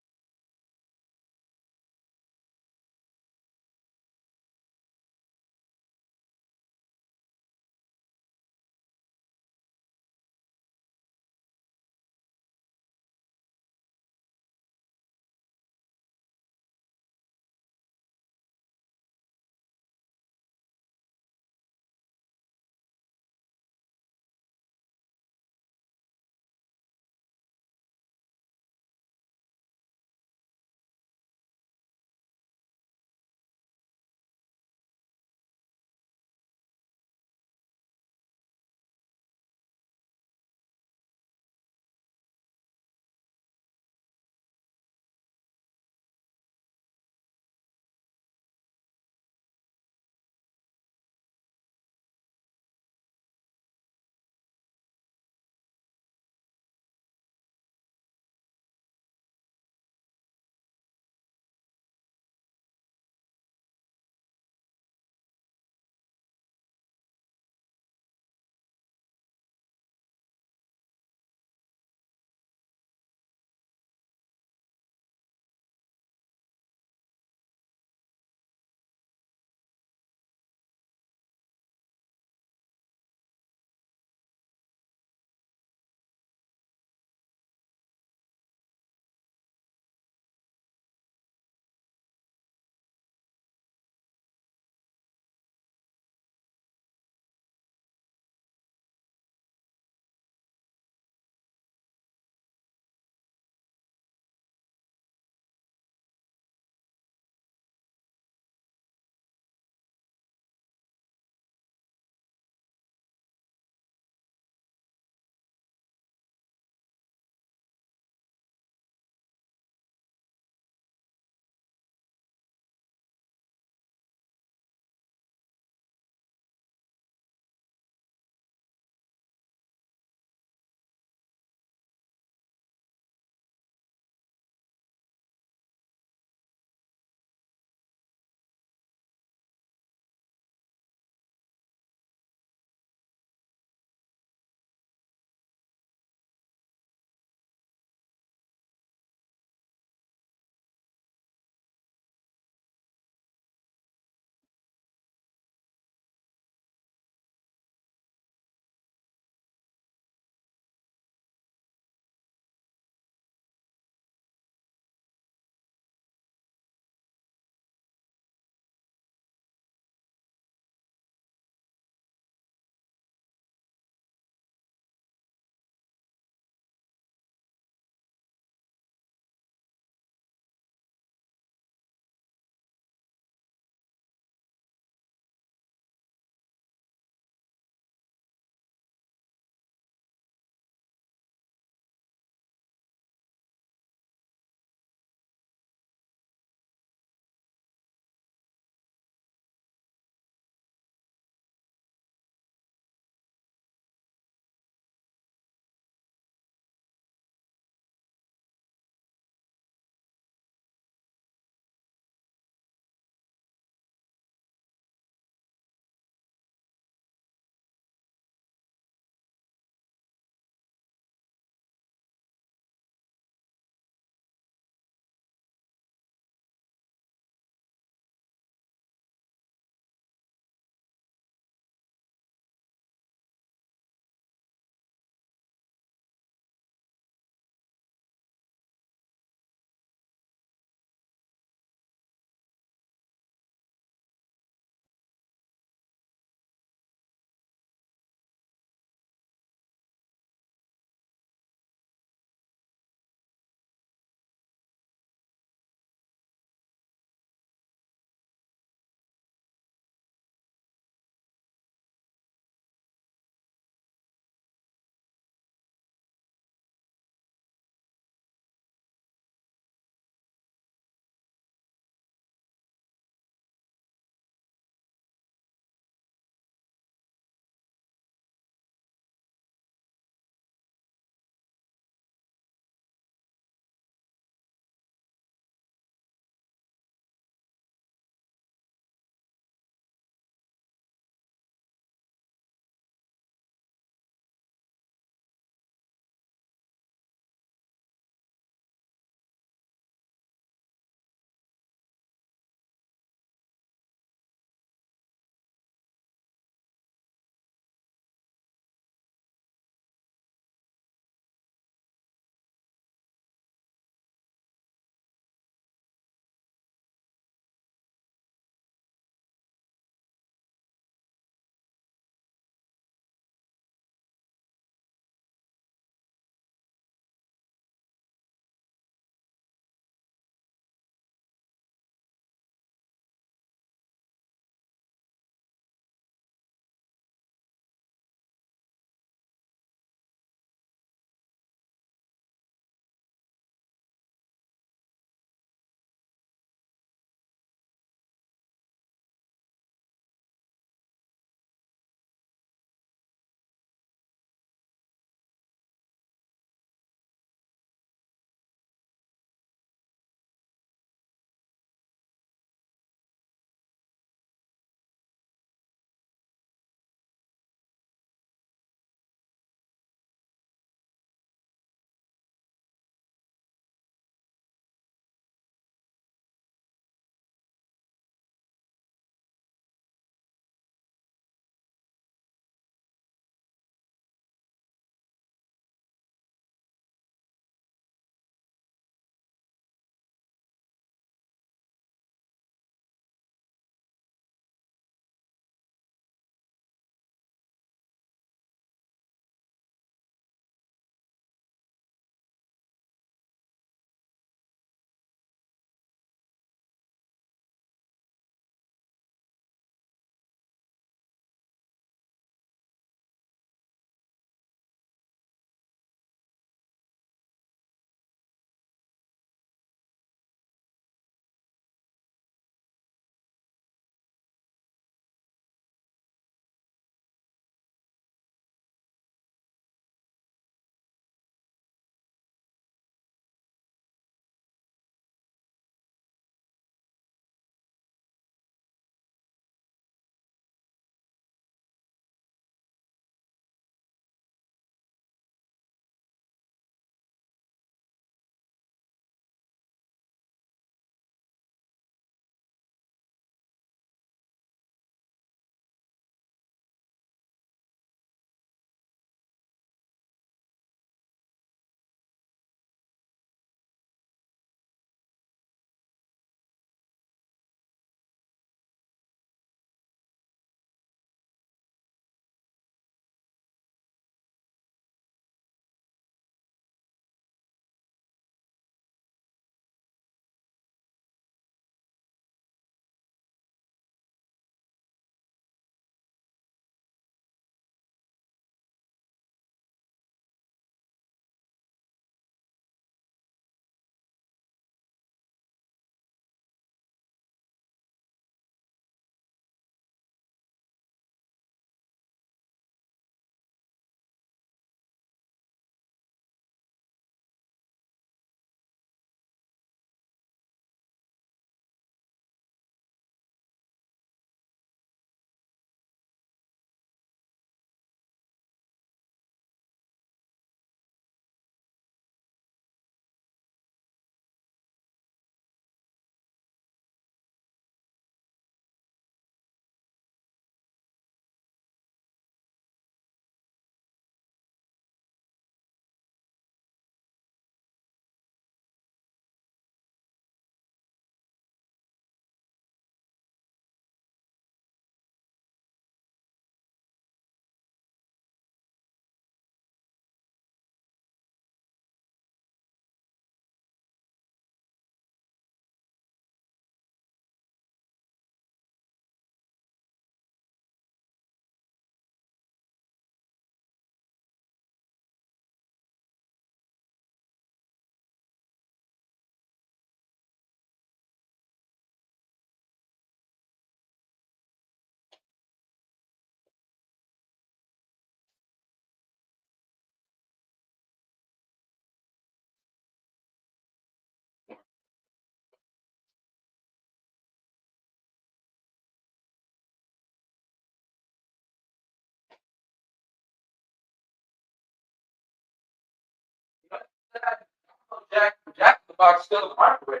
Jack in the box still in the microwave.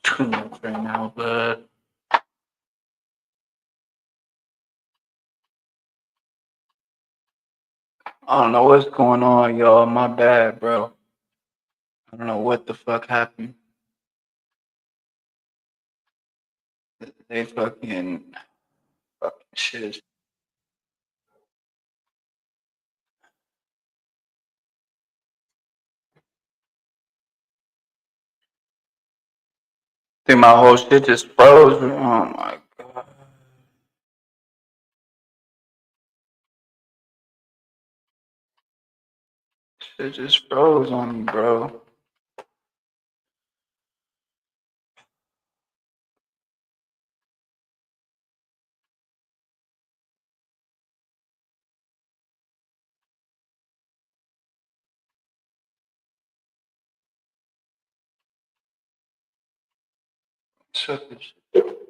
Too much right now, but I don't know what's going on, y'all. My bad, bro. I don't know what the fuck happened. They fucking shit. Think my whole shit just froze. Oh my god. Shit just froze on me, bro. Shut this shit.